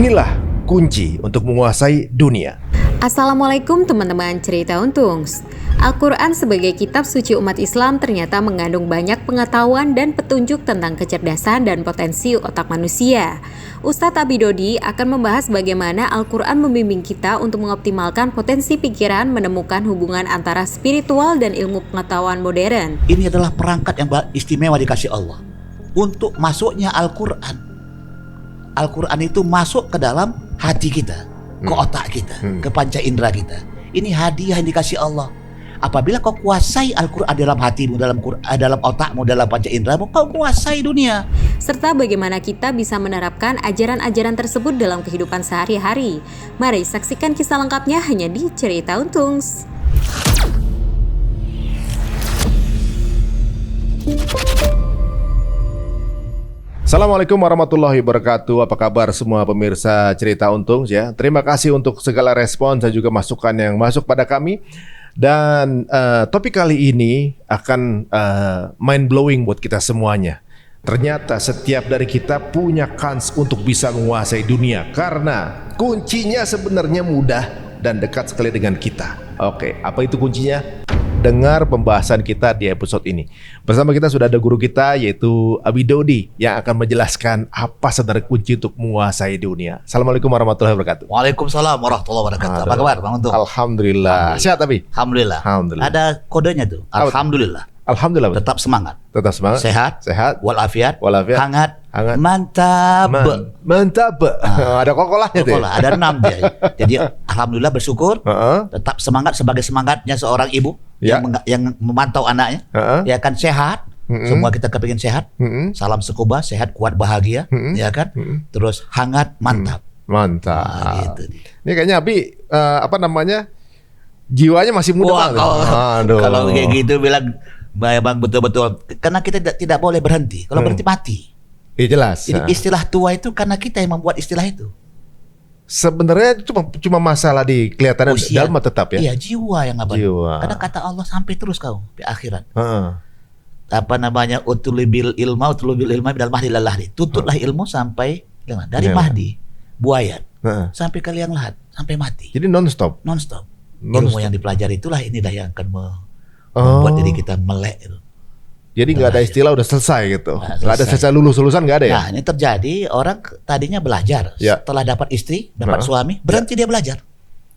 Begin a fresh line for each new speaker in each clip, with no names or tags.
Inilah kunci untuk menguasai dunia.
Assalamualaikum teman-teman cerita untungs. Al-Quran sebagai kitab suci umat Islam ternyata mengandung banyak pengetahuan dan petunjuk tentang kecerdasan dan potensi otak manusia. Ustadz Abidodi akan membahas bagaimana Al-Quran membimbing kita untuk mengoptimalkan potensi pikiran, menemukan hubungan antara spiritual dan ilmu pengetahuan modern.
Ini adalah perangkat yang istimewa dikasih Allah untuk masuknya Al-Quran. Al-Quran itu masuk ke dalam hati kita, ke otak kita, ke panca indera kita. Ini hadiah yang dikasih Allah. Apabila kau kuasai Al-Quran dalam hatimu, dalam otakmu, dalam panca inderamu, kau kuasai dunia.
Serta bagaimana kita bisa menerapkan ajaran-ajaran tersebut dalam kehidupan sehari-hari. Mari saksikan kisah lengkapnya hanya di Cerita Untungs.
Assalamualaikum warahmatullahi wabarakatuh. Apa kabar semua pemirsa Cerita Untung ya? Terima kasih untuk segala respon dan juga masukan yang masuk pada kami. Dan topik kali ini akan mind blowing buat kita semuanya. Ternyata setiap dari kita punya kans untuk bisa menguasai dunia karena kuncinya sebenarnya mudah dan dekat sekali dengan kita. Oke, apa itu kuncinya? Dengar pembahasan kita di episode ini. Bersama kita sudah ada guru kita yaitu Abidodi yang akan menjelaskan apa sebenarnya kunci untuk menguasai dunia. Assalamualaikum warahmatullahi wabarakatuh.
Waalaikumsalam warahmatullahi wabarakatuh. Apa kabar Bang Untung?
Alhamdulillah. Sehat Abi?
Alhamdulillah. Ada kodenya tuh. Alhamdulillah.
Alhamdulillah.
Tetap semangat.
Tetap semangat.
Sehat. Walafiat.
Hangat.
Mantap.
Mantap. Ada kolkolahnya tuh.
Kokolah. Ada 6 dia. Jadi alhamdulillah bersyukur. Tetap semangat sebagai semangatnya seorang ibu yang memantau anaknya. Ya kan sehat. Semua kita kepingin sehat. Salam sekuba, sehat, kuat, bahagia. Ya kan. Terus hangat, mantap.
Mantap.
Nah, gitu.
Ini kayaknya Abi jiwanya masih muda.
Kalau kayak gitu bilang Bang betul-betul. Karena kita tidak boleh berhenti. Kalau berhenti mati.
Iya jelas.
Jadi istilah tua itu karena kita yang membuat istilah itu.
Sebenarnya cuma masalah di kelihatan dalam tetap ya.
Iya, jiwa yang apa?
Jiwa.
Karena kata Allah sampai terus kau di akhirat. Apa namanya? Utulubil ilma bidal mahdi lalahdi. Tututlah ilmu sampai dari mahdi, buayat, sampai ke liang lahat, sampai mati.
Jadi non-stop.
Ilmu yang dipelajari itulah inilah yang akan membuat diri kita melek itu.
Jadi nggak ada istilah udah selesai gitu. Nggak ada selesai lulusan nggak ada ya.
Nah ini terjadi orang tadinya belajar. Setelah dapat istri, dapat suami, berhenti dia belajar.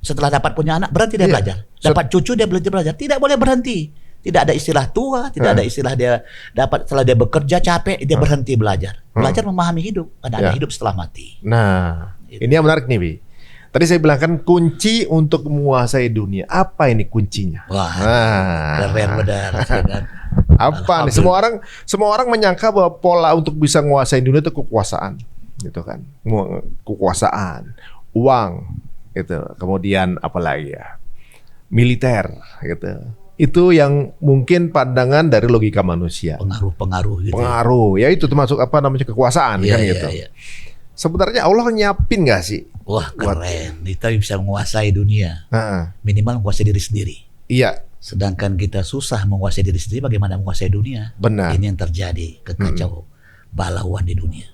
Setelah dapat punya anak, berhenti dia belajar. Dapat cucu, dia belajar. Tidak boleh berhenti. Tidak ada istilah tua, tidak ada istilah dia dapat setelah dia bekerja capek, dia berhenti belajar. Belajar memahami hidup. Karena ada hidup setelah mati.
Nah ini yang menarik nih Bi. Tadi saya bilang kan kunci untuk menguasai dunia. Apa ini kuncinya?
Wah, keren benar.
Apa nih? Semua orang menyangka bahwa pola untuk bisa menguasai dunia itu kekuasaan, gitu kan? Kekuasaan, uang, gitu. Kemudian apa lagi ya? Militer, gitu. Itu yang mungkin pandangan dari logika manusia.
Pengaruh gitu.
Pengaruh, ya itu termasuk apa namanya kekuasaan kan gitu. Iya. Sebenarnya Allah nyiapin nggak sih?
Wah keren, kita bisa menguasai dunia. Minimal menguasai diri sendiri.
Iya.
Sedangkan kita susah menguasai diri sendiri, bagaimana menguasai dunia?
Benar.
Ini yang terjadi, kekacauan, balauan di dunia.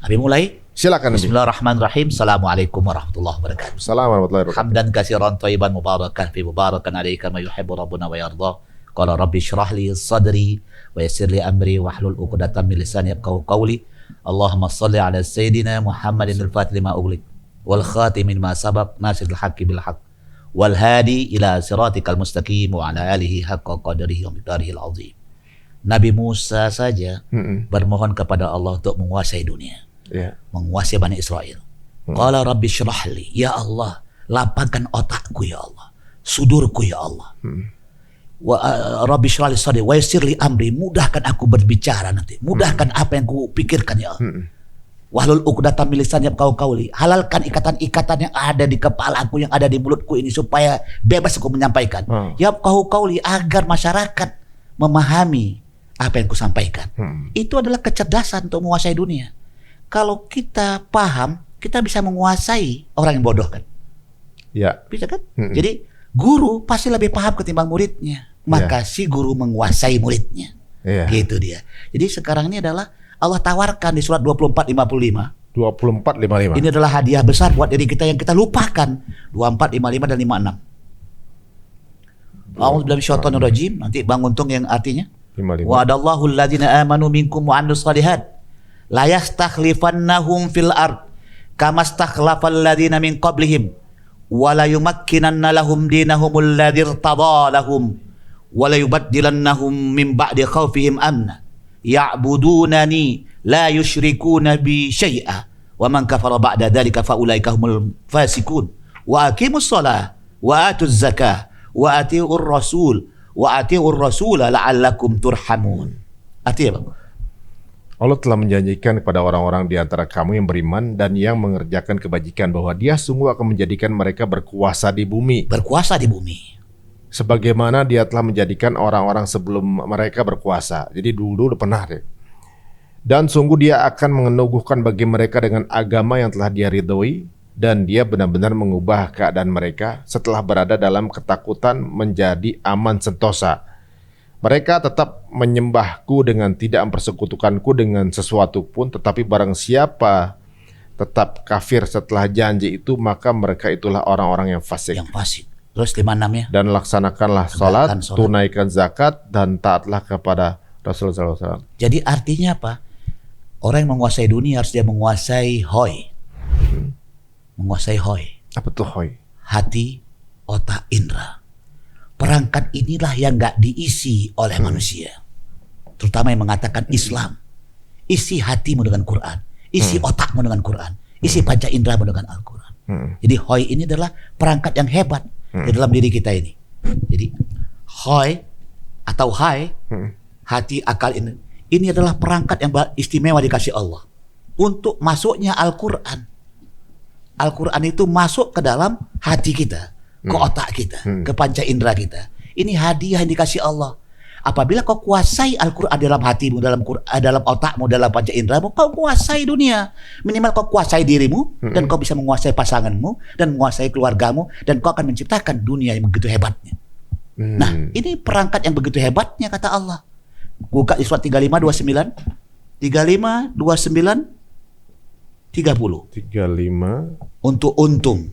Abi mulai?
Silakan.
Bismillahirrahmanirrahim. Assalamualaikum warahmatullahi wabarakatuh.
Assalamualaikum warahmatullahi wabarakatuh.
Hamdan katsiran thayyiban mubarakan fi mubarakan alaihi kama yuhibbu rabbuna wa yarda. Qala rabbi shrah li sadri wa yassir li amri wahlul 'uqdatam min lisani yafqahu qawli. Allahumma shalli ala sayyidina Muhammadin al-fatih lima ughliq wal khatimin ma sabaq nasiril haqqi bil haqq wal hadi ila siratikal mustaqim wa ala alihi haqqa qadrihi wa miqdarihil azim. Nabi Musa saja bermohon kepada Allah untuk menguasai dunia. Menguasai Bani Israel. Qala rabbi shrah li, ya Allah, lapangkan otakku ya Allah, sudurku ya Allah. Rabbi shrah li sadri wa yassir li amri, mudahkan aku berbicara nanti, mudahkan apa yang ku pikirkan ya Allah. Wahlul 'uqdatam min lisani yafqahu qawli, halalkan ikatan-ikatan yang ada di kepalaku, yang ada di mulutku ini supaya bebas aku menyampaikan. Yafqahu qawli, agar masyarakat memahami apa yang ku sampaikan. Itu adalah kecerdasan untuk menguasai dunia. Kalau kita paham, kita bisa menguasai orang yang bodoh kan? Ya. Bisa kan? Jadi guru pasti lebih paham ketimbang muridnya. Maka si guru menguasai muridnya. Gitu dia. Jadi sekarang ini adalah Allah tawarkan di surat 24:55.
24:55.
Ini adalah hadiah besar buat diri kita yang kita lupakan. 24, 55 dan 56. A'udzubillahi minasyaitonir rajim. Nanti Bang Untung yang artinya.
55.
Wa'adallahu alladhina amanu minkum wa 'amilus shalihat la yastakhlifannahum fil ard kama stakhlafal ladzina min qablihim wa la yumakkinanna lahum dinahum alladzi irtada lahum wa la yubaddilannahum min ba'di khawfihim amna ya'budunani la yusyrikuna bi syai'a wa man kafara ba'da dzalika fa ulaika humul fasikun wa aqimus shalah wa atuz zakah wa atiur rasul wa atiur rasula la'allakum turhamun. Artinya Bang,
Allah telah menjanjikan kepada orang-orang di antara kamu yang beriman dan yang mengerjakan kebajikan bahwa Dia sungguh akan menjadikan mereka berkuasa di bumi.
berkuasa di bumi.
Sebagaimana Dia telah menjadikan orang-orang sebelum mereka berkuasa. Jadi dulu udah pernah deh. Dan sungguh Dia akan meneguhkan bagi mereka dengan agama yang telah Dia ridhoi, dan Dia benar-benar mengubah keadaan mereka setelah berada dalam ketakutan menjadi aman sentosa. Mereka tetap menyembahku dengan tidak mempersekutukanku dengan sesuatu pun, tetapi barang siapa tetap kafir setelah janji itu, maka mereka itulah orang-orang yang fasik.
Yang fasik. Terus 56 ya.
Dan laksanakanlah
Tegakkan
salat,
salat.
tunaikan zakat, dan taatlah kepada Rasulullah SAW.
Jadi artinya apa? Orang yang menguasai dunia harus dia menguasai hoi. Menguasai hoi.
Apa tuh hoi?
Hati, otak, indera. Perangkat inilah yang gak diisi oleh manusia. Terutama yang mengatakan Islam. Isi hatimu dengan Quran. Isi otakmu dengan Quran. Isi panca inderamu dengan Al-Quran. Jadi hoi ini adalah perangkat yang hebat di dalam diri kita ini. Jadi hoi atau hai, hati, akal ini adalah perangkat yang istimewa dikasih Allah untuk masuknya Al-Quran. Al-Quran itu masuk ke dalam hati kita, ke otak kita, ke panca indera kita. Ini hadiah yang dikasih Allah. Apabila kau kuasai Al-Quran dalam hatimu, dalam otakmu, dalam panca inderamu, kau kuasai dunia. Minimal kau kuasai dirimu, dan kau bisa menguasai pasanganmu, dan menguasai keluargamu, dan kau akan menciptakan dunia yang begitu hebatnya. Nah, ini perangkat yang begitu hebatnya, kata Allah. Buka di surat 35, 29, 35, 29, 30.
35
Untuk untung.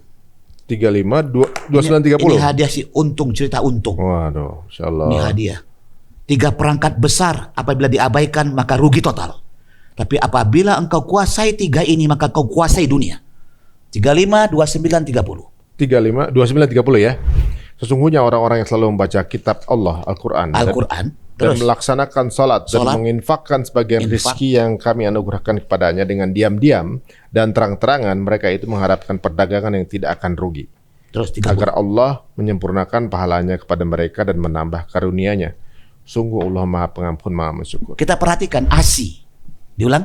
35 29 30.
Ini hadiah si untung, cerita untung.
Waduh, insyaallah.
Ini hadiah. 3 perangkat besar apabila diabaikan maka rugi total. Tapi apabila engkau kuasai 3 ini maka kau kuasai dunia. 35, 29, 30.
35 29 30 ya. Sesungguhnya orang-orang yang selalu membaca kitab Allah, Al-Quran, dan
terus
melaksanakan salat dan menginfakkan sebagian rezeki yang kami anugerahkan kepadanya dengan diam-diam dan terang-terangan, mereka itu mengharapkan perdagangan yang tidak akan rugi.
Terus 30.
Agar Allah menyempurnakan pahalanya kepada mereka dan menambah karunia-Nya. Sungguh Allah Maha Pengampun, Maha Mensyukur.
Kita perhatikan ASI. Diulang.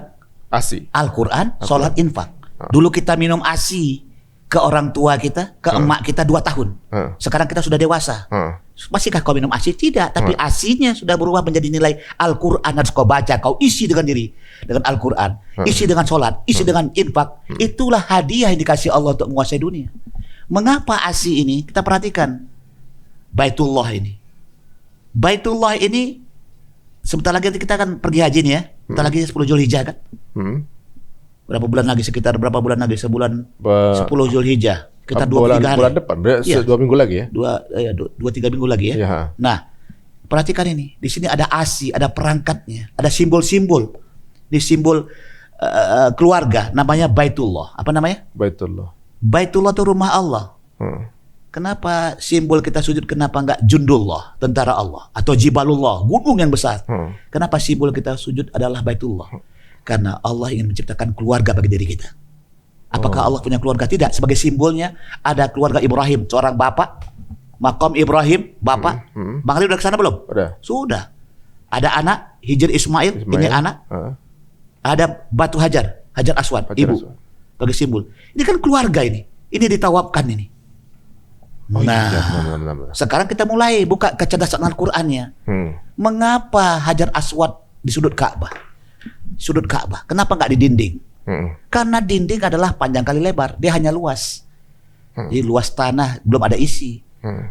ASI.
Al-Quran, salat, infak. Dulu kita minum ASI ke orang tua kita, ke emak kita 2 tahun. Sekarang kita sudah dewasa. Masihkah kau minum ASI? Tidak. Tapi ASI-nya sudah berubah menjadi nilai Al-Quran. Harus kau baca, kau isi dengan diri. Dengan Al-Quran. Isi dengan sholat. Isi dengan infak. Itulah hadiah yang dikasih Allah untuk menguasai dunia. Mengapa ASI ini? Kita perhatikan. Baitullah ini. Baitullah ini sebentar lagi kita akan pergi haji nih ya. Sebentar lagi 10 Zulhijjah kan. Berapa bulan lagi? Sekitar berapa bulan lagi? Sebulan 10 Zulhijjah. Kita 2-3 hari.
Bulan depan,
Iya.
2 minggu lagi ya.
2-3 minggu lagi ya.
Iya.
Nah, perhatikan ini. Di sini ada ASI, ada perangkatnya, ada simbol-simbol. Di simbol keluarga namanya Baitullah. Apa namanya?
Baitullah.
Baitullah itu rumah Allah. Kenapa simbol kita sujud, kenapa enggak Jundullah, tentara Allah, atau Jibalullah, gunung yang besar? Kenapa simbol kita sujud adalah Baitullah? Karena Allah ingin menciptakan keluarga bagi diri kita. Apakah Allah punya keluarga? Tidak. Sebagai simbolnya ada keluarga Ibrahim, seorang bapak, makom Ibrahim, bapak. Bang Ali udah ke sana belum?
Udah.
Sudah. Ada anak, Hijr Ismail, ini anak. Ada batu Hajar, Hajar Aswad,
Hajar
ibu.
Aswad.
Sebagai simbol. Ini kan keluarga ini. Ini ditawabkan ini.
Benar.
Sekarang kita mulai buka kecerdasan Al-Qur'annya. Mengapa Hajar Aswad di sudut Ka'bah? Sudut Ka'bah. Kenapa nggak di dinding? Karena dinding adalah panjang kali lebar. Dia hanya luas. Jadi luas tanah, belum ada isi.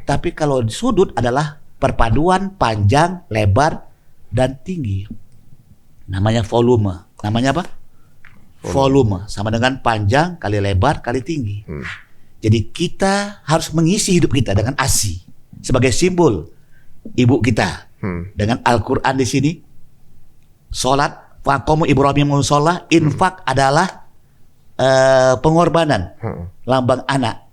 Tapi kalau di sudut adalah perpaduan panjang, lebar, dan tinggi. Namanya volume. Namanya apa? Volume sama dengan panjang kali lebar kali tinggi. Jadi kita harus mengisi hidup kita dengan ASI sebagai simbol ibu kita. Dengan Al-Quran di sini, sholat, faqamu Ibrahim sholat, infak adalah pengorbanan, lambang anak.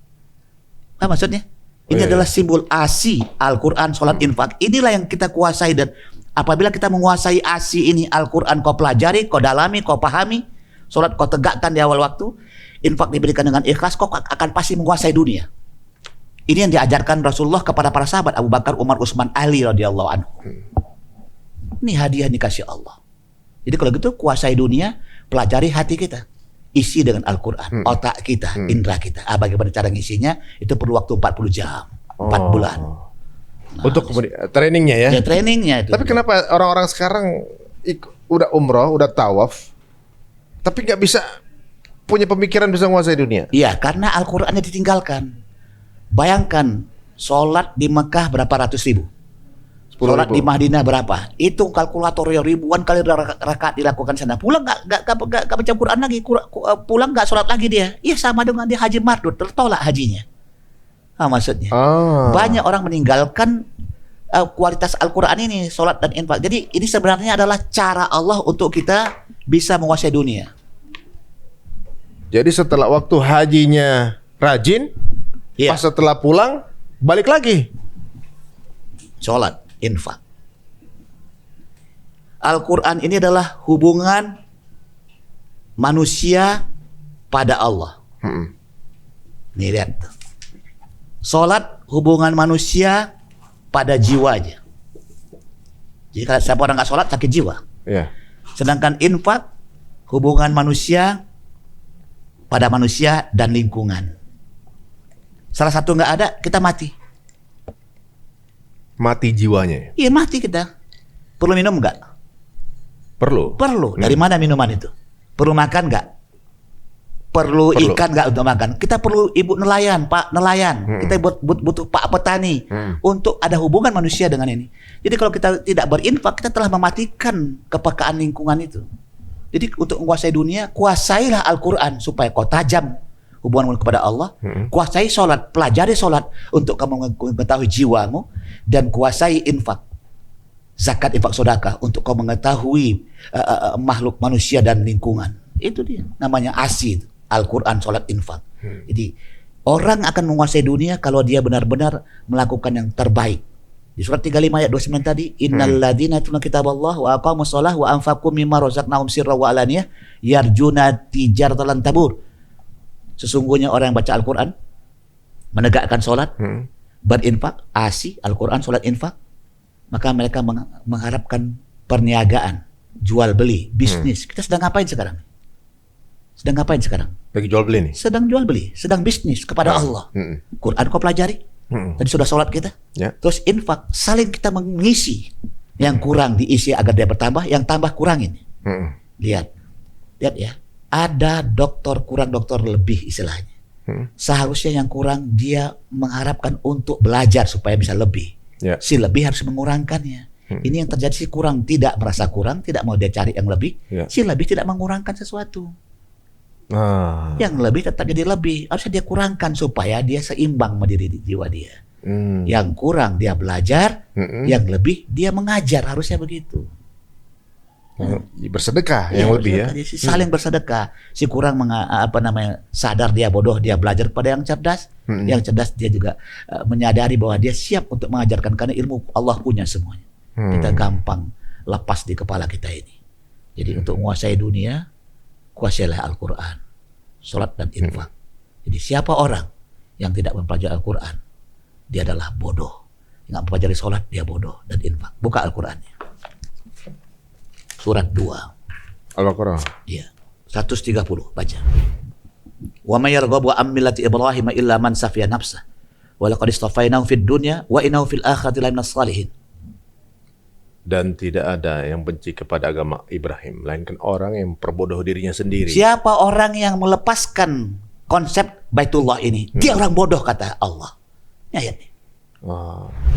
Apa maksudnya? Ini adalah simbol ASI, Al-Quran, sholat, infak. Inilah yang kita kuasai, dan apabila kita menguasai ASI ini, Al-Quran kau pelajari, kau dalami, kau pahami, sholat kau tegakkan di awal waktu, infak diberikan dengan ikhlas, kau akan pasti menguasai dunia. Ini yang diajarkan Rasulullah kepada para sahabat Abu Bakar, Umar, Utsman, Ali radhiyallahu anhu. Ini hadiah dikasih Allah. Jadi kalau gitu kuasai dunia, pelajari hati kita. Isi dengan Al-Quran, otak kita, indera kita. Bagaimana cara ngisinya? Itu perlu waktu 40 jam, 4 bulan. Nah,
untuk trainingnya ya?
Ya trainingnya itu.
Tapi kenapa orang-orang sekarang udah umroh, udah tawaf, tapi nggak bisa punya pemikiran bisa menguasai dunia?
Iya, karena Al-Qurannya ditinggalkan. Bayangkan, sholat di Mekah berapa ratus ribu? Sholat di Madinah berapa? Itu kalkulatornya ribuan kali rakaat dilakukan sana. Pulang nggak baca Quran lagi, pulang nggak sholat lagi dia. Iya, sama dengan dia haji mardud, tertolak hajinya. Maksudnya banyak orang meninggalkan kualitas Al-Quran ini, sholat dan infak. Jadi ini sebenarnya adalah cara Allah untuk kita bisa menguasai dunia.
Jadi setelah waktu hajinya rajin, pas setelah pulang balik lagi
sholat, infak. Al-Quran ini adalah hubungan manusia pada Allah. Nih lihat, sholat hubungan manusia pada jiwanya. Jadi kalau siapa orang nggak sholat sakit jiwa. Sedangkan infak hubungan manusia pada manusia dan lingkungan. Salah satu nggak ada, kita mati.
Mati jiwanya.
Iya, mati kita. Perlu minum nggak?
Perlu.
Dari mana minuman itu? Perlu makan nggak? Perlu ikan nggak untuk makan? Kita perlu ibu nelayan, pak nelayan. Kita butuh pak petani untuk ada hubungan manusia dengan ini. Jadi kalau kita tidak berinfak, kita telah mematikan kepekaan lingkungan itu. Jadi untuk menguasai dunia, kuasailah Al-Quran supaya kau tajam hubunganmu kepada Allah. Kuasai sholat, pelajari sholat untuk kamu mengetahui jiwamu, dan kuasai infak, zakat, infak, sedekah untuk kau mengetahui makhluk manusia dan lingkungan. Itu dia namanya ASI, Al-Quran, sholat, infak. Jadi orang akan menguasai dunia kalau dia benar-benar melakukan yang terbaik. Di surat 35 ayat 29 tadi, innal ladzina yatluna kitaballah wa aqamus shalah wa anfaqu mimma razaqnahum sirran wa alaniyah yarjuna tijaratan lan tabur. Sesungguhnya orang yang baca Al-Quran, menegakkan sholat, berinfak, ASI, Al-Quran, sholat, infak, maka mereka mengharapkan perniagaan, jual beli, bisnis. Kita sedang ngapain sekarang? Sedang ngapain sekarang?
Lagi jual beli nih?
Sedang jual beli, sedang bisnis kepada Allah. Quran kau pelajari, tadi sudah sholat kita, terus infak, saling kita mengisi. Yang kurang diisi agar dia bertambah, yang tambah kurangin. Lihat ya. Ada dokter kurang, dokter lebih istilahnya. Seharusnya yang kurang dia mengharapkan untuk belajar supaya bisa lebih. Si lebih harus mengurangkannya. Ini yang terjadi, si kurang tidak merasa kurang, tidak mau dia cari yang lebih. Si lebih tidak mengurangkan sesuatu. Yang lebih tetap jadi lebih. Harusnya dia kurangkan supaya dia seimbang sama diri jiwa dia. Yang kurang dia belajar, yang lebih dia mengajar, harusnya begitu.
Bersedekah yang lebih ya.
Saling bersedekah. Si kurang sadar dia bodoh, dia belajar kepada yang cerdas. Yang cerdas dia juga menyadari bahwa dia siap untuk mengajarkan, karena ilmu Allah punya semuanya. Kita gampang lepas di kepala kita ini. Jadi untuk menguasai dunia, kuasailah Al-Quran, sholat dan infak. Jadi siapa orang yang tidak mempelajari Al-Quran, dia adalah bodoh. Yang mempelajari sholat, dia bodoh dan infak. Buka Al-Qurannya. Surat 2
Al-Baqarah.
Iya, 130 baca. Wa may yarghabu an millati Ibrahim illa man safiya nafsah wa laqad istafainahu fid dunya wa innahu fil akhirati laminas salihin.
Dan tidak ada yang benci kepada agama Ibrahim melainkan orang yang memperbodoh dirinya sendiri.
Siapa orang yang melepaskan konsep Baitullah ini, dia orang bodoh, kata Allah. Ayat ini.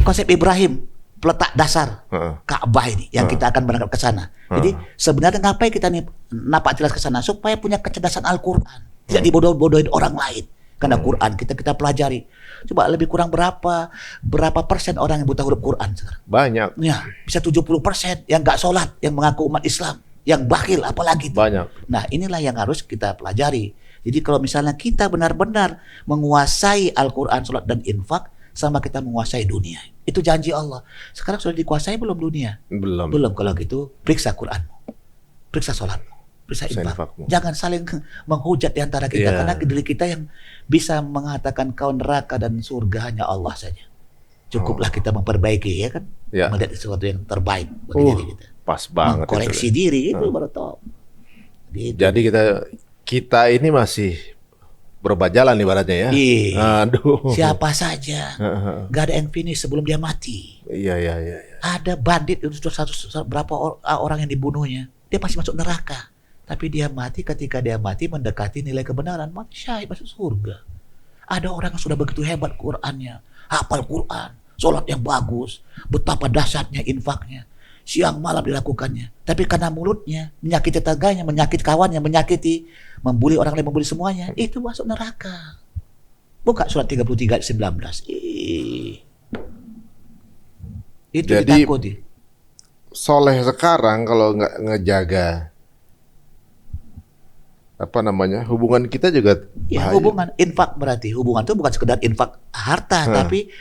Konsep Ibrahim peletak dasar Ka'bah ini yang kita akan berangkat ke sana. Jadi sebenarnya ngapain kita nih napak tilas ke sana? Supaya punya kecerdasan Al-Quran, tidak dibodoh-bodohin orang lain. Karena Quran kita pelajari. Coba lebih kurang berapa persen orang yang buta huruf Quran sekarang?
Banyak.
Ya, bisa 70% yang nggak sholat, yang mengaku umat Islam, yang bakhil apalagi.
Banyak.
Nah, inilah yang harus kita pelajari. Jadi kalau misalnya kita benar-benar menguasai Al-Quran, sholat dan infak, sama kita menguasai dunia. Itu janji Allah. Sekarang sudah dikuasai belum dunia?
Belum.
Belum. Kalau gitu, periksa Quranmu, periksa sholatmu, periksa infak.
Infakmu.
Jangan saling menghujat di antara kita, karena diri kita yang bisa mengatakan kau neraka dan surga hanya Allah saja. Cukuplah kita memperbaiki, ya kan? Melihat sesuatu yang terbaik bagi diri kita.
Pas banget.
Koreksi diri itu baru tahu. Gitu.
Jadi kita ini masih berubah jalan ibaratnya ya. Aduh.
Siapa saja, nggak ada yang finish sebelum dia mati.
Iya.
Ada bandit itu berapa orang yang dibunuhnya, dia pasti masuk neraka. Tapi dia mati, ketika dia mati mendekati nilai kebenaran, mati syahid, masuk surga. Ada orang yang sudah begitu hebat Qur'annya, hafal Qur'an, sholat yang bagus, betapa dahsyatnya infaknya, siang malam dilakukannya. Tapi karena mulutnya menyakiti tetangganya, menyakiti kawannya, membuli orang lain, membuli semuanya, itu masuk neraka. Buka surat 33 ayat 19. Itu
jadi,
ditakuti.
Soleh sekarang kalau nggak ngejaga hubungan kita juga
ya, hubungan infak, berarti hubungan itu bukan sekedar infak harta, tapi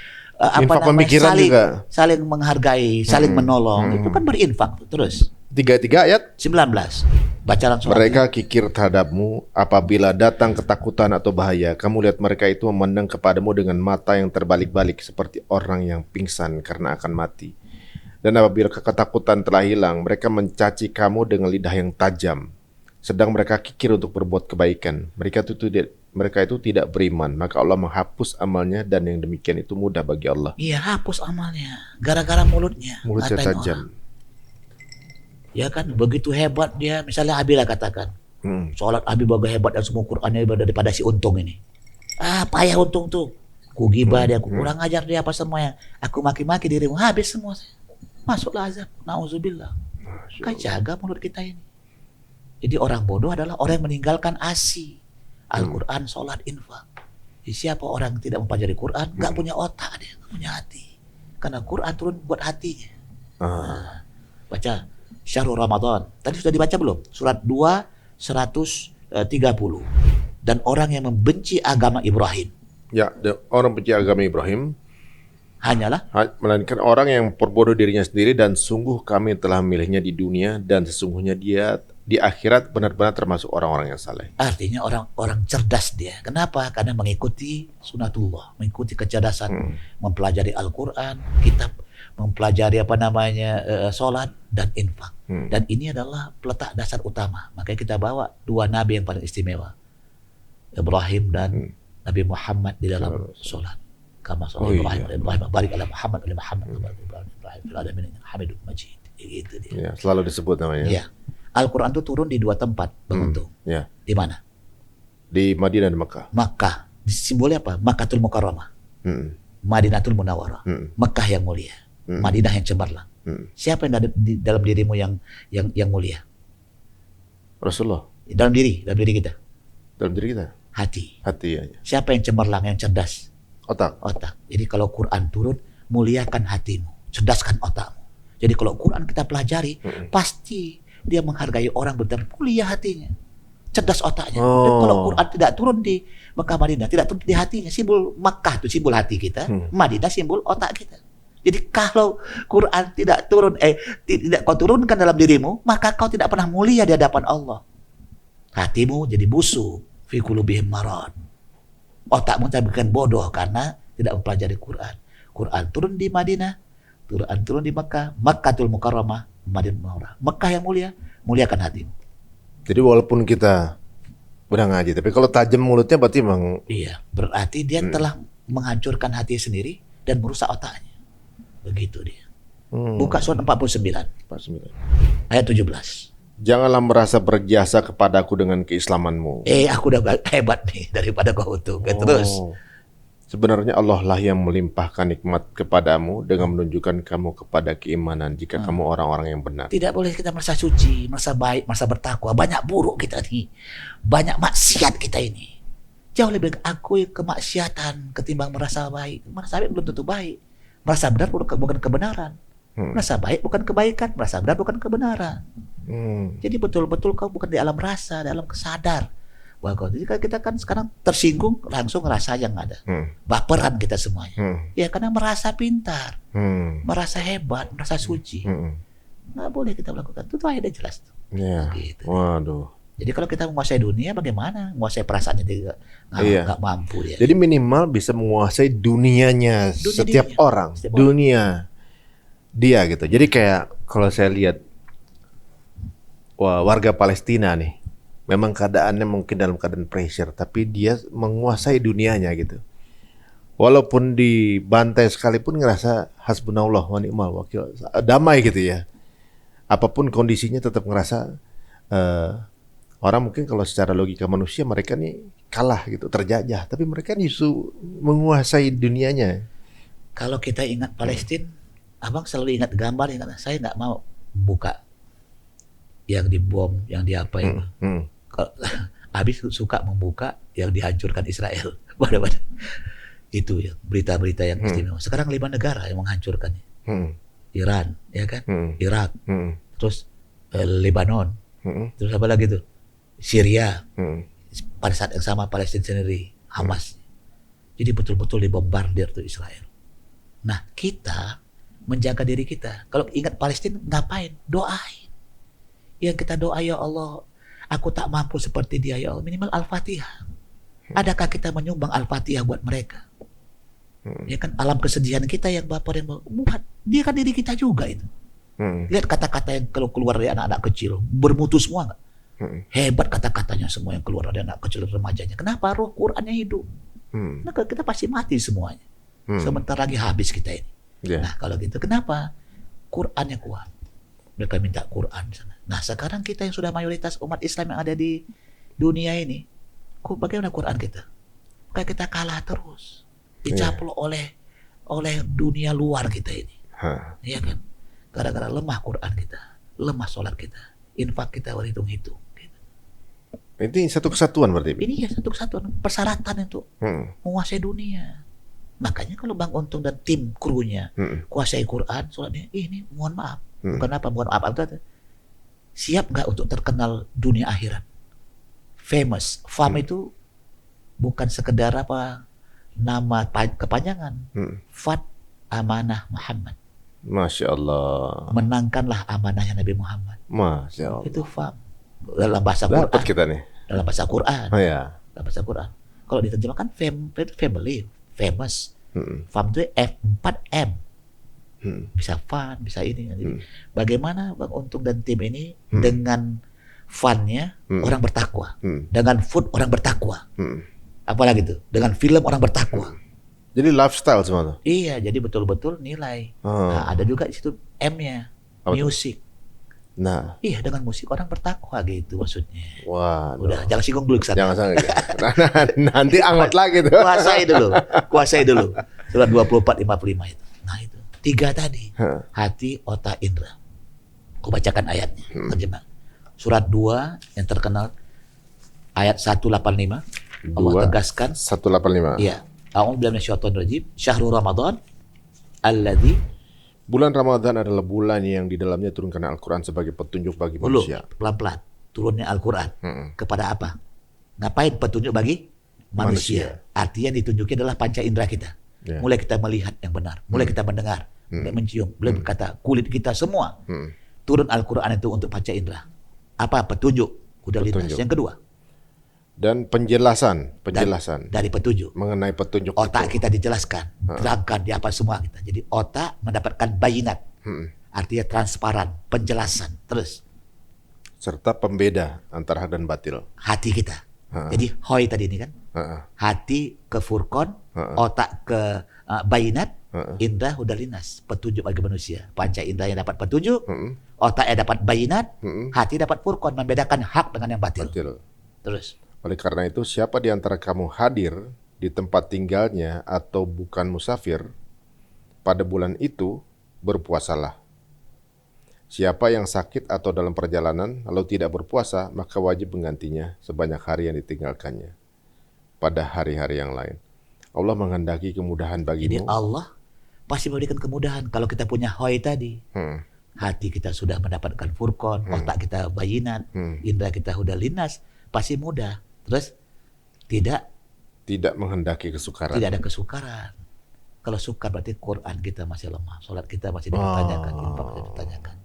saling menghargai, saling menolong. Itu kan berinfak. Terus
33 ayat
19. Baca langsung.
Mereka kikir terhadapmu apabila datang ketakutan atau bahaya. Kamu lihat mereka itu memandang kepadamu dengan mata yang terbalik-balik seperti orang yang pingsan karena akan mati. Dan apabila ketakutan telah hilang, mereka mencaci kamu dengan lidah yang tajam. Sedang mereka kikir untuk berbuat kebaikan. Mereka itu tidak beriman. Maka Allah menghapus amalnya, dan yang demikian itu mudah bagi Allah.
Iya, hapus amalnya gara-gara mulutnya.
Mulutnya tajam.
Ya kan, begitu hebat dia. Misalnya Abi lah katakan, sholat Abi bagus hebat dan semua Qur'annya daripada si Untung ini. Payah Untung tuh. Ku gibah dia, ku kurang ajar dia, apa semuanya. Aku maki-maki dirimu, habis semua. Masuklah azab. Nauzubillah. Kan jaga mulut kita ini. Jadi orang bodoh adalah orang yang meninggalkan ASI, Al-Quran, sholat, infak. Jadi siapa orang yang tidak mempelajari Quran, gak punya otak dia, gak punya hati. Karena Quran turun buat hatinya. Baca Syahrul Ramadan. Tadi sudah dibaca belum? Surat 2, 130. Dan orang yang membenci agama Ibrahim.
Ya, orang benci agama Ibrahim
hanyalah
melainkan orang yang perbodoh dirinya sendiri, dan sungguh kami telah memilihnya di dunia, dan sesungguhnya dia di akhirat benar-benar termasuk orang-orang yang saleh.
Artinya orang-orang cerdas dia. Kenapa? Karena mengikuti sunatullah, mengikuti kecerdasan, mempelajari Al-Quran, kitab, mempelajari sholat dan infak. Dan ini adalah peletak dasar utama. Makanya kita bawa dua nabi yang paling istimewa, Ibrahim dan Nabi Muhammad di dalam sholat. Kama sholat Ibrahim barik ala Muhammad ala Muhammad Ibrahim fil alamin Hamidum Majid. Gitu dia. Ya,
selalu disebut namanya.
Ya. Al-Quran itu turun di dua tempat, Bang Untung.
Ya.
Di mana?
Di Madinah dan Mekah.
Makkah. Simbolnya apa? Makkatul Mukarramah. Madinatul Munawwarah. Mekah yang mulia. Madinah yang cemerlang. Siapa yang ada di dalam dirimu yang mulia?
Rasulullah.
Dalam diri kita.
Dalam diri kita.
Hati.
Ya.
Siapa yang cemerlang, yang cerdas?
Otak.
Jadi kalau Quran turun, muliakan hatimu, cerdaskan otakmu. Jadi kalau Quran kita pelajari, pasti dia menghargai orang, benar mulia hatinya, cerdas otaknya. Dan kalau Quran tidak turun di Mekah Madinah, tidak turun di hatinya, simbol Mekah itu simbol hati kita, Madinah simbol otak kita. Jadi kalau Quran tidak turun, tidak kau turunkan dalam dirimu, maka kau tidak pernah mulia di hadapan Allah. Hatimu jadi busuk, fi qulubihim marad. Otakmu terbikin bodoh karena tidak mempelajari Quran. Quran turun di Madinah, Quran turun di Mekah, Makkatul Mukarramah, Madinah Munawwarah. Mekah yang mulia, muliakan hatimu.
Jadi walaupun kita udah ngaji, tapi kalau tajam mulutnya berarti memang...
Iya, berarti dia telah menghancurkan hati sendiri dan merusak otaknya. Begitu dia. Buka surat 49. Ayat 17.
Janganlah merasa berjasa kepadaku dengan keislamanmu.
Aku udah hebat nih daripada kau Untung. Terus.
Sebenarnya Allah lah yang melimpahkan nikmat kepadamu dengan menunjukkan kamu kepada keimanan jika kamu orang-orang yang benar.
Tidak boleh kita merasa suci, merasa baik, merasa bertakwa. Banyak buruk kita nih. Banyak maksiat kita ini. Jauh lebih akui kemaksiatan ketimbang merasa baik. Merasa baik belum tentu baik. Merasa benar bukan kebenaran. Merasa baik bukan kebaikan. Merasa benar bukan kebenaran. Jadi betul-betul kau bukan di alam rasa, dalam kesadar. Wah, jadi kita kan sekarang tersinggung langsung rasa yang ada. Baperan kita semuanya. Ya karena merasa pintar, merasa hebat, merasa suci. Nggak boleh kita melakukan itu ayatnya jelas.
Ya.
Gitu.
Waduh.
Jadi kalau kita menguasai dunia, bagaimana menguasai perasaannya juga nggak mampu dia.
Jadi minimal bisa menguasai dunianya setiap
dirinya.
orang,
Setiap
dunia dia gitu. Jadi kayak kalau saya lihat warga Palestina nih, memang keadaannya mungkin dalam keadaan pressure, tapi dia menguasai dunianya gitu. Walaupun dibantai sekalipun ngerasa hasbunallah wa ni'mal wakil, damai gitu ya. Apapun kondisinya tetap ngerasa orang mungkin kalau secara logika manusia mereka nih kalah gitu, terjajah, tapi mereka justru menguasai dunianya.
Kalau kita ingat Palestina, abang selalu ingat gambar, saya nggak mau buka yang dibom, yang diapain. Habis suka membuka yang dihancurkan Israel. Pada itu ya berita-berita yang istimewa. Sekarang 5 negara yang menghancurkan. Iran, ya kan? Irak, terus Lebanon, terus apa lagi tuh? Syria. Pada saat yang sama Palestina sendiri, Hamas. Jadi betul-betul dibombardir tuh Israel. Nah kita menjaga diri kita. Kalau ingat Palestina ngapain? Doain. Yang kita doa, ya Allah, aku tak mampu seperti dia, ya Allah, minimal Al-Fatihah. Adakah kita menyumbang Al-Fatihah buat mereka? Ya kan alam kesedihan kita yang baper yang buat dia kan diri kita juga itu. Lihat kata-kata yang kalau keluar dari anak-anak kecil bermutu semua nggak? Hebat kata-katanya semua yang keluar dari anak kecil remajanya. Kenapa? Roh Qurannya hidup. Nah kita pasti mati semuanya. Sebentar lagi habis kita ini. Nah kalau gitu kenapa? Qurannya kuat. Mereka minta Quran sana. Nah sekarang kita yang sudah mayoritas umat Islam yang ada di dunia ini, bagaimana Quran kita? Kayak kita kalah terus, dicaplok oleh dunia luar kita ini, iya kan? Gara-gara lemah Quran kita, lemah sholat kita, infak kita berhitung-hitung. Gitu.
Ini satu kesatuan berarti?
Ini ya satu kesatuan, persyaratan untuk menguasai dunia. Makanya kalau Bang Untung dan tim krunya kuasai Quran, sholatnya, ini mohon maaf. Kenapa mohon maaf? Siap nggak untuk terkenal dunia akhirat? Famous. Fame itu bukan sekedar apa nama kepanjangan. Fat amanah Muhammad.
Masya Allah.
Menangkanlah amanahnya Nabi Muhammad.
Masya Allah.
Itu fam. Dalam bahasa
Dapat
Quran.
kita nih.
Dalam bahasa Quran.
Oh ya.
Dalam bahasa Quran. Kalau diterjemahkan itu family, famous. Fam itu F4M. Bisa fun, bisa ini. Jadi, bagaimana Bang Untung dan tim ini dengan funnya orang bertakwa, dengan food orang bertakwa, apalagi tuh dengan film orang bertakwa.
Jadi lifestyle semua tuh.
Iya, jadi betul-betul nilai. Nah, ada juga di situ M-nya, music.
Nah,
Iya, dengan musik orang bertakwa gitu maksudnya.
wah.
Udah, jangan singgung dulu kesana.
Jangan sampai. Nanti anggot lagi tuh.
Kuasai dulu. Surat 24:55 itu. Nah itu 3 tadi, hati, otak, indera. Aku bacakan ayatnya, terjemah. Surat 2 yang terkenal, ayat 185. Allah tegaskan.
185.
Iya. A'udzubillahi minasyaitonir rajim. Syahrul Ramadan alladzi.
Bulan Ramadan adalah bulan yang di dalamnya turunkan Al-Quran sebagai petunjuk bagi manusia.
Pelan-pelan turunnya Al-Quran. Kepada apa? Ngapain petunjuk bagi manusia? Artinya ditunjuki adalah panca indera kita. Mulai kita melihat yang benar, mulai kita mendengar, mulai mencium, mulai berkata kulit kita semua. Turun Al-Quran itu untuk panca indera. Apa? Petunjuk. Udah lintas. Yang kedua.
Dan penjelasan
dari petunjuk.
mengenai petunjuk
Otak
itu.
kita dijelaskan, terangkan di apa semua kita. Jadi otak mendapatkan bayinat. Artinya transparan, penjelasan. Terus.
Serta pembeda antara hak dan batil.
Hati kita. Jadi hoi tadi ini kan. Hati ke furqan, otak ke bayinat, indra udah linas, petunjuk bagi manusia. Panca indra yang dapat petunjuk, otak yang dapat bayinat, hati dapat furqan, membedakan hak dengan yang batil. Terus.
Oleh karena itu, siapa di antara kamu hadir di tempat tinggalnya atau bukan musafir, pada bulan itu berpuasalah. Siapa yang sakit atau dalam perjalanan lalu tidak berpuasa, maka wajib menggantinya sebanyak hari yang ditinggalkannya pada hari-hari yang lain. Allah menghendaki kemudahan
Jadi
bagimu.
Allah pasti memberikan kemudahan. Kalau kita punya hoi tadi, hati kita sudah mendapatkan furqan, otak kita bayinat, indera kita sudah linas, pasti mudah. Terus tidak
menghendaki kesukaran.
ada kesukaran. Kalau sukar berarti Quran kita masih lemah, sholat kita masih dipertanyakan, infak masih dipertanyakan.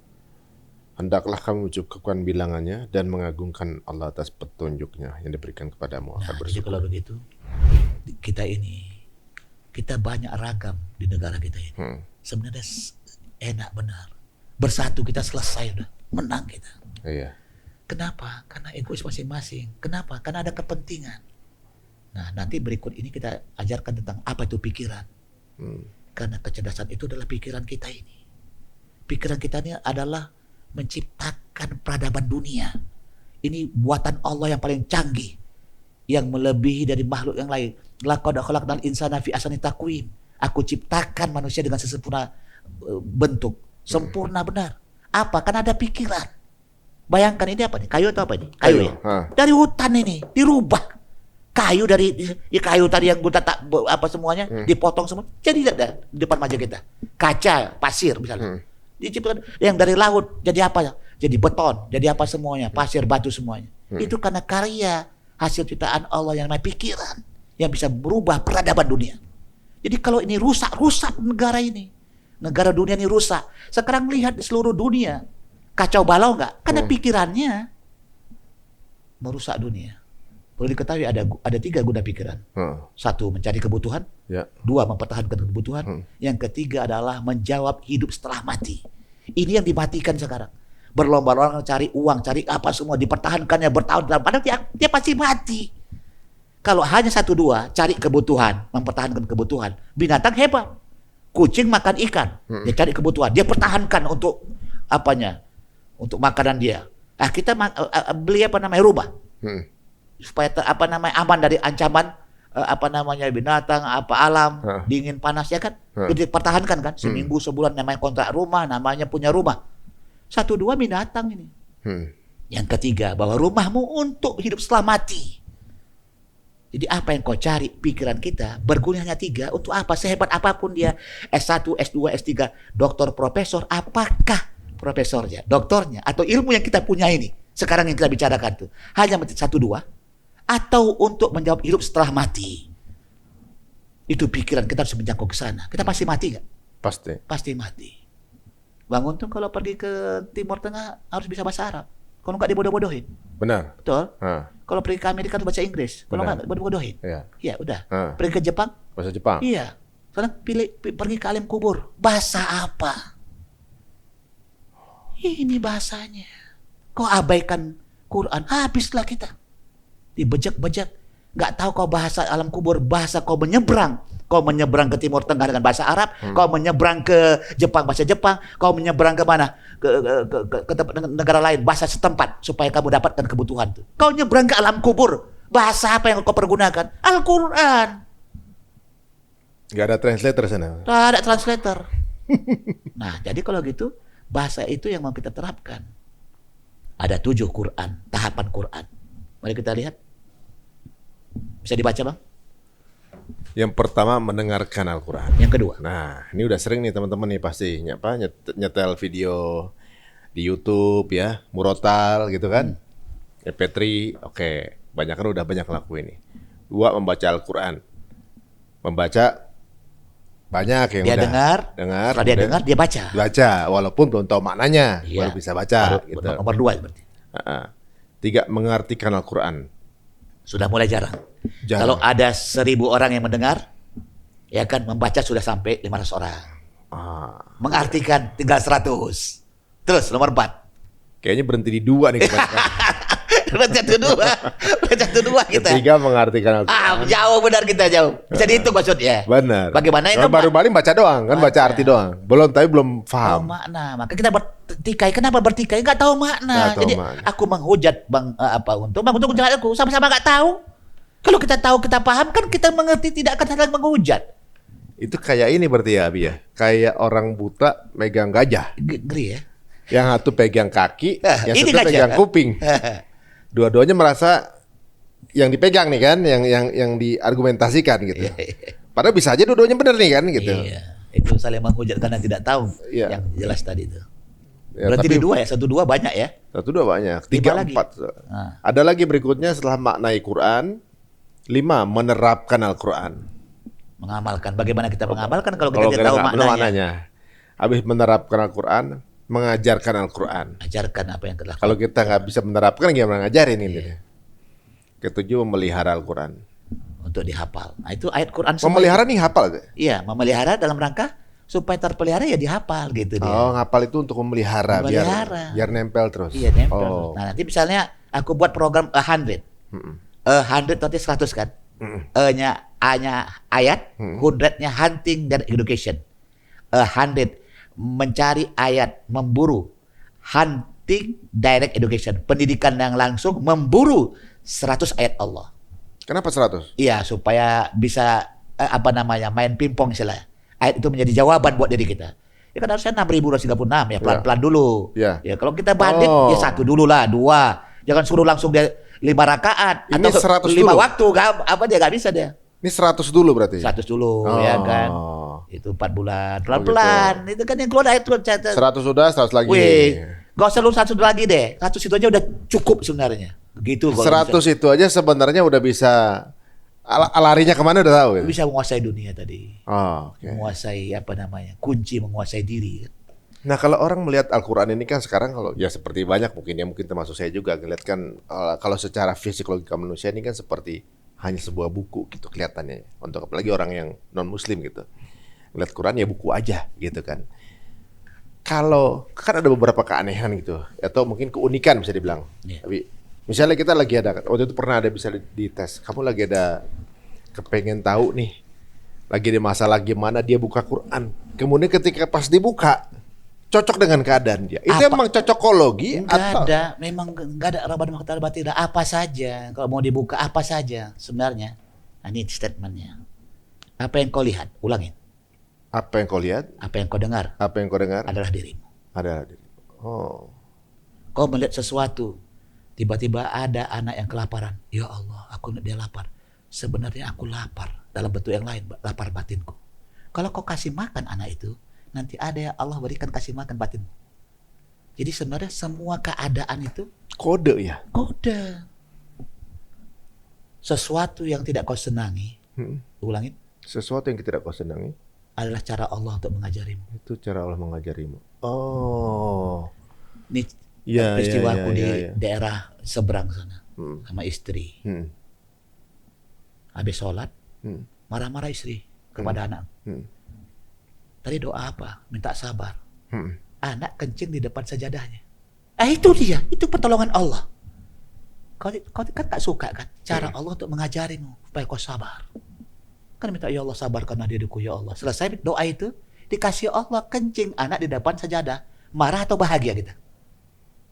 Hendaklah kamu cukupkan bilangannya dan mengagungkan Allah atas petunjuknya yang diberikan kepadamu. Akan
Jadi
bersyukur.
kalau begitu, kita banyak ragam di negara kita ini. Sebenarnya enak benar. Bersatu kita selesai udah, menang kita.
Iya.
Kenapa? Karena egois masing-masing. Kenapa? Karena ada kepentingan. Nah, nanti berikut ini kita ajarkan tentang apa itu pikiran. Karena kecerdasan itu adalah pikiran kita ini. Pikiran kita ini adalah menciptakan peradaban dunia. Ini buatan Allah yang paling canggih, yang melebihi dari makhluk yang lain. Laqad khalaqnal insana fi ahsani taqwim. Aku ciptakan manusia dengan sesempurna bentuk, sempurna benar. Apa? Karena ada pikiran. Bayangkan ini apa nih? Kayu atau apa nih? Kayu ya. Dari hutan ini dirubah. Kayu dari kayu tadi yang gue tak apa semuanya dipotong semua. Jadi ada di depan mata kita. Kaca, pasir misalnya. Diciptakan yang dari laut jadi apa ya? Jadi beton, jadi apa semuanya? Pasir, batu semuanya. Itu karena karya hasil ciptaan Allah yang namanya pikiran yang bisa berubah peradaban dunia. Jadi kalau ini rusak negara ini. Negara dunia ini rusak. Sekarang lihat di seluruh dunia. Kacau balau enggak? Karena pikirannya merusak dunia. Perlu diketahui ada 3 guna pikiran. 1, mencari kebutuhan. 2, mempertahankan kebutuhan. Yang ketiga adalah menjawab hidup setelah mati. Ini yang dimatikan sekarang. Berlomba-lomba cari uang, cari apa semua, dipertahankannya bertahun-tahun. Padahal dia pasti mati. Kalau hanya 1, 2, cari kebutuhan, mempertahankan kebutuhan. Binatang hebat. Kucing makan ikan, dia cari kebutuhan, dia pertahankan untuk apanya? Untuk makanan dia. Kita beli rumah. Supaya aman dari ancaman binatang, alam, dingin, panas ya kan. Jadi pertahankan kan seminggu, sebulan, namanya kontrak rumah, namanya punya rumah. 1, 2 binatang ini. Yang ketiga, bahwa rumahmu untuk hidup setelah mati. Jadi apa yang kau cari, pikiran kita berguna hanya 3. Untuk apa? Sehebat apapun dia, S1, S2, S3, doktor, profesor, apakah profesornya, doktornya, atau ilmu yang kita punya ini sekarang yang kita bicarakan tuh hanya 1, 2, atau untuk menjawab hidup setelah mati. Itu pikiran kita harus menjangkau ke sana. Kita pasti mati nggak? Pasti mati. Bang Untung kalau pergi ke Timur Tengah harus bisa bahasa Arab. Kalau nggak dibodoh-bodohin.
Benar.
Betul. Kalau pergi ke Amerika harus baca Inggris. Kalau nggak dibodoh-bodohin. Iya, udah. Pergi ke Jepang?
Bahasa Jepang.
Iya. Sekarang pergi ke alim kubur. Bahasa apa? Ini bahasanya. Kau abaikan Quran, habislah kita. Dibejek-bejek. Nggak tahu kau bahasa alam kubur, bahasa kau menyeberang. Kau menyeberang ke Timur Tengah dengan bahasa Arab, kau menyeberang ke Jepang bahasa Jepang, kau menyeberang ke mana? Ke negara lain bahasa setempat supaya kamu dapatkan kebutuhan itu. Kau nyeberang ke alam kubur, bahasa apa yang kau pergunakan? Al-Qur'an.
Nggak ada translator sana.
Nggak ada translator. Nah, jadi kalau gitu bahasa itu yang mau kita terapkan. Ada 7 Quran, tahapan Quran. Mari kita lihat. Bisa dibaca, Bang?
Yang pertama mendengarkan Al-Quran.
Yang kedua.
Nah, ini udah sering nih teman-teman nih pasti nyetel video di YouTube ya, murotal gitu kan. MP3, oke. Banyak kan udah banyak ngelakuin nih. 2, membaca Al-Quran. Membaca banyak yang
Dia
udah
dengar. Setelah dia dengar, dia baca.
Baca, walaupun belum tahu maknanya, baru bisa baca. Gitu.
Nomor 2 berarti.
3, mengartikan Al-Quran.
Sudah mulai jarang. Kalau ada 1000 orang yang mendengar, ya kan membaca sudah sampai 500 orang. Mengartikan tinggal 100. Terus nomor 4.
Kayaknya berhenti di 2 nih kebanyakan.
Baca dua kita.
3, mengartikan Al-Quran.
Jauh benar kita jauh. Bisa dihitung maksudnya.
Benar.
Bagaimana itu?
Baru balik baca doang, kan baca arti doang. Tapi belum paham.
Tahu makna. Maka kita bertikai. Kenapa bertikai? Enggak tahu makna. Jadi aku menghujat Bang Untung. Bang Untung jangan aku sama-sama enggak tahu. Kalau kita tahu, kita paham, kan kita mengerti, tidak akan saling menghujat.
Itu kayak ini berarti ya, Abi ya. Kayak orang buta megang gajah.
Ngeri ya.
Yang satu pegang kaki, yang
Ini
satu
gajah.
pegang kuping. Dua-duanya merasa yang dipegang nih kan, yang diargumentasikan gitu. Padahal bisa aja dua-duanya benar nih kan gitu.
Iya. Itu saling menghujat karena tidak tahu.
Iya.
Yang jelas tadi itu.
Ya,
Berarti
tapi
di 2 ya, 1-2 banyak ya.
1-2 banyak, 3
Lima lagi.
4.
Nah.
Ada lagi berikutnya setelah maknai Quran, 5 menerapkan Al-Quran.
Mengamalkan. Bagaimana kita mengamalkan kalau kita
Kalau
tidak
kita
tahu
nggak tahu
maknanya.
Habis menerapkan Al-Quran, mengajarkan Al-Quran.
Ajarkan apa yang telah
Kalau kita nggak bisa menerapkan, gimana ngajarin ini?
Iya.
Ketujuh, memelihara Al-Quran.
untuk dihafal. Nah, itu ayat Quran semua.
Memelihara nih hafal.
Iya, memelihara dalam rangka supaya terpelihara ya dihafal gitu dia.
Oh, ngapal itu untuk memelihara,
Memelihara.
biar nempel terus.
Iya, nempel.
Oh.
Nah, nanti misalnya aku buat program 100. 100 berarti 100 kan? E-nya A-nya ayat, 100-nya hunting dan education. 100 mencari ayat, memburu. Hunting direct education, pendidikan yang langsung memburu 100 ayat Allah.
Kenapa 100?
Iya, supaya bisa main pingpong istilahnya. Ayat itu menjadi jawaban buat diri kita. Ya kan harusnya 6.236 ya, pelan-pelan dulu.
Iya.
Ya kalau kita bandit
Oh.
ya 1 dulu lah, 2. Jangan suruh langsung dia 5 rakaat
Ini
atau
100
5
dulu.
waktu, dia nggak bisa dia.
Ini 100 dulu berarti?
100 dulu
Oh.
ya kan. Itu 4 bulan. Pelan-pelan. Itu kan yang keluar ayat keluar
100 sudah, 100 lagi.
Wih, gak usah lu 100 lagi deh. 100 itu aja udah cukup sebenarnya. Begitu kalau
100 itu aja sebenarnya udah bisa larinya kemana udah tahu.
bisa menguasai dunia tadi.
Oh, oke.
Menguasai kunci menguasai diri.
Nah, kalau orang melihat Al-Quran ini kan sekarang kalau ya seperti banyak mungkin termasuk saya juga ngeliat kan kalau secara fisik logika manusia ini kan seperti hanya sebuah buku gitu kelihatannya. Untuk apalagi orang yang non muslim gitu. Ngeliat Quran ya buku aja gitu kan. Kalau kan ada beberapa keanehan gitu atau mungkin keunikan bisa dibilang.
Iya.
Tapi misalnya kita lagi ada waktu itu pernah ada bisa dites. Kamu lagi ada kepengen tahu nih lagi di masalah gimana dia buka Quran. Kemudian ketika pas dibuka cocok dengan keadaan dia. Itu
Apa?
emang cocokologi
Enggak
atau
ada, memang enggak ada rabbana maktal batira, apa saja. Kalau mau dibuka apa saja sebenarnya. Nah, ini statementnya. Apa yang kau lihat? Ulangin.
apa yang kau lihat,
Apa yang kau dengar
apa yang kau dengar
adalah dirimu.
adalah diri. Oh,
Kau melihat sesuatu, tiba-tiba ada anak yang kelaparan. Ya Allah, aku lihat dia lapar. Sebenarnya aku lapar dalam bentuk yang lain, lapar batinku. Kalau kau kasih makan anak itu, nanti ada yang Allah berikan kasih makan batinmu. Jadi sebenarnya semua keadaan itu
kode ya.
kode. Sesuatu yang tidak kau senangi, ulangin,
Sesuatu yang tidak kau senangi
adalah cara Allah untuk mengajarimu.
itu cara Allah mengajarimu. Oh,
Ini
iya,
peristiwaku
iya,
di
iya, iya.
daerah seberang sana sama istri.
Hmm.
Habis sholat,
Hmm.
marah-marah istri kepada anak.
Hmm.
Tadi doa apa? Minta sabar.
Hmm.
Anak kencing di depan sajadahnya. Itu dia, itu pertolongan Allah. Kau kan tak suka kan cara Allah untuk mengajarimu supaya kau sabar. Kan minta ya Allah sabarkanlah diriku ya Allah. Selesai doa itu, dikasih Allah kencing anak di depan sajadah. Marah atau bahagia kita?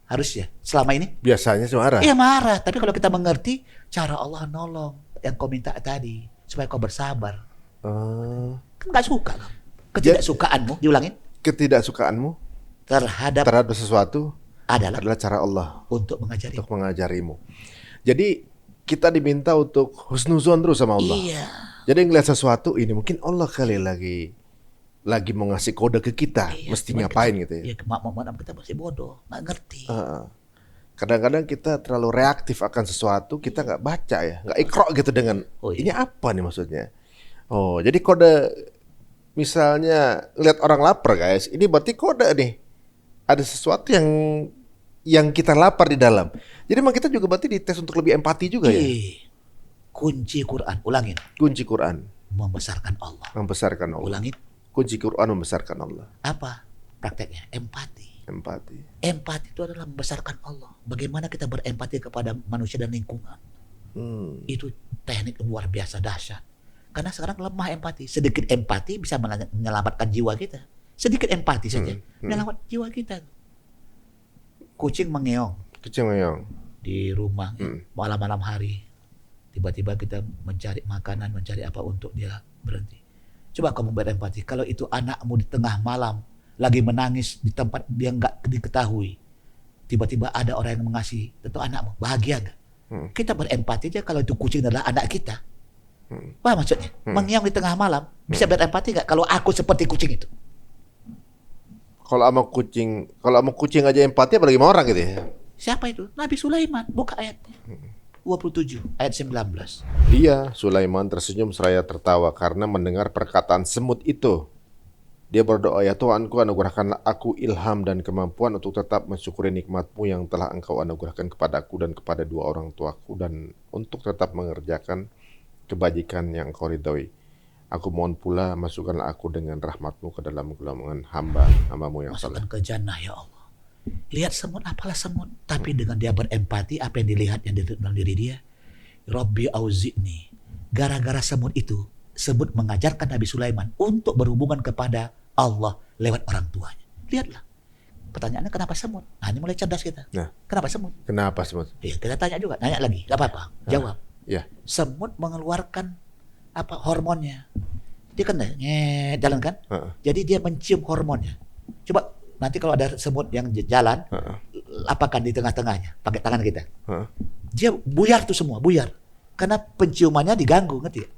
Harusnya selama ini
Biasanya sih marah.
iya marah. Tapi kalau kita mengerti cara Allah nolong yang kau minta tadi supaya kau bersabar.
Oh.
Kan gak suka kan? Ketidaksukaanmu, diulangin,
Ketidaksukaanmu
terhadap
terhadap sesuatu
adalah
adalah cara Allah
untuk mengajari.
untuk mengajarimu. Jadi kita diminta untuk husnuzon terus sama Allah.
Iya.
Jadi ngeliat sesuatu ini mungkin Allah kali lagi mau ngasih kode ke kita,
Iya,
mesti
cuman
ngapain
kita,
gitu ya.
Iya, maaf kita masih bodoh, nggak ngerti.
Kadang-kadang kita terlalu reaktif akan sesuatu, kita nggak baca ya, nggak ikro gitu dengan
Oh, iya.
ini apa nih maksudnya. Oh, jadi kode misalnya lihat orang lapar guys, ini berarti kode nih. Ada sesuatu yang kita lapar di dalam. Jadi memang kita juga berarti dites untuk lebih empati juga ya.
Kunci Quran, ulangin,
Kunci Quran
membesarkan Allah.
membesarkan Allah.
Ulangin,
Kunci Quran membesarkan Allah.
apa prakteknya? Empati.
Empati.
Empati itu adalah membesarkan Allah. Bagaimana kita berempati kepada manusia dan lingkungan. Itu teknik luar biasa dahsyat. Karena sekarang lemah empati. Sedikit empati bisa menyelamatkan jiwa kita. Sedikit empati saja menyelamatkan jiwa kita. Kucing mengeong
Kecil meong.
di rumah malam-malam hari. tiba-tiba kita mencari makanan, mencari apa untuk dia berhenti. Coba kamu berempati, kalau itu anakmu di tengah malam lagi menangis di tempat dia nggak diketahui, tiba-tiba ada orang yang mengasihi, tentu anakmu bahagia nggak? Kita berempati aja kalau itu kucing adalah anak kita. Paham maksudnya? Mengiang di tengah malam, bisa berempati nggak kalau aku seperti kucing itu?
Kalau sama kucing aja empati apalagi sama orang gitu ya.
Siapa itu? Nabi Sulaiman. Buka ayatnya. 27 ayat 19.
Iya, Sulaiman tersenyum seraya tertawa karena mendengar perkataan semut itu. Dia berdoa, ya Tuhanku, anugerahkanlah aku ilham dan kemampuan untuk tetap mensyukuri nikmat-Mu yang telah Engkau anugerahkan kepadaku dan kepada dua orang tuaku, dan untuk tetap mengerjakan kebajikan yang Engkau ridhoi. Aku mohon pula, masukkanlah aku dengan rahmat-Mu ke dalam golongan hamba-Mu yang saleh.
Masukkan ke jannah ya Allah. Lihat semut, apalah semut, tapi dengan dia berempati, apa yang dilihatnya dalam diri dia, Rabbi auzi'ni. Gara-gara semut itu, semut mengajarkan Nabi Sulaiman untuk berhubungan kepada Allah lewat orang tuanya. Lihatlah. Pertanyaannya kenapa semut? Nah, ini mulai cerdas kita.
Nah,
kenapa semut?
kenapa semut?
Iya, kita tanya juga, nanya lagi, gak apa-apa, jawab.
Ya.
Semut mengeluarkan apa hormonnya. Dia kan jalan kan? Jadi dia mencium hormonnya. Coba nanti kalau ada semut yang jalan, apakan di tengah-tengahnya pakai tangan kita. Dia buyar tuh semua, buyar. Karena penciumannya diganggu, ngerti ya?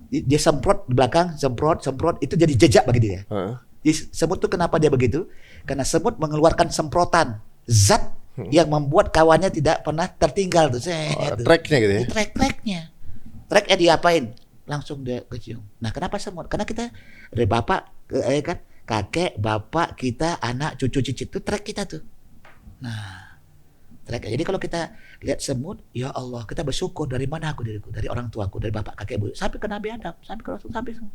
Dia semprot di belakang, semprot, itu jadi jejak bagi dia. Jadi semut tuh kenapa dia begitu? Karena semut mengeluarkan semprotan zat yang membuat kawannya tidak pernah tertinggal tuh.
Tracknya gitu ya?
Tracknya diapain? Langsung dia kecium. Nah, kenapa semut? Karena kita dari bapak, kan, kakek, bapak, kita, anak, cucu, cicit itu track kita tuh. Nah, track. Jadi kalau kita lihat semut, ya Allah, kita bersyukur dari mana diriku, dari orang tuaku, dari bapak, kakek, ibu, sampai ke Nabi Adam, sampai ke Rasul, sampai semua.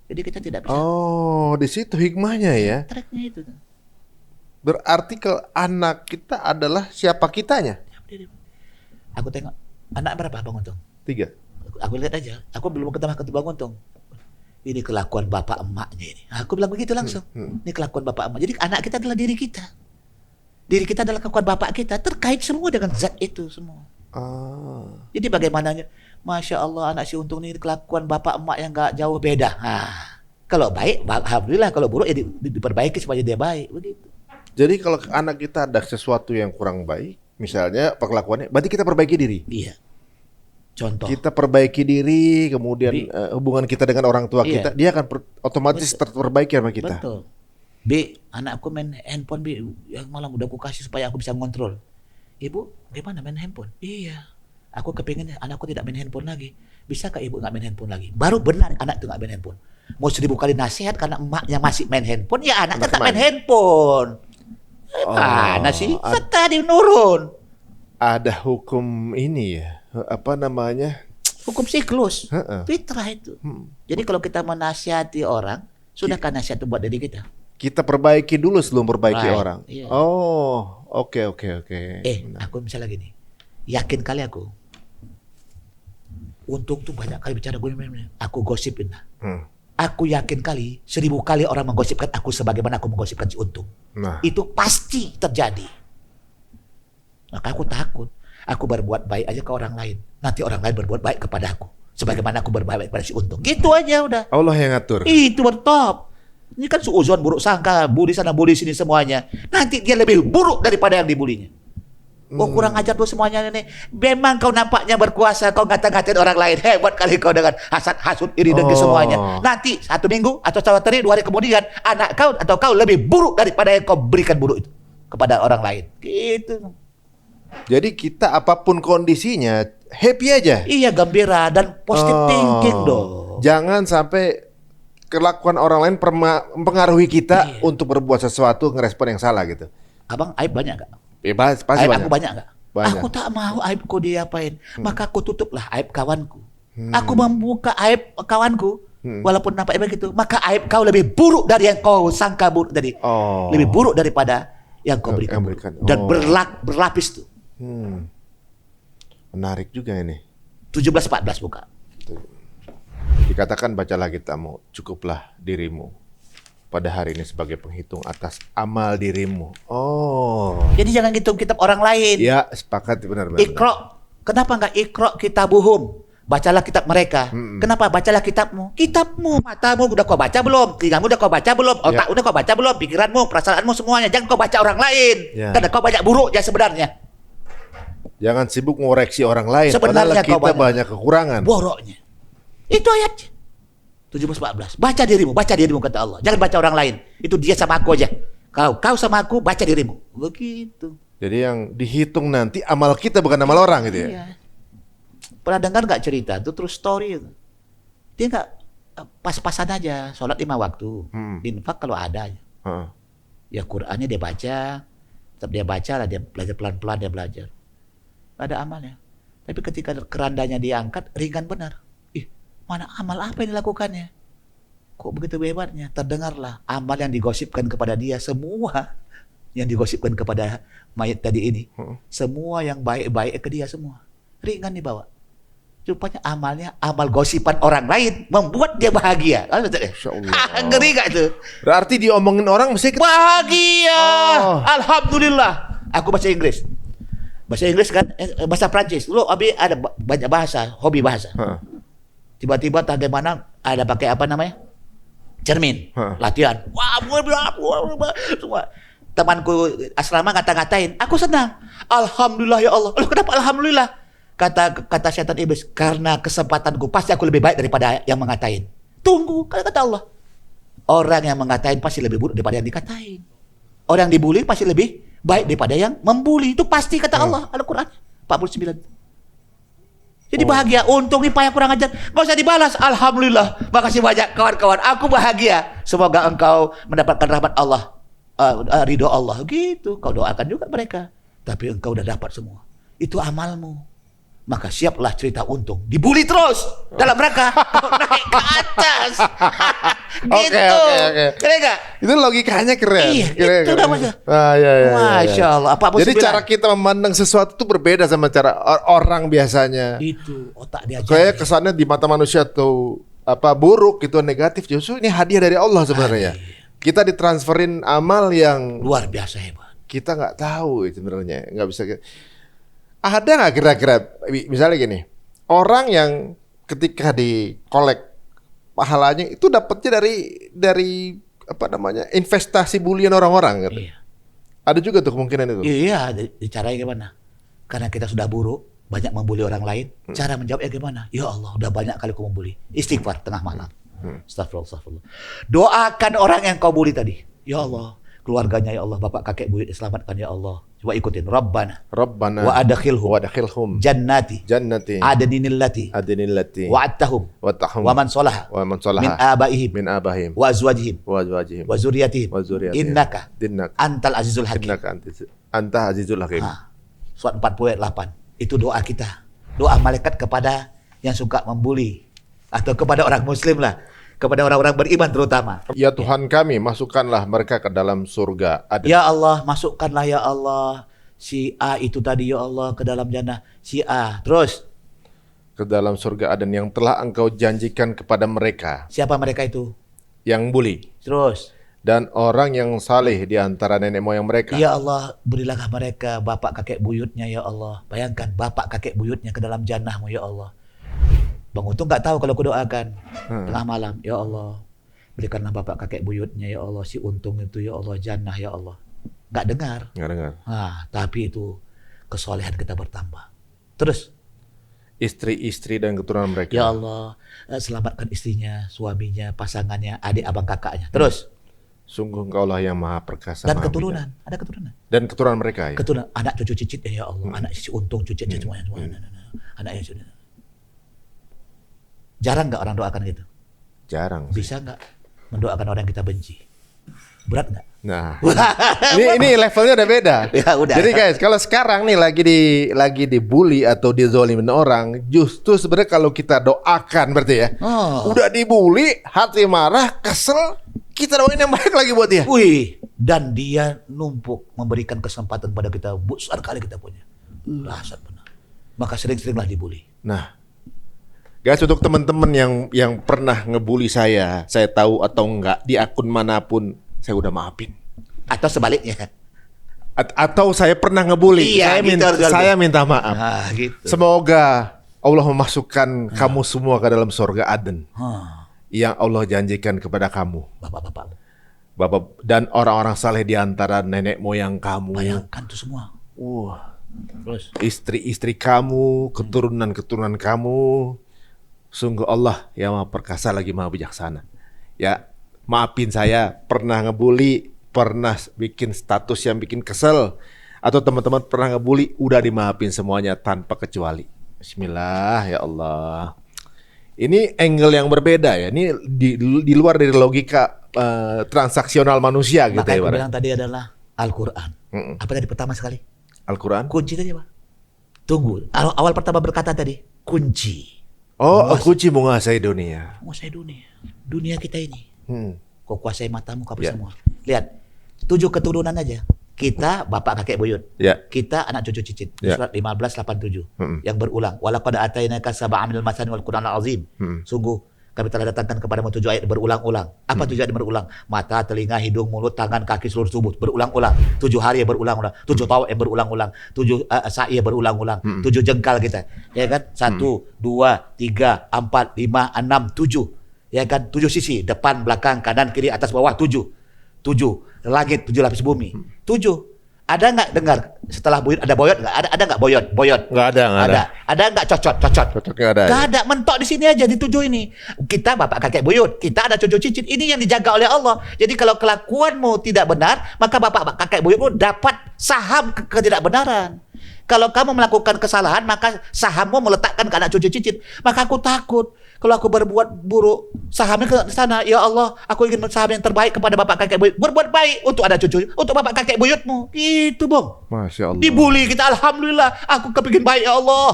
Jadi kita tidak bisa.
Oh, di situ hikmahnya ya.
Tracknya itu.
Berarti kalau anak kita adalah siapa kitanya?
Aku tengok anak berapa Bang Untung?
3.
Aku lihat aja. Aku belum ketemu Bang Untung. Ini kelakuan bapak emaknya ini. Aku bilang begitu langsung. Ini kelakuan bapak emak. Jadi anak kita adalah diri kita. Diri kita adalah kelakuan bapak kita. Terkait semua dengan zat itu semua. Jadi bagaimananya, Masya Allah anak si Untung ini kelakuan bapak emak yang gak jauh beda. Kalau baik, alhamdulillah. Kalau buruk ya diperbaiki supaya dia baik. Begitu.
Jadi kalau anak kita ada sesuatu yang kurang baik, misalnya perlakuannya, berarti kita perbaiki diri.
Iya. Contoh.
Kita perbaiki diri, kemudian hubungan kita dengan orang tua kita, dia akan otomatis terperbaiki sama kita.
Betul. B, anakku main handphone, B, yang malam udah aku kasih supaya aku bisa ngontrol. Ibu, gimana main handphone? Iya. Aku kepingin anakku tidak main handphone lagi. Bisakah ibu nggak main handphone lagi? Baru benar anak itu nggak main handphone. Mau 1000 kali nasihat karena emaknya masih main handphone, ya anak tetap main handphone. Mana sih? Tadi nurun.
Ada hukum ini ya, apa namanya?
Hukum siklus. Fitrah itu. Jadi kalau kita menasihati orang, sudahkah nasihat itu buat diri kita?
Kita perbaiki dulu sebelum perbaiki orang.
Iya.
Oh, oke.
Aku misalnya gini, yakin kali aku. Untung tuh banyak kali bicara gue, aku gosipin lah. Aku yakin kali 1000 kali orang menggosipkan aku sebagaimana aku menggosipkan si Untung.
Nah,
Itu pasti terjadi. Maka aku takut. Aku berbuat baik aja ke orang lain. Nanti orang lain berbuat baik kepada aku. Sebagaimana aku berbuat baik kepada si Untung. Gitu aja udah.
Allah yang ngatur.
Itu bertop. Ini kan suuzon, buruk sangka, bully sana, bully sini semuanya. Nanti dia lebih buruk daripada yang dibulinya. Oh, kurang ajar tuh semuanya nih. Memang kau nampaknya berkuasa, kau ngata-ngatain orang lain. Hebat kali kau dengan hasad, hasud, iri, dengki semuanya. Nanti 1 minggu atau 1 hari, 2 hari kemudian, anak kau atau kau lebih buruk daripada yang kau berikan buruk itu kepada orang lain. Gitu.
Jadi kita apapun kondisinya happy aja.
Iya, gembira dan positive thinking dong.
Jangan sampai kelakuan orang lain mempengaruhi kita untuk berbuat sesuatu, ngerespon yang salah gitu.
Abang aib banyak gak?
Pasti
Aib
banyak.
aku banyak gak?
Banyak.
Aku tak mau aibku diapain. Maka aku tutuplah aib kawanku. Aku membuka aib kawanku. Walaupun nampaknya begitu, maka aib kau lebih buruk dari yang kau sangka buruk tadi. Lebih buruk daripada yang kau berikan. Dan berlapis tuh.
Menarik juga ini.
17-14 buka.
Dikatakan bacalah kitamu, cukuplah dirimu pada hari ini sebagai penghitung atas amal dirimu.
Jadi jangan ngitung kitab orang lain.
Ya, sepakat benar.
Iqra Kenapa nggak iqra kitabuhum? Bacalah kitab mereka. Kenapa? Bacalah kitabmu. Kitabmu, matamu udah kau baca belum? Telingamu udah kau baca belum? Otak udah kau baca belum? Pikiranmu, perasaanmu semuanya. Jangan kau baca orang lain.
Ya.
Karena kau banyak buruknya sebenarnya.
Jangan sibuk ngoreksi orang lain.
Sebenarnya
Padahal kita
kau
banyak kekurangan.
Boroknya. Itu ayatnya. 17-14. Baca dirimu kata Allah. Jangan baca orang lain. Itu dia sama aku aja. Kau sama aku, baca dirimu. Begitu.
Jadi yang dihitung nanti amal kita bukan amal orang gitu ya.
Iya. Pernah dengar nggak cerita? Itu true story itu. Dia nggak pas-pasan aja. Sholat 5 waktu. Infak kalau ada.
Heeh.
Ya Qur'annya dia baca. Tetap dia baca lah. Dia belajar pelan-pelan dia belajar. Nggak ada amalnya. Tapi ketika kerandanya diangkat, ringan benar. Ih, mana amal apa yang dilakukannya? Kok begitu hebatnya? Terdengarlah amal yang digosipkan kepada dia semua. Yang digosipkan kepada mayat tadi ini. Semua yang baik-baik ke dia semua. Ringan dibawa. Rupanya amalnya amal gosipan orang lain membuat dia bahagia.
Masya Allah.
Ngeri gak tuh?
Berarti diomongin orang mesti
Bahagia.
Oh.
Alhamdulillah. Aku bahasa Inggris. Bahasa Inggris kan, bahasa Prancis. Dulu Abi ada banyak bahasa, hobi bahasa.
Heeh.
Tiba-tiba bagaimana ada pakai apa namanya? Cermin. Latihan. Wah, semua. Temanku asrama ngata-ngatain, aku senang. Alhamdulillah ya Allah. Loh, kenapa alhamdulillah? Kata setan iblis, karena kesempatanku pasti aku lebih baik daripada yang mengatain. Tunggu, kata Allah. Orang yang mengatain pasti lebih buruk daripada yang dikatain. Orang yang dibully pasti lebih baik daripada yang membuli. Itu pasti kata Allah, Al-Quran 49. Jadi bahagia, untung nih payah kurang ajar. Gak usah dibalas, alhamdulillah. Makasih banyak kawan-kawan, aku bahagia. Semoga engkau mendapatkan rahmat Allah, ridho Allah. Gitu, kau doakan juga mereka. Tapi engkau udah dapat semua. Itu amalmu. Maka siaplah cerita untung. Dibully terus dalam rangka naik ke atas. Gitu.
Oke.
Keren gak?
Itu logikanya keren.
Iya,
keren,
itu
keren.
namanya.
Iya.
Masya Allah.
Jadi cara kita memandang sesuatu itu berbeda sama cara orang biasanya.
Itu otak dia.
Kayak kesannya di mata manusia tuh buruk gitu, negatif. Justru ini hadiah dari Allah sebenarnya. Kita ditransferin amal yang
Luar biasa hebat.
kita nggak tahu sebenarnya, nggak bisa. Ada nggak kira-kira misalnya gini, orang yang ketika dikolek pahalanya itu dapatnya dari investasi bulian orang-orang gitu.
Iya.
Ada juga tuh kemungkinan itu.
Iya, caranya gimana? Karena kita sudah buruk, banyak membuli orang lain. Cara menjawabnya gimana? Ya Allah, udah banyak kali kau membuli. Istighfar tengah malam. Astagfirullah. Doakan orang yang kau bully tadi. Ya Allah, keluarganya ya Allah, bapak kakek buyut diselamatkan ya Allah. Coba ikutin. Rabbana wa adkhilhum jannati adninillati wa'adtahum wa man salaha min abaihim wa azwajihim wa zurriyatihim innaka antal azizul hakim.
Anta azizul hakim.
Surat 40 ayat 8. Itu doa kita. Doa malaikat kepada yang suka membuli atau kepada orang muslim lah, kepada orang-orang beriman terutama.
Ya Tuhan kami, masukkanlah mereka ke dalam surga.
Ya Allah, masukkanlah ya Allah si A itu tadi ya Allah ke dalam jannah. Si A. Terus
ke dalam surga Aden yang telah engkau janjikan kepada mereka.
Siapa mereka itu?
Yang bully.
Terus
Dan orang yang saleh di antara nenek moyang mereka.
Ya Allah, berilah mereka bapak kakek buyutnya ya Allah. Bayangkan bapak kakek buyutnya ke dalam jannahmu ya Allah. Bang Untung nggak tahu kalau aku doakan tengah malam, ya Allah berikanlah bapak kakek buyutnya ya Allah, si Untung itu ya Allah jannah ya Allah. Nggak dengar. Tapi itu kesolehan kita bertambah. Terus
istri-istri dan keturunan mereka.
Ya Allah, selamatkan istrinya, suaminya, pasangannya, adik abang kakaknya. Terus
sungguh Engkaulah yang maha perkasa.
Dan keturunan, ada keturunan.
Dan keturunan mereka ya.
Keturunan, anak cucu cicitnya ya Allah, anak si Untung cicitnya semuanya. Anaknya sudah. Jarang nggak orang doakan gitu?
Jarang.
Bisa nggak mendoakan orang yang kita benci? Berat nggak?
Nah, ini levelnya udah beda.
Ya, udah.
Jadi guys, kalau sekarang nih lagi dibully atau dizolimin orang, justru sebenarnya kalau kita doakan berarti ya, udah dibully, hati marah, kesel, kita doain yang baik lagi buat dia.
Wih, dan dia numpuk memberikan kesempatan pada kita, besar kali kita punya. Dahsyat benar. Maka sering-seringlah dibully.
Nah, guys, untuk teman-teman yang pernah ngebully saya tahu atau enggak di akun manapun, saya udah maafin.
Atau sebaliknya.
Atau saya pernah ngebully.
Iya, gitu,
Saya minta maaf.
Nah, gitu.
Semoga Allah memasukkan kamu semua ke dalam surga Aden yang Allah janjikan kepada kamu,
Bapak-bapak,
Bapak dan orang-orang saleh di antara nenek moyang kamu.
bayangkan tuh semua. Terus
Istri-istri kamu, keturunan-keturunan kamu. Sungguh Allah yang Maha Perkasa lagi Maha Bijaksana. Ya, maafin saya pernah ngebully, pernah bikin status yang bikin kesel, atau teman-teman pernah ngebully, udah dimaafin semuanya tanpa kecuali. Bismillah ya Allah. Ini angle yang berbeda ya. Ini di luar dari logika transaksional manusia gitu
makanya
ya.
aku bilang tadi adalah Al-Quran. Apa tadi pertama sekali?
Al-Quran.
Kunci tadi apa? Tunggu. Awal pertama berkata tadi kunci.
Oh, kunci menguasai dunia.
Menguasai dunia. Dunia kita ini.
Hmm.
Kau kuasai matamu, kau
Ya.
semua. Lihat, 7 keturunan aja. Kita bapak kakek buyut.
Ya.
Kita anak cucu cicit.
Ya.
Surat 1587 yang berulang. Walaqad atainaka sab'an minal masani wal Qur'anal azim. Sungguh kami telah datangkan kepadamu 7 ayat berulang-ulang. Apa 7 ayat berulang? Mata, telinga, hidung, mulut, tangan, kaki, seluruh tubuh berulang-ulang. 7 hari yang berulang-ulang. 7 tahun yang berulang-ulang. 7 sa'i yang berulang-ulang. 7 jengkal kita. Ya kan? 1, 2, 3, 4, 5, 6, 7. Ya kan? 7 sisi. Depan, belakang, kanan, kiri, atas, bawah. 7. Langit, 7 lapis bumi. 7. Ada nggak dengar setelah buyut ada boyot nggak? Ada nggak boyot?
Nggak ada.
Ada nggak cocot?
Cocoknya ada.
Nggak ada, mentok di sini aja di 7 ini. Kita bapak kakek buyut, kita ada cucu cicit. Ini yang dijaga oleh Allah. Jadi kalau kelakuanmu tidak benar, maka bapak kakek buyutmu dapat saham ketidakbenaran. Kalau kamu melakukan kesalahan, maka sahammu meletakkan ke anak cucu cicit. Maka aku takut kalau aku berbuat buruk, sahamnya ke sana. Ya Allah, aku ingin saham yang terbaik kepada bapak kakek buyut. Berbuat baik untuk ada cucu, untuk bapak kakek buyutmu. Itu, Bang.
Masya Allah.
Dibully kita, alhamdulillah. Aku kepingin baik, ya Allah.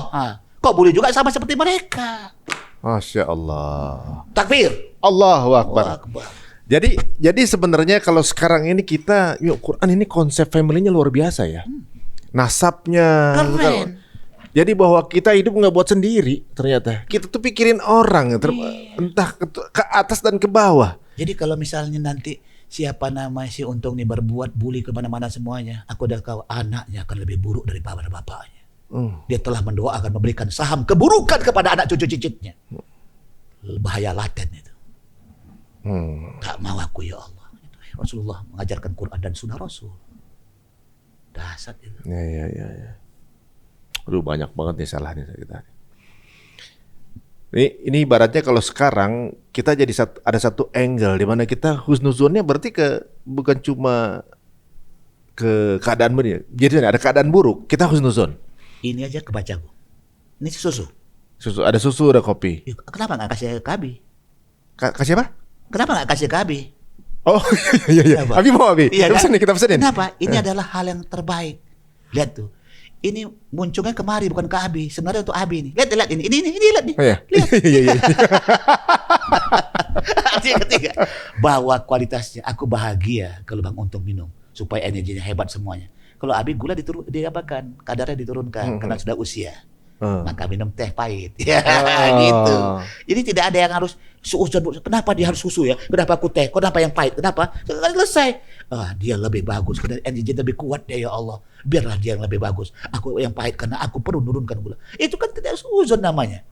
Kok bully juga sama seperti mereka.
Masya Allah.
Takbir.
Allahu Akbar.
Allahu Akbar.
Jadi sebenarnya kalau sekarang ini kita, Quran ini konsep family-nya luar biasa ya. Nasabnya.
Keren.
Jadi bahwa kita hidup nggak buat sendiri ternyata. Kita tuh pikirin orang, entah ke atas dan ke bawah.
Jadi kalau misalnya nanti siapa nama si Untung nih berbuat bully kemana-mana semuanya, aku udah tahu anaknya akan lebih buruk daripada bapaknya. Dia telah mendoakan memberikan saham keburukan kepada anak cucu cicitnya. Bahaya laten itu. Tak mau aku ya Allah. Rasulullah mengajarkan Quran dan Sunnah Rasul. Dasar itu.
Ya. Aduh, banyak banget nih salahnya kita. Ini ibaratnya kalau sekarang kita jadi ada satu angle di mana kita husnuzonnya berarti bukan cuma ke keadaan buruk. Jadi ada keadaan buruk, kita husnuzon.
Ini aja kebaca Bu. Ini susu.
Ada susu, ada kopi.
Kenapa nggak kasih ke Abi?
Kasih apa?
Kenapa nggak kasih ke Abi?
Oh iya.
Kenapa?
Abi mau Abi.
Iya,
Kita pesenin.
Kenapa? Ini adalah hal yang terbaik. Lihat tuh. Ini munculnya kemari bukan ke Abi. Sebenarnya untuk Abi nih. Lihat ini. Ini lihat nih.
Oh, iya.
Lihat.
Iya.
Artinya ketiga, bahwa kualitasnya aku bahagia kalau Bang Untung minum supaya energinya hebat semuanya. Kalau Abi gula diapakan, kadarnya diturunkan karena sudah usia. Maka minum teh pahit. Ya, gitu. Jadi tidak ada yang harus suuzon. Kenapa dia harus susu ya? Kenapa aku teh? Kenapa yang pahit? Kenapa? Selesai. Dia lebih bagus. Energi lebih kuat dia ya Allah. Biarlah dia yang lebih bagus. Aku yang pahit karena aku perlu menurunkan gula. Itu kan tidak suuzon namanya.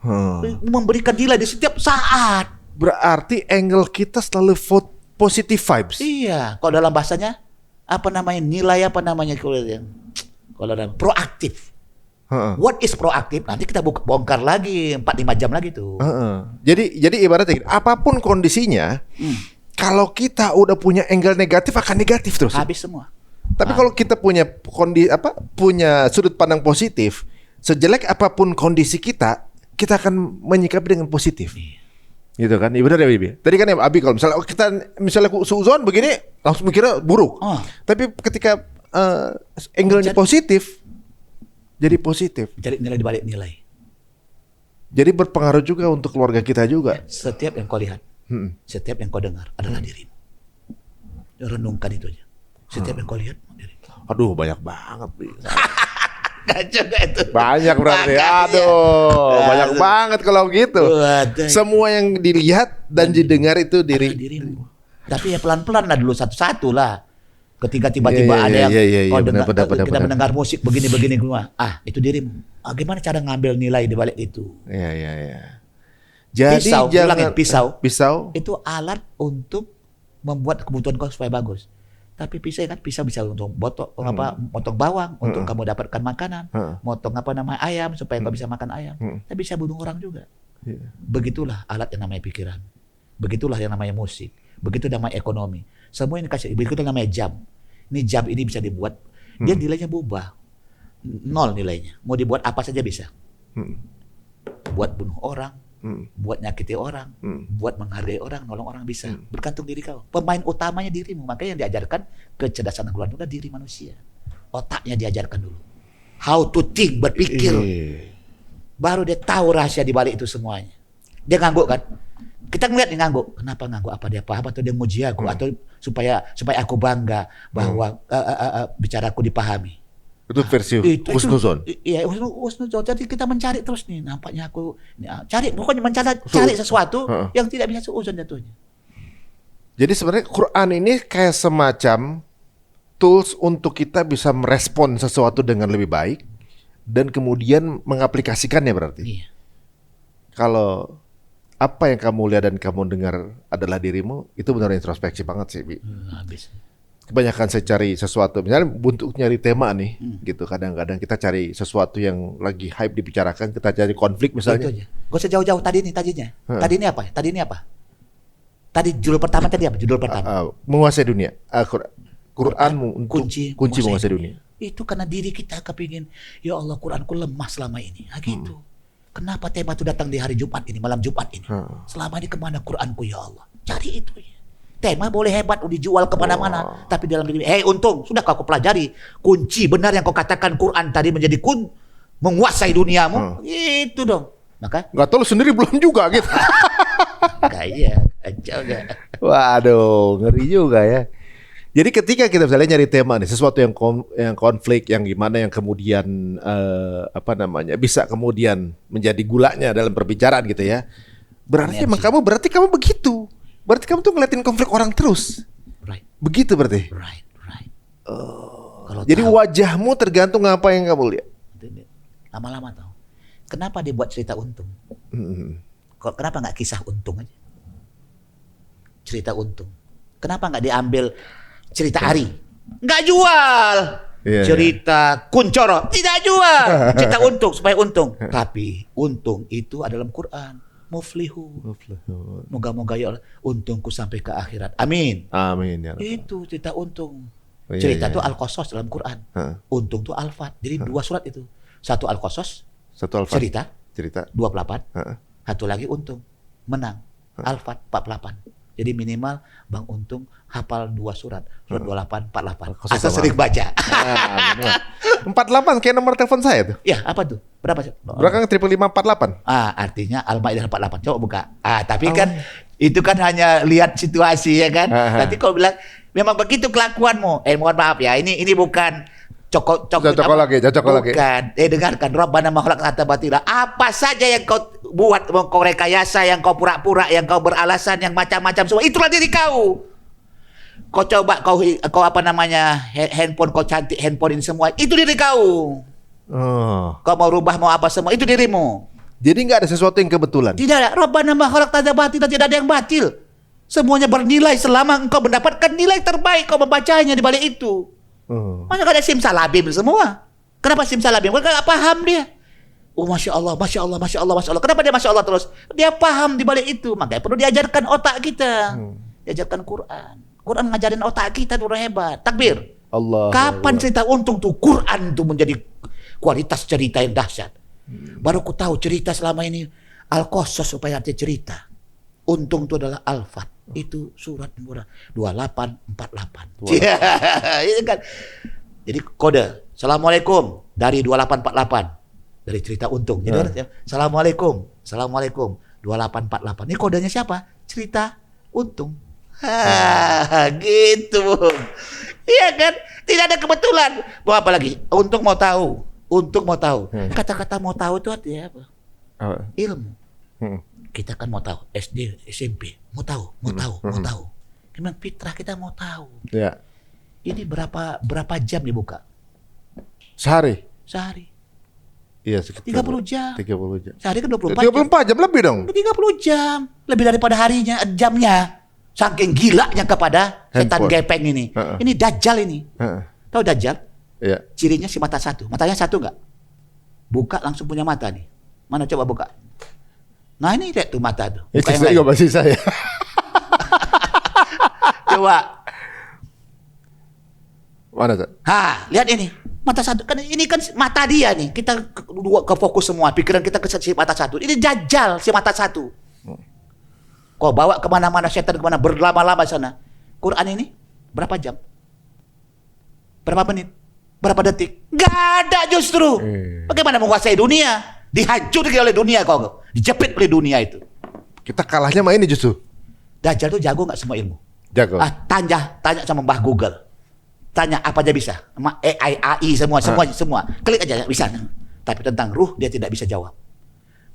Memberikan nilai di setiap saat.
Berarti angle kita selalu vote positive vibes.
Iya. Kalau dalam bahasanya apa namanya? Nilai apa namanya? Kalau dalam proaktif. What is proaktif? Nanti kita bongkar lagi 4-5 jam lagi tuh.
Jadi ibaratnya gini, apapun kondisinya, kalau kita udah punya angle negatif akan negatif terus.
Habis semua.
Tapi kalau kita punya punya sudut pandang positif, sejelek apapun kondisi kita akan menyikapi dengan positif. Gitu kan? Iya benar ya Bibi. Tadi kan ya Abi kalau misalnya suuzon begini langsung mikirnya buruk. Tapi ketika angle-nya positif, jadi positif.
Cari nilai di balik nilai.
Jadi berpengaruh juga untuk keluarga kita juga.
Setiap yang kau lihat, setiap yang kau dengar adalah dirimu. Renungkan itu aja. Setiap yang kau lihat dirimu.
Aduh, banyak banget.
Kacau gak itu?
Banyak berarti. Aduh, banyak banget kalau gitu. Semua yang dilihat dan didengar itu dirimu.
Tapi ya pelan-pelan lah dulu, satu-satu lah. Ketika tiba-tiba ada yang kau dengar, kita
benar.
mendengar musik begini-begini semua. Itu dirimu. Gimana cara ngambil nilai di balik itu?
Iya. Jadi pisau
itu alat untuk membuat kebutuhan kau supaya bagus. Tapi pisau bisa untuk motong bawang untuk kamu dapatkan makanan, motong ayam supaya kau bisa makan ayam. Tapi bisa bunuh orang juga. Begitulah alat yang namanya pikiran. Begitulah yang namanya musik. Begitu namanya ekonomi. Semua ini kasih. Begitu namanya jam. Ini jam ini bisa dibuat. Dia nilainya berubah. 0 nilainya. Mau dibuat apa saja bisa. Buat bunuh orang, buat nyakiti orang, buat menghargai orang, nolong orang bisa. Bergantung diri kau. Pemain utamanya dirimu. Makanya yang diajarkan kecerdasan keluar itu diri manusia. Otaknya diajarkan dulu. How to think, berpikir. Baru dia tahu rahasia di balik itu semuanya. Dia ngangguk kan? Kita ngeliat dia ngangguk. Kenapa ngangguk? Apa dia paham atau dia muji aku atau supaya aku bangga bahwa bicaraku dipahami.
Itu versi husnuzon.
Iya, husnuzon. Jadi kita mencari terus nih. Nampaknya aku pokoknya mencari sesuatu yang tidak bisa seuzon jatuhnya.
Jadi sebenarnya Quran ini kayak semacam tools untuk kita bisa merespon sesuatu dengan lebih baik dan kemudian mengaplikasikannya berarti.
Iya.
Kalau apa yang kamu lihat dan kamu dengar adalah dirimu, itu benar introspeksi banget sih, Bi.
Habis.
Kebanyakan saya cari sesuatu, misalnya untuk nyari tema nih, gitu. Kadang-kadang kita cari sesuatu yang lagi hype dibicarakan, kita cari konflik misalnya.
Itu aja. Gak usah jauh-jauh tadinya. Tadi ini apa? Tadi judul pertama tadi apa? Judul pertama.
Menguasai dunia. Quran untuk kunci menguasai dunia.
Itu karena diri kita kepingin, ya Allah Quranku lemah selama ini. Gitu. Kenapa tema itu datang di hari Jumat ini, malam Jumat ini? Selama ini kemana Quranku ya Allah? Cari itu ya. Tema boleh hebat, dijual kemana-mana. Tapi dalam diri, untung, sudah kau pelajari. Kunci benar yang kau katakan Quran tadi menjadi menguasai duniamu. Itu dong. Maka
nggak tahu lu sendiri belum juga gitu.
Kayak kacau gak?
Waduh, ngeri juga ya. Jadi ketika kita misalnya nyari tema nih, sesuatu yang konflik, yang gimana yang kemudian bisa kemudian menjadi gulanya dalam perbicaraan gitu ya. Berarti emang kamu begitu. Berarti kamu tuh ngeliatin konflik orang terus.
Right.
Begitu berarti.
Right.
Jadi wajahmu tergantung apa yang kamu lihat.
Lama-lama tahu. Kenapa dia buat cerita untung? Kenapa nggak kisah untung aja? Cerita untung. Kenapa nggak diambil cerita Ari? Nggak jual. Cerita Kuncoro tidak jual. Cerita untung supaya untung. Tapi untung itu adalah Quran. Muflihun. Moga-moga ya Allah untungku sampai ke akhirat. Amin.
Amin ya Allah.
Itu cerita untung. Cerita itu Al-Qasas dalam Quran. Untung itu Al-Fat. Jadi 2 surat itu. Satu Al-Qasas.
Satu Al-Fat.
Cerita 28. Satu lagi untung. Menang. Al-Fat 48. Jadi minimal Bang Untung hafal 2 surat. Surat 28, 48. Asal sering baca.
48 kayak nomor telepon saya tuh.
Ya, apa tuh? Berapa sih?
Belakang 55548.
Artinya Al-Maidah 48. Coba buka. Tapi kan itu kan hanya lihat situasi ya kan. Nanti kau bilang memang begitu kelakuanmu. Mohon maaf ya. Ini bukan cocok lagi. Bukan. Dengarkan. Rabbana ma khalaqta batila. Apa saja yang kau buat, kau rekayasa, yang kau pura-pura, yang kau beralasan, yang macam-macam semua, itulah diri kau. Kau coba kau handphone kau cantik, handphone ini semua, itu diri kau. Kau mau rubah mau apa semua, itu dirimu.
Jadi nggak ada sesuatu yang kebetulan.
Tidak ada. Rabbana ma khalaqta batila, tidak ada yang batil. Semuanya bernilai selama engkau mendapatkan nilai terbaik kau membacanya di balik itu. Masa gak ada simsalabim semua? Kenapa simsalabim? Karena gak paham dia. Masya Allah. Kenapa dia Masya Allah terus? Dia paham di balik itu. Makanya perlu diajarkan otak kita. Diajarkan Quran. Quran ngajarin otak kita tuh orang hebat. Takbir.
Allah.
Kapan cerita untung tuh Quran tuh menjadi kualitas cerita yang dahsyat. Baru ku tahu cerita selama ini Al-Qasas supaya artinya cerita. Untung itu adalah Al-Fat. Itu surat murah 2848. Itu kan. Jadi kode Assalamualaikum dari 2848 dari cerita untung. Jadi Assalamualaikum 2848. Ini kodenya siapa? Cerita untung. Gitu. Iya kan? Tidak ada kebetulan. Mau apa lagi? Untung mau tahu. Kata-kata mau tahu itu artinya apa? Ilmu. Kita kan mau tahu, SD, SMP, mau tahu. Memang fitrah kita mau tahu.
Ya.
Ini berapa jam dibuka?
Sehari?
Sehari.
Iya, sekitar
30 jam.
30 jam.
Sehari kan 24 jam.
24 jam lebih dong.
30 jam. Lebih daripada harinya, jamnya. Saking gilanya kepada setan
Handphone.
gepeng ini. Ini Dajjal ini. Tahu Dajjal?
Iya.
Cirinya si mata satu. Matanya satu nggak? Buka langsung punya mata nih. Mana coba buka? Nah ini lihat tuh mata tuh.
Itu
Buka yang
saya
lain.
juga masih saya.
Coba.
Mana, Ustaz?
Lihat ini. Mata satu. Kan ini kan mata dia nih. Kita ke fokus semua. Pikiran kita ke si mata satu. Ini Dajjal si mata satu. Kau bawa kemana-mana setan kemana berlama-lama sana. Quran ini berapa jam? Berapa menit? Berapa detik? Gak ada justru. Bagaimana menguasai dunia? Dihancurkan oleh dunia kau. Dijepit oleh dunia itu.
Kita kalahnya sama ini justru.
Dajjal tuh jago nggak semua ilmu?
Jago.
Tanya sama Mbah Google. Tanya apa aja bisa. Sama AI, AI semua. Klik aja bisa. Tapi tentang ruh dia tidak bisa jawab.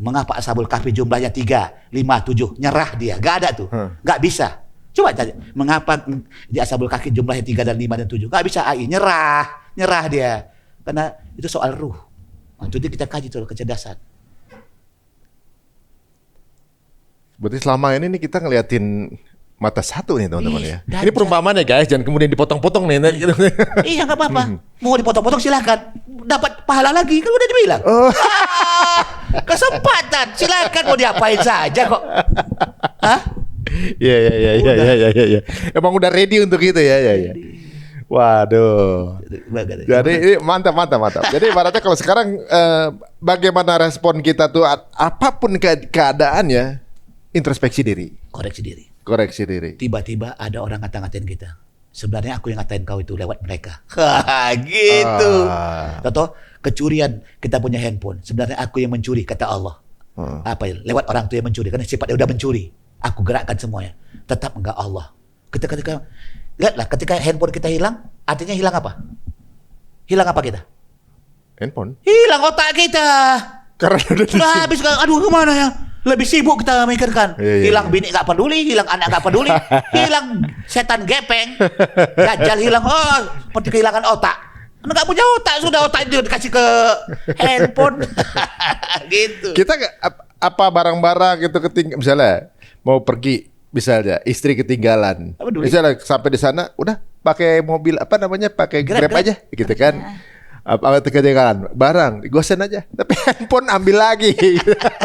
Mengapa Ashabul Kahfi jumlahnya 3, 5, 7? Nyerah dia. Gak ada tuh. Gak bisa. Coba tanya. Mengapa di Ashabul Kahfi jumlahnya 3 dan 5 dan 7? Gak bisa AI. Nyerah dia. Karena itu soal ruh. Itu kita kaji tuh kecerdasan.
Berarti selama ini nih kita ngeliatin mata satu nih teman-teman ya.
Dajjal.
Ini perumpamaan ya guys, jangan kemudian dipotong-potong nih.
Iya nggak apa-apa. Mau dipotong-potong silahkan. Dapat pahala lagi. Kan udah dibilang. Kesempatan. Silahkan mau diapain saja kok. Hah?
Iya. Emang udah ready untuk itu ya. Waduh. Jadi ini mantap. Jadi ibaratnya kalau sekarang bagaimana respon kita tuh apapun keadaannya, introspeksi diri, koreksi diri.
Tiba-tiba ada orang ngata-ngatain kita. Sebenarnya aku yang ngatain kau itu lewat mereka. Gitu. Contoh kecurian, kita punya handphone. Sebenarnya aku yang mencuri kata Allah. Apa ya? Lewat orang itu yang mencuri karena sifatnya udah mencuri. Aku gerakkan semuanya. Tetap enggak Allah. Ketika lihatlah ketika handphone kita hilang, artinya hilang apa? Hilang apa kita?
Handphone.
Hilang otak kita.
Karena udah di
Udah habis, aduh kemana ya? Lebih sibuk kita mikirkan.
Iya.
Hilang bini gak peduli, hilang anak gak peduli, hilang setan gepeng, Dajjal hilang, seperti kehilangan otak. Anda gak punya otak, sudah otak itu dikasih ke handphone. Gitu.
Kita apa barang-barang gitu misalnya mau pergi, misalnya istri ketinggalan,
Apa peduli?
misalnya sampai di sana udah pakai mobil pakai Grab aja gitu kan. Apa ketinggalan barang gosen aja, tapi handphone ambil lagi.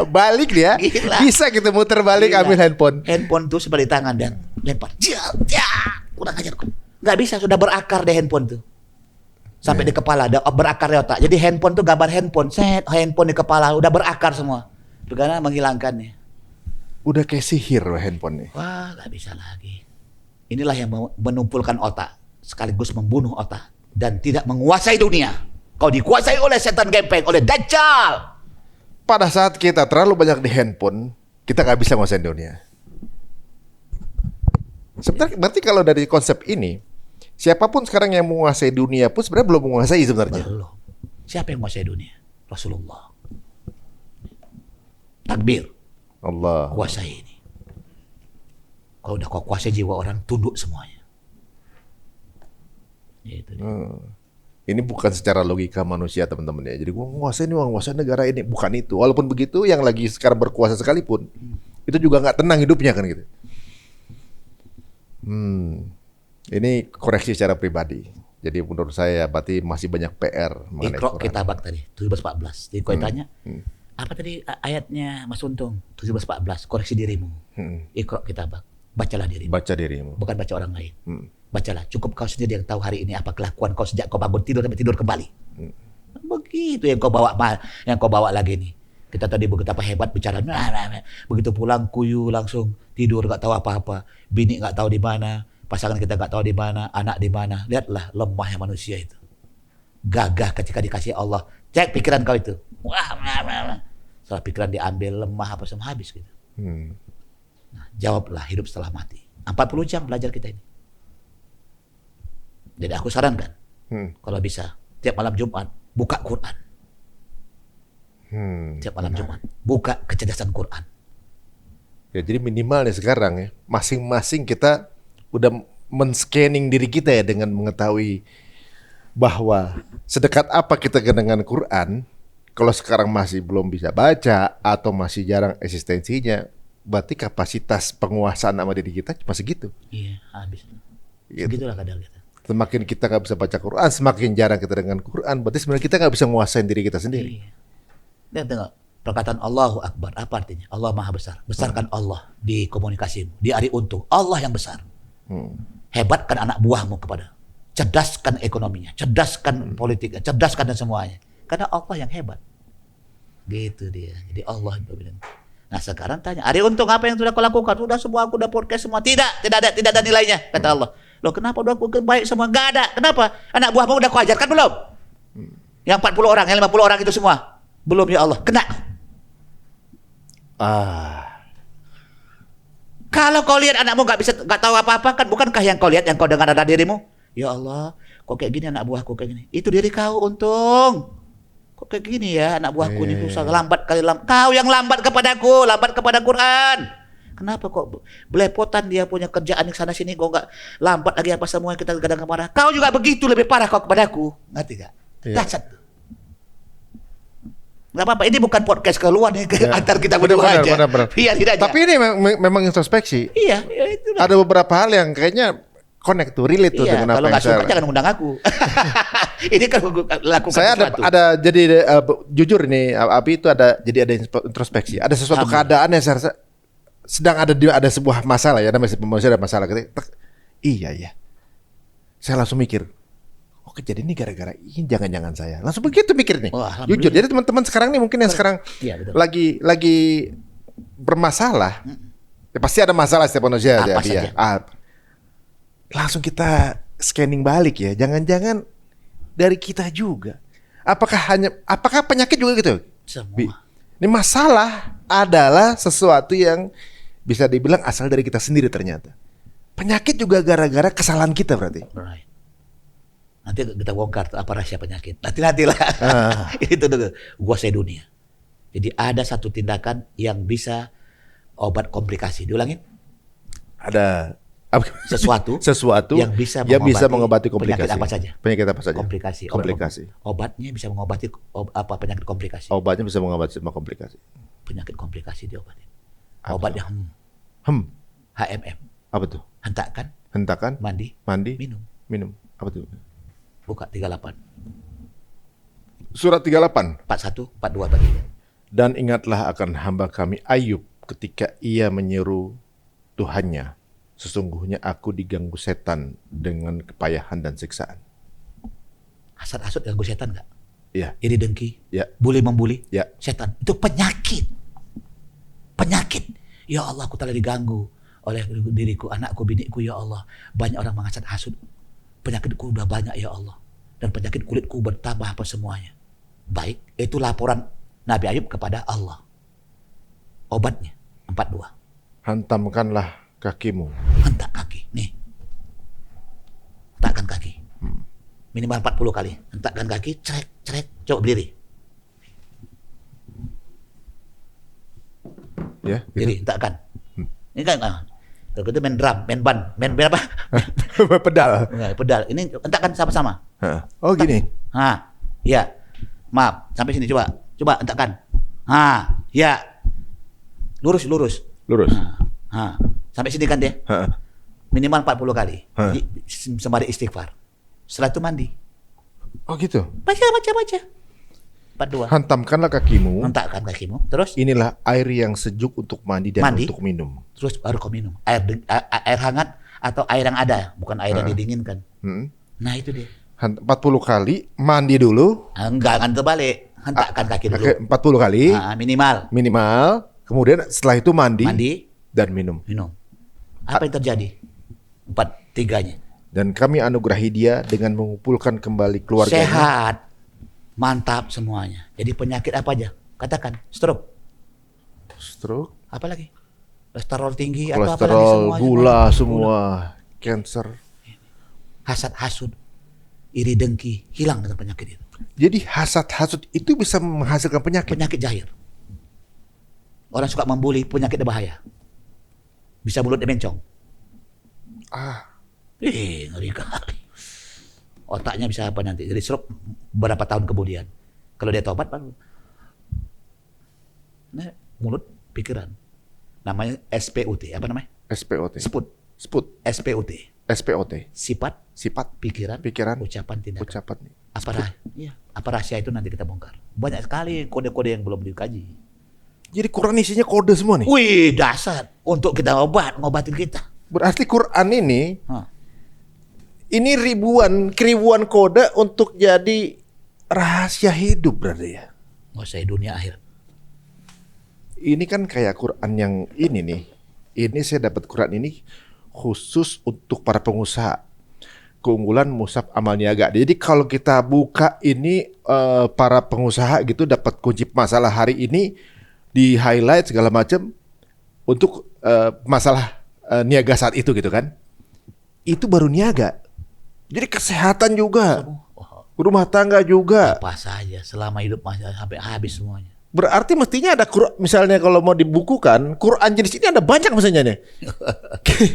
Balik dia.
Gila.
Bisa gitu muter balik.
Gila.
Ambil handphone.
Handphone tuh sebelah di tangan dan lempar. Udah ngajar kok. Gak bisa, sudah berakar deh handphone tuh. Sampai di kepala, berakar di otak. Jadi handphone tuh gambar handphone, handphone di kepala udah berakar semua. Bagaimana menghilangkannya?
Udah kayak sihir loh handphone nih.
Wah, gak bisa lagi. Inilah yang menumpulkan otak, sekaligus membunuh otak dan tidak menguasai dunia. Kau dikuasai oleh setan gepeng, oleh Dajjal.
Pada saat kita terlalu banyak di handphone, kita nggak bisa nguasain dunia. Sebenarnya berarti kalau dari konsep ini, siapapun sekarang yang menguasai dunia pun sebenarnya belum menguasai sebenarnya.
Belum. Siapa yang menguasai dunia? Rasulullah. Takbir.
Allah.
Kuasai ini. Kalau udah kau kuasai jiwa orang, tunduk semuanya. Itu dia.
Ini bukan secara logika manusia teman-teman ya. Jadi gua menguasai negara ini, bukan itu. Walaupun begitu, yang lagi sekarang berkuasa sekalipun, itu juga nggak tenang hidupnya kan gitu. Ini koreksi secara pribadi. Jadi menurut saya berarti masih banyak PR mengenai
Iqra
Quran.
Kitabak tadi 17-14. Jadi kau tanya, apa tadi ayatnya Mas Untung? 17-14, koreksi dirimu. Iqra Kitabak. Bacalah dirimu.
Baca dirimu.
Bukan baca orang lain. Bacalah. Cukup kau sendiri yang tahu hari ini apa kelakuan kau sejak kau bangun tidur sampai tidur kembali. Begitu yang kau bawa lagi nih. Kita tadi begitu apa hebat bicara. Begitu pulang kuyu langsung tidur gak tahu apa-apa. Bini gak tahu di mana. Pasangan kita gak tahu di mana. Anak di mana. Lihatlah lemahnya manusia itu. Gagah ketika dikasih Allah. Cek pikiran kau itu. Setelah pikiran diambil lemah apa semua habis gitu. Nah, jawablah hidup setelah mati. 40 jam belajar kita ini. Jadi aku sarankan, kalau bisa, tiap malam Jumat, buka Quran. Tiap malam Jumat, buka kecerdasan Quran.
Ya jadi minimal nih sekarang ya, masing-masing kita udah men-scanning diri kita ya dengan mengetahui bahwa sedekat apa kita dengan Quran. Kalau sekarang masih belum bisa baca atau masih jarang eksistensinya, berarti kapasitas penguasaan sama diri kita cuma segitu.
Iya, habis.
Gitu.
Begitulah kadang kita.
Semakin kita nggak bisa baca Quran, semakin jarang kita dengan Quran, berarti sebenarnya kita nggak bisa menguasain diri kita sendiri.
Iya. Dan tengok perkataan Allahu Akbar, apa artinya? Allah Maha Besar. Besarkan Allah di komunikasimu, di Ari Untung. Allah yang besar. Hebatkan anak buahmu kepada. Cerdaskan ekonominya, cerdaskan politiknya, cerdaskan dan semuanya. Karena Allah yang hebat. Gitu dia. Jadi Allah. Nah sekarang tanya, Ari Untung apa yang sudah kau lakukan? Sudah semua, aku udah podcast semua. Tidak ada nilainya, kata Allah. Loh kenapa udah aku baik semua? Enggak ada. Kenapa? Anak buahmu udah kau ajarkan belum? Yang 40 orang, yang 50 orang itu semua. Belum ya Allah. Kena. Kalau kau lihat anakmu nggak tahu apa-apa kan, bukankah yang kau lihat, yang kau dengar ada dirimu? Ya Allah, kok kayak gini anak buahku kayak gini. Itu diri kau Untung. Kok kayak gini ya anak buahku ini susah lambat kali lambat. Kau yang lambat kepadaku, lambat kepada Quran. Kenapa kok belepotan dia punya kerjaan di sana sini, kok nggak lambat lagi apa semua kita kadang marah. Kau juga begitu, lebih parah kau kepadaku. Ngerti gak? Dahsyat. Gak apa-apa, ini bukan podcast keluar nih antar kita berdua aja.
Benar.
Iya, tidak aja.
Tapi ini memang introspeksi.
Iya, itulah.
Ada beberapa hal yang kayaknya connect tuh, relate tuh dengan apa
kalau
yang
nggak suka
saya.
jangan undang aku. Ini kan lakukan
Saya
sesuatu.
ada jadi jujur ini Abi itu ada introspeksi. Ada sesuatu keadaan yang saya rasa sedang ada sebuah masalah ya, namanya manusia ada masalah. Iya ya. Saya langsung mikir, oh kejadian ini gara-gara ini, jangan-jangan saya. Langsung begitu mikir nih.
Oh,
Jujur. Jadi teman-teman sekarang nih mungkin yang sekarang
Iya, betul.
lagi bermasalah. Ya, pasti ada masalah setiap manusia
Apa
ya.
saja?
Langsung kita scanning balik ya. Jangan-jangan dari kita juga. Apakah penyakit juga gitu?
Semua.
Ini masalah adalah sesuatu yang bisa dibilang asal dari kita sendiri ternyata. Penyakit juga gara-gara kesalahan kita berarti.
Right. Nanti kita bongkar tuh apa rahasia penyakit. Nanti-nantilah. Itu tuh kuasai dunia. Jadi ada satu tindakan yang bisa obat komplikasi. Diulangin.
Ada sesuatu
yang bisa
mengobati komplikasi.
penyakit apa saja.
Penyakit apa saja?
Komplikasi. Obatnya bisa mengobati penyakit komplikasi.
Obatnya bisa mengobati semua komplikasi.
Penyakit komplikasi diobatin.
Apa
Obatnya HMM.
Apa tuh?
Hentakan,
Mandi, minum. Apa tuh?
Buka 38.
Surat 38.
41, 42 tadi.
Dan ingatlah akan hamba kami Ayub ketika ia menyeru Tuhannya, sesungguhnya aku diganggu setan dengan kepayahan dan siksaan.
Hasad-hasud ganggu setan nggak?
Ya,
Iri dengki,
ya,
bully membuli,
ya.
setan. Itu penyakit. Ya Allah, aku telah diganggu oleh diriku, anakku, biniku, ya Allah. Banyak orang menghasad hasud. Penyakitku udah banyak ya Allah. Dan penyakit kulitku bertambah apa semuanya. Baik, itu laporan Nabi Ayub kepada Allah. Obatnya 42.
Hantamkanlah kakimu.
Hentak kaki. Nih. Hentakkan kaki. Minimal 40 kali. Hentakkan kaki, cerek. Coba berdiri.
Ya, gitu.
Jadi hentakkan. Ini kan kalau gitu main drum, main apa?
Pedal.
Enggak, pedal. Ini hentakkan sama-sama.
Oh gini.
Ya. Maaf, sampai sini coba hentakkan. Ya. Lurus. Sampai sini kan dia. Minimal 40 kali. Sembari istighfar. Setelah itu mandi.
Oh gitu.
Baca. 42.
Hantamkanlah kakimu.
Hentakkan kakimu. Terus
Inilah air yang sejuk untuk mandi dan untuk minum.
terus baru kau minum. Air hangat atau air yang ada, bukan air yang didinginkan. Nah, itu dia.
40 kali mandi dulu.
Enggak, kan terbalik. Hentakkan kaki dulu.
40 kali.
Minimal.
Kemudian setelah itu mandi dan minum.
Apa yang terjadi? 3-nya.
Dan kami anugerahi dia dengan mengumpulkan kembali keluarganya.
Sehat. Mantap semuanya. Jadi penyakit apa aja? Katakan, stroke. Apa lagi? Kolesterol tinggi atau apa lagi
Kolesterol,
semua.
gula, semua. Cancer.
Hasad, iri dengki, hilang dengan penyakit itu.
Jadi hasad itu bisa menghasilkan penyakit.
Penyakit jahir. Orang suka membuli, penyakit bahaya. Bisa mulutnya mencong. Ngeri kali. Otaknya bisa apa nanti? Jadi stroke berapa tahun kemudian. Kalau dia tobat baru. Nah, mulut, pikiran. Namanya SPUT. Apa namanya?
SPOT.
Sput. SPUT.
SPOT.
Sifat, pikiran, ucapan, tindakan.
Ucapan.
Apa rahasia itu nanti kita bongkar. Banyak sekali kode-kode yang belum dikaji.
Jadi Quran isinya kode semua nih.
Wih, dasar untuk kita ngobatin kita.
Berarti Quran ini ribuan kode untuk jadi rahasia hidup berarti ya.
Nggak usah dunia akhir.
Ini kan kayak Quran yang ini nih. Ini saya dapat Quran ini khusus untuk para pengusaha. Keunggulan Mushaf Amal Niaga. Jadi kalau kita buka ini para pengusaha gitu dapat kunci masalah hari ini, di highlight segala macam untuk masalah niaga saat itu gitu kan. Itu baru niaga. Jadi kesehatan juga, rumah tangga juga.
Apa saja selama hidup masih sampai habis semuanya.
Berarti mestinya ada Quran, misalnya kalau mau dibukukan Quran jenis ini ada banyak misalnya nih.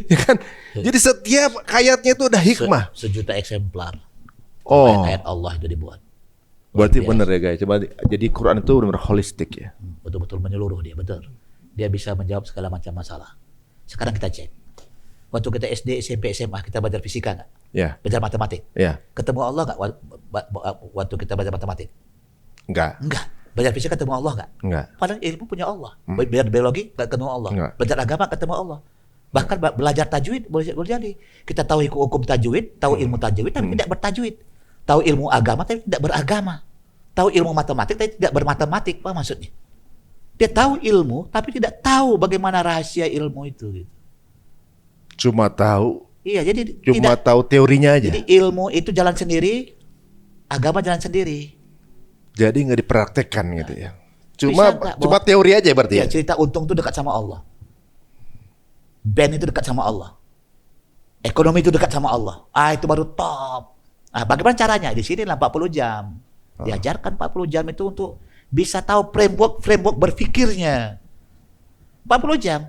Ya kan? Jadi setiap ayatnya itu ada hikmah.
Sejuta eksemplar.
Oh.
Ayat Allah itu dibuat.
Berarti benar ya guys. Coba jadi Quran itu benar holistik ya.
Betul-betul menyeluruh dia, betul. Dia bisa menjawab segala macam masalah. Sekarang kita cek. Waktu kita SD, SMP, SMA kita belajar fisika nggak?
Ya.
Belajar matematik.
Ya.
Ketemu Allah nggak waktu kita belajar matematik?
Enggak.
Belajar fisika ketemu Allah nggak?
Enggak.
Padahal ilmu punya Allah. Belajar biologi nggak ketemu Allah.
Enggak.
Belajar agama ketemu Allah. Bahkan belajar tajwid boleh jadi. Kita tahu hukum tajwid, tahu ilmu tajwid tapi tidak bertajwid. Tahu ilmu agama tapi tidak beragama. Tahu ilmu matematik tapi tidak bermatematik. Apa maksudnya? Dia tahu ilmu tapi tidak tahu bagaimana rahasia ilmu itu gitu.
Cuma tahu.
Iya, jadi
Cuma tahu teorinya aja.
Jadi ilmu itu jalan sendiri, agama jalan sendiri.
Jadi nggak dipraktekkan gitu ya.
Cuma
teori aja berarti ya.
Cerita untung itu dekat sama Allah. Band itu dekat sama Allah. Ekonomi itu dekat sama Allah. Itu baru top. Bagaimana caranya? Di sini lah 40 jam. Diajarkan 40 jam itu untuk bisa tahu framework berpikirnya. 40 jam.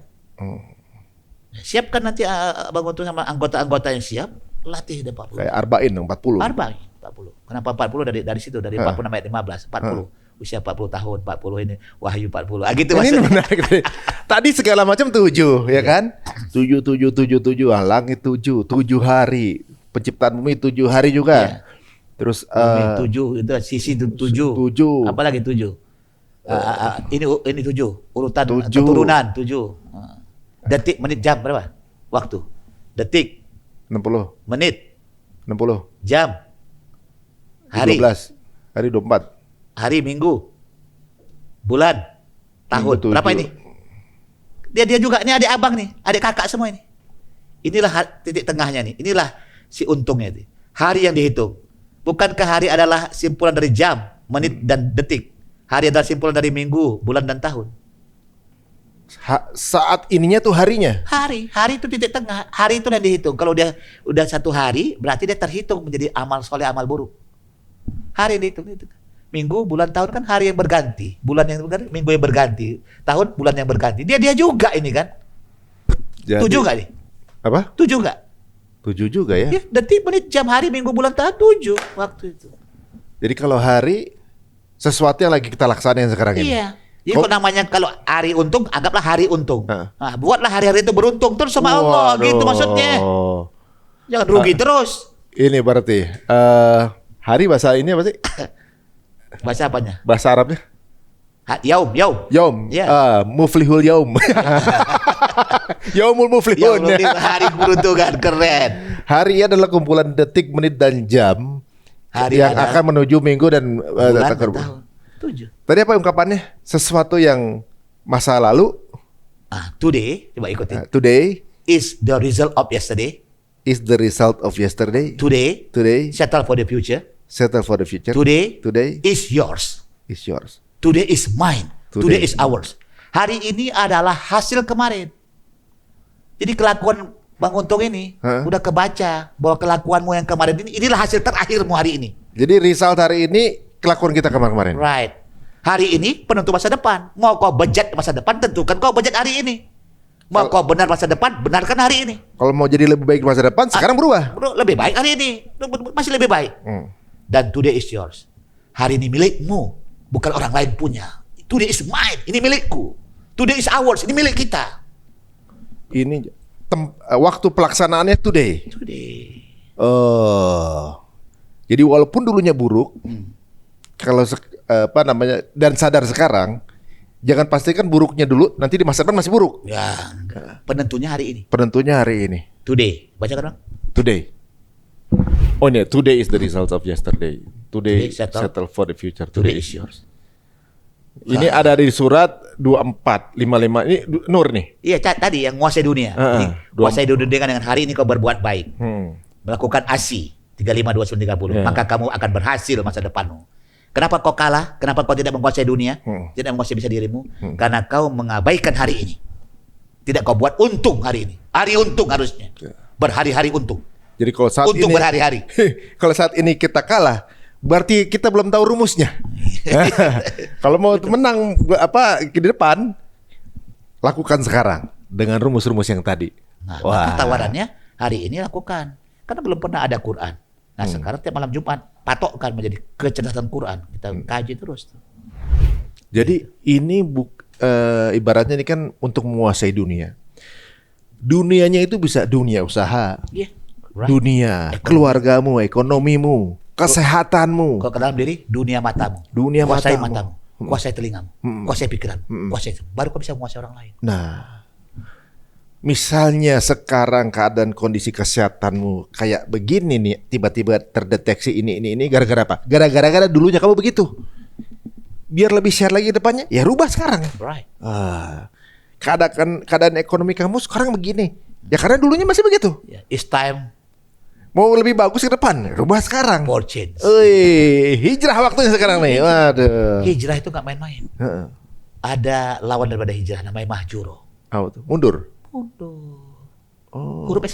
Siapkan nanti Bang Untung sama anggota-anggota yang siap, latih deh 40.
Kayak arba'in dong 40.
40. Kenapa 40 dari situ dari 40 sampai 15, 40. Usia 40 tahun, 40 ini wahyu 40. Gitu
ini
maksudnya.
menarik. Tadi segala macam 7 ya kan? 7 langit 7 hari. Penciptaan bumi 7 hari juga.
Ya.
Terus
7 itu sisi 7. Apalagi 7? Ini 7. Urutan keturunan 7. Detik, menit, jam berapa? Waktu. Detik,
60.
menit,
60.
jam, hari,
12. Hari 24.
hari, minggu, bulan, tahun.
Minggu 7.
Berapa ini? Dia juga, ini adik abang nih, adik kakak semua ini. Inilah titik tengahnya nih. Inilah si untungnya nih. Hari yang dihitung. Bukankah hari adalah simpulan dari jam, menit, dan detik? Hari adalah simpulan dari minggu, bulan, dan tahun.
Saat ininya tuh harinya.
Hari itu titik tengah. Hari itu yang dihitung. Kalau dia udah 1 hari, berarti dia terhitung menjadi amal soleh, amal buruk. Hari yang dihitung itu. Minggu, bulan, tahun kan hari yang berganti. Bulan yang berganti, minggu yang berganti. Tahun, bulan yang berganti. Dia juga ini kan.
Jadi,
7 nggak nih?
Apa?
7 nggak?
7 juga ya.
Detik, menit, jam, hari, minggu, bulan, tahun 7 waktu itu.
Jadi kalau hari sesuatu yang lagi kita laksanain sekarang ini.
Iya. Jadi kalau hari untung, anggaplah hari untung. Buatlah hari-hari itu beruntung terus sama Allah. Gitu maksudnya. Jangan rugi terus.
Ini berarti hari bahasa ini apa sih?
Bahasa apanya?
Bahasa Arabnya?
Yaum.
Yaum.
Yeah.
Muflihul yaum. Yaumul muflihun.
Hari beruntungan, keren.
Hari adalah kumpulan detik, menit, dan jam
hari
yang akan menuju minggu dan
bulan dan tahun. 7.
Tadi apa ungkapannya? Sesuatu yang masa lalu.
Today, coba ikutin.
Today
is the result of yesterday.
Is the result of yesterday.
Today settle for the future.
Settle for the future.
Today
is
yours.
Is yours.
Today is mine. Today is ours. Hari ini adalah hasil kemarin. Jadi kelakuan Bang Untung ini udah kebaca bahwa kelakuanmu yang kemarin inilah hasil terakhirmu hari ini.
Jadi result hari ini kelakuan kita kemarin.
Right. Hari ini penentu masa depan. Mau kau bejat masa depan, tentukan kau bejat hari ini. Mau kau benar masa depan, benarkan hari ini.
Kalau mau jadi lebih baik di masa depan, sekarang berubah.
Bro, lebih baik hari ini. Masih lebih baik. Dan today is yours. Hari ini milikmu, bukan orang lain punya. Today is mine, ini milikku. Today is ours, ini milik kita.
Ini waktu pelaksanaannya today.
Today.
Jadi walaupun dulunya buruk, kalau dan sadar sekarang, jangan pastikan buruknya dulu, nanti di masa depan masih buruk.
Ya, enggak. Penentunya hari ini.
Penentunya hari ini.
Today. Baca kan, Bang?
Today. Oh ini, today is the result of yesterday. Today settle for the future. Today is yours. Ini ada di surat 24, 55. Ini Nur nih.
Iya, tadi yang menguasai dunia. Menguasai dunia dengan hari ini kau berbuat baik. Melakukan ASI 35, 29, 30. Maka kamu akan berhasil masa depanmu. Kenapa kau kalah? Kenapa kau tidak menguasai dunia? Tidak menguasai bisa dirimu? Karena kau mengabaikan hari ini. Tidak kau buat untung hari ini. Hari untung harusnya. Berhari-hari untung.
Jadi kalau saat
untung
ini
berhari-hari.
Kalau saat ini kita kalah, berarti kita belum tahu rumusnya. Kalau mau menang di depan, lakukan sekarang dengan rumus-rumus yang tadi.
Nah, maka tawarannya hari ini lakukan. Karena belum pernah ada Quran. Nah, sekarang tiap malam Jumat patokkan menjadi kecerdasan Quran. Kita kaji terus.
Jadi ini ibaratnya ini kan untuk menguasai dunia. Dunianya itu bisa dunia usaha.
Right.
Dunia, keluargamu, ekonomimu, kesehatanmu.
Kalau ke dalam diri, dunia matamu.
Dunia
kuasai
matamu.
Kuasai telingamu, kuasai pikiranmu, kuasai itu. Baru kau bisa menguasai orang lain.
Nah, misalnya sekarang keadaan kondisi kesehatanmu kayak begini nih, tiba-tiba terdeteksi ini, gara-gara apa? Gara-gara dulunya kamu begitu. Biar lebih share lagi depannya, ya rubah sekarang.
Right.
Keadaan ekonomi kamu sekarang begini. Ya karena dulunya masih begitu.
It's time.
Mau lebih bagus ke depan, rubah sekarang.
For change.
Hijrah waktunya sekarang nih. Waduh.
Hijrah itu gak main-main. Ada lawan daripada hijrah namanya mahjuro.
Apa tuh? Mundur.
Hurufnya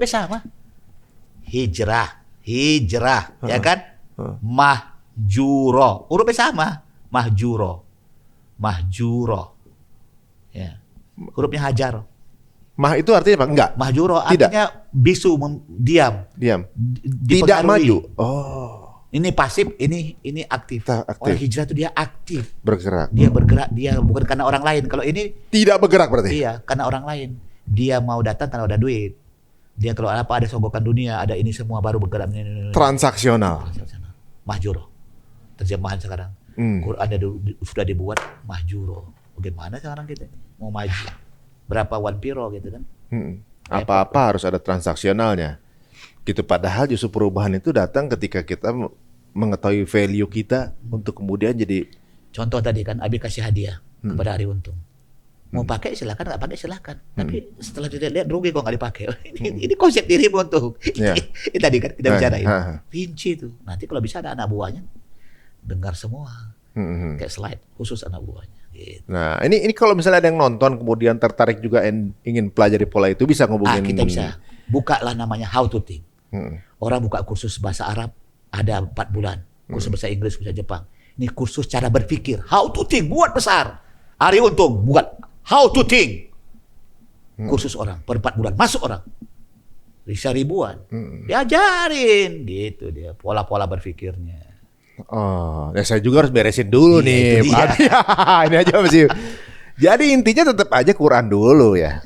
sama. Hijrah, ya kan? Mahjuro. Hurufnya sama. Mahjuro. Ya. Hurufnya hajar.
Mah itu artinya apa? Enggak.
Mahjuro
Tidak.
artinya bisu, diam.
Tidak maju.
Ini pasif, ini aktif.
Aktif.
Orang hijrah itu dia aktif.
Bergerak.
Dia bergerak, dia bukan karena orang lain. Kalau ini
tidak bergerak berarti.
iya, karena orang lain. Dia mau datang karena ada duit. Dia kalau ada sogokan dunia, ada ini semua baru bergerak.
Transaksional.
Mahjuro. Terjemahan sekarang. Quran sudah dibuat mahjuro. Bagaimana sekarang kita mau maju? Berapa one piro gitu kan?
Apa-apa harus ada transaksionalnya. Gitu, padahal justru perubahan itu datang ketika kita mengetahui value kita untuk kemudian jadi.
Contoh tadi kan Abi kasih hadiah kepada Hari Untung. Mau pakai silakan, nggak pakai silakan. Tapi setelah dilihat rugi kok nggak dipakai. Ini konsep dirimu Untung. Ini tadi kan kita bicarain. Rinci itu. Nanti kalau bisa ada anak buahnya dengar semua. Kayak slide khusus anak buahnya. Gitu.
Nah, ini kalau misalnya ada yang nonton kemudian tertarik juga ingin pelajari pola itu, bisa ngubungin.
Kita bisa. Bukalah namanya How to Think. Orang buka kursus bahasa Arab ada 4 bulan. Kursus bahasa Inggris, bahasa Jepang. Ini kursus cara berpikir. How to Think, buat besar. Hari Untung buat How to Think. Kursus orang per 4 bulan masuk orang. Bisa ribuan. Diajarin gitu dia pola-pola berpikirnya.
Ya saya juga harus beresin dulu nih. Ini aja masih. Jadi intinya tetap aja Quran dulu ya.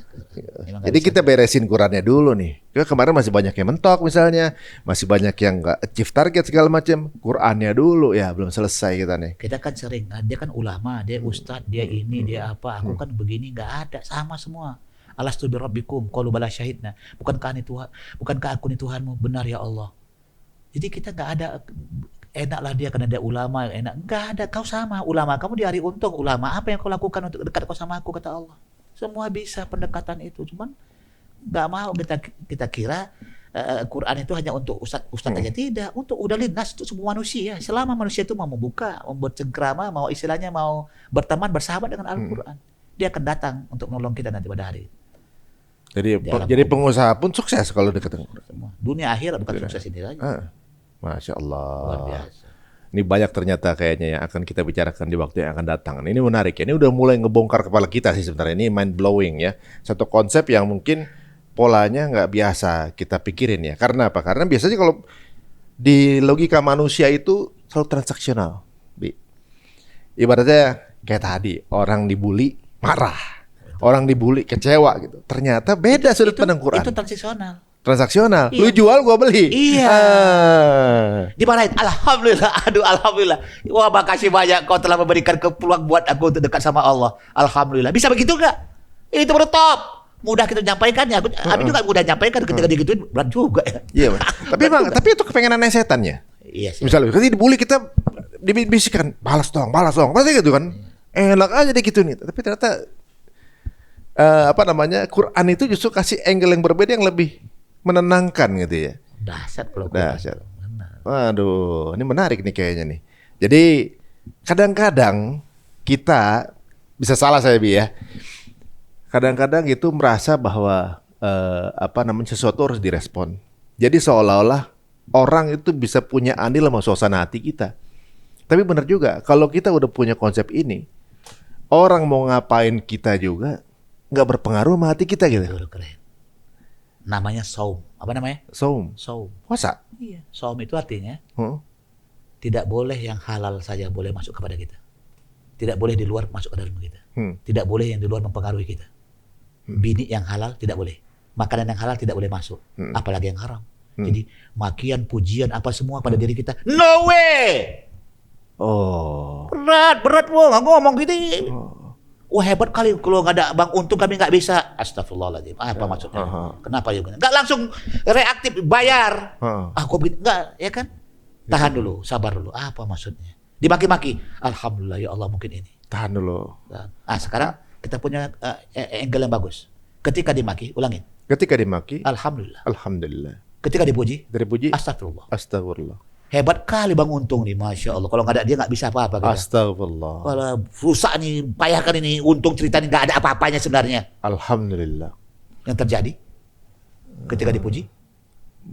Jadi kita beresin Qurannya dulu nih. Kemarin masih banyak yang mentok misalnya, masih banyak yang nggak achieve target segala macam. Qurannya dulu ya belum selesai kita nih.
Kita kan sering, dia kan ulama, dia ustadz, dia ini, dia apa. Aku kan begini, nggak ada, sama semua. Alastu bi rabbikum qalu bala syahidna. Bukankah aku ini Tuhanmu? Benar ya Allah. Jadi kita nggak ada. Enaklah dia karena dia ulama, enak. Enggak ada, kau sama ulama. Kamu di Hari Untung ulama. Apa yang kau lakukan untuk dekat kau sama aku, kata Allah. Semua bisa pendekatan itu. Cuman nggak mau kita kira Quran itu hanya untuk ustadz aja. Tidak, untuk udah lintas untuk semua manusia. Selama manusia itu mau membuka, mau bercengkrama, mau istilahnya mau berteman, bersahabat dengan Al-Quran, dia akan datang untuk menolong kita nanti pada hari.
Jadi pengusaha pun sukses kalau dekat dengan Quran.
Dunia akhirat bukan sukses ini saja.
Masya Allah.
Luar biasa.
Ini banyak ternyata kayaknya yang akan kita bicarakan di waktu yang akan datang. Ini menarik ya. Ini udah mulai ngebongkar kepala kita sih sebenarnya. Ini mind blowing ya. Satu konsep yang mungkin polanya nggak biasa kita pikirin ya. Karena apa? Karena biasanya kalau di logika manusia itu selalu transaksional. Ibaratnya kayak tadi, orang dibully marah, orang dibully kecewa gitu. Ternyata beda sudut pandang Quran.
Itu transaksional.
Transaksional.
Iya.
Lu jual, gua beli.
Iya. Dimarahin. Alhamdulillah. Aduh, alhamdulillah. Wah, makasih banyak kau telah memberikan peluang buat aku untuk dekat sama Allah. Alhamdulillah. Bisa begitu enggak? Itu baru top. Mudah kita nyampaikannya. Abi juga mudah nyampaikan ketika digituin berat juga ya.
Iya, tapi itu kepengenannya setannya.
Iya sih.
Misalnya ketika dibully kita dibisikkan, balas dong. Pasti gitu kan. Enak aja deh gitu nih. Tapi ternyata Quran itu justru kasih angle yang berbeda yang lebih menenangkan gitu ya.
Dahsyat kalau
Dahsyat. Waduh, ini menarik nih kayaknya nih. Jadi kadang-kadang kita bisa salah saya Bi ya. Kadang-kadang itu merasa bahwa sesuatu harus direspon. Jadi seolah-olah orang itu bisa punya andil sama suasana hati kita. Tapi benar juga, kalau kita udah punya konsep ini, orang mau ngapain kita juga nggak berpengaruh sama hati kita gitu.
Betul, keren. Namanya saum. Apa namanya?
Saum. Puasa.
Iya. Saum itu artinya
Tidak
tidak boleh yang halal saja boleh masuk kepada kita. Tidak boleh di luar masuk ke dalam kita. Tidak boleh yang di luar mempengaruhi kita. Bini yang halal tidak boleh. Makanan yang halal tidak boleh masuk. Apalagi yang haram. Jadi makian, pujian, apa semua pada diri kita. No way!
Oh.
Berat gua ngomong gitu. Wah hebat kali kalau nggak ada Bang Untung kami nggak bisa. Astagfirullahaladzim. Apa maksudnya? Kenapa ya? Nggak langsung reaktif bayar. Gua begini nggak ya kan? Tahan dulu, sabar dulu. Apa maksudnya? Dimaki-maki. Alhamdulillah ya Allah mungkin ini.
Tahan dulu.
Sekarang kita punya angle yang bagus. Ketika dimaki, ulangin.
Ketika dimaki,
Alhamdulillah. Ketika dipuji, Astagfirullah.
Astagfirullah.
Hebat kali Bang Untung nih, Masya Allah. Kalau nggak ada dia nggak bisa apa-apa. Kita.
Astagfirullah.
Kalau rusak nih, payah kan ini. Untung cerita ini nggak ada apa-apanya sebenarnya.
Alhamdulillah.
Yang terjadi ketika dipuji,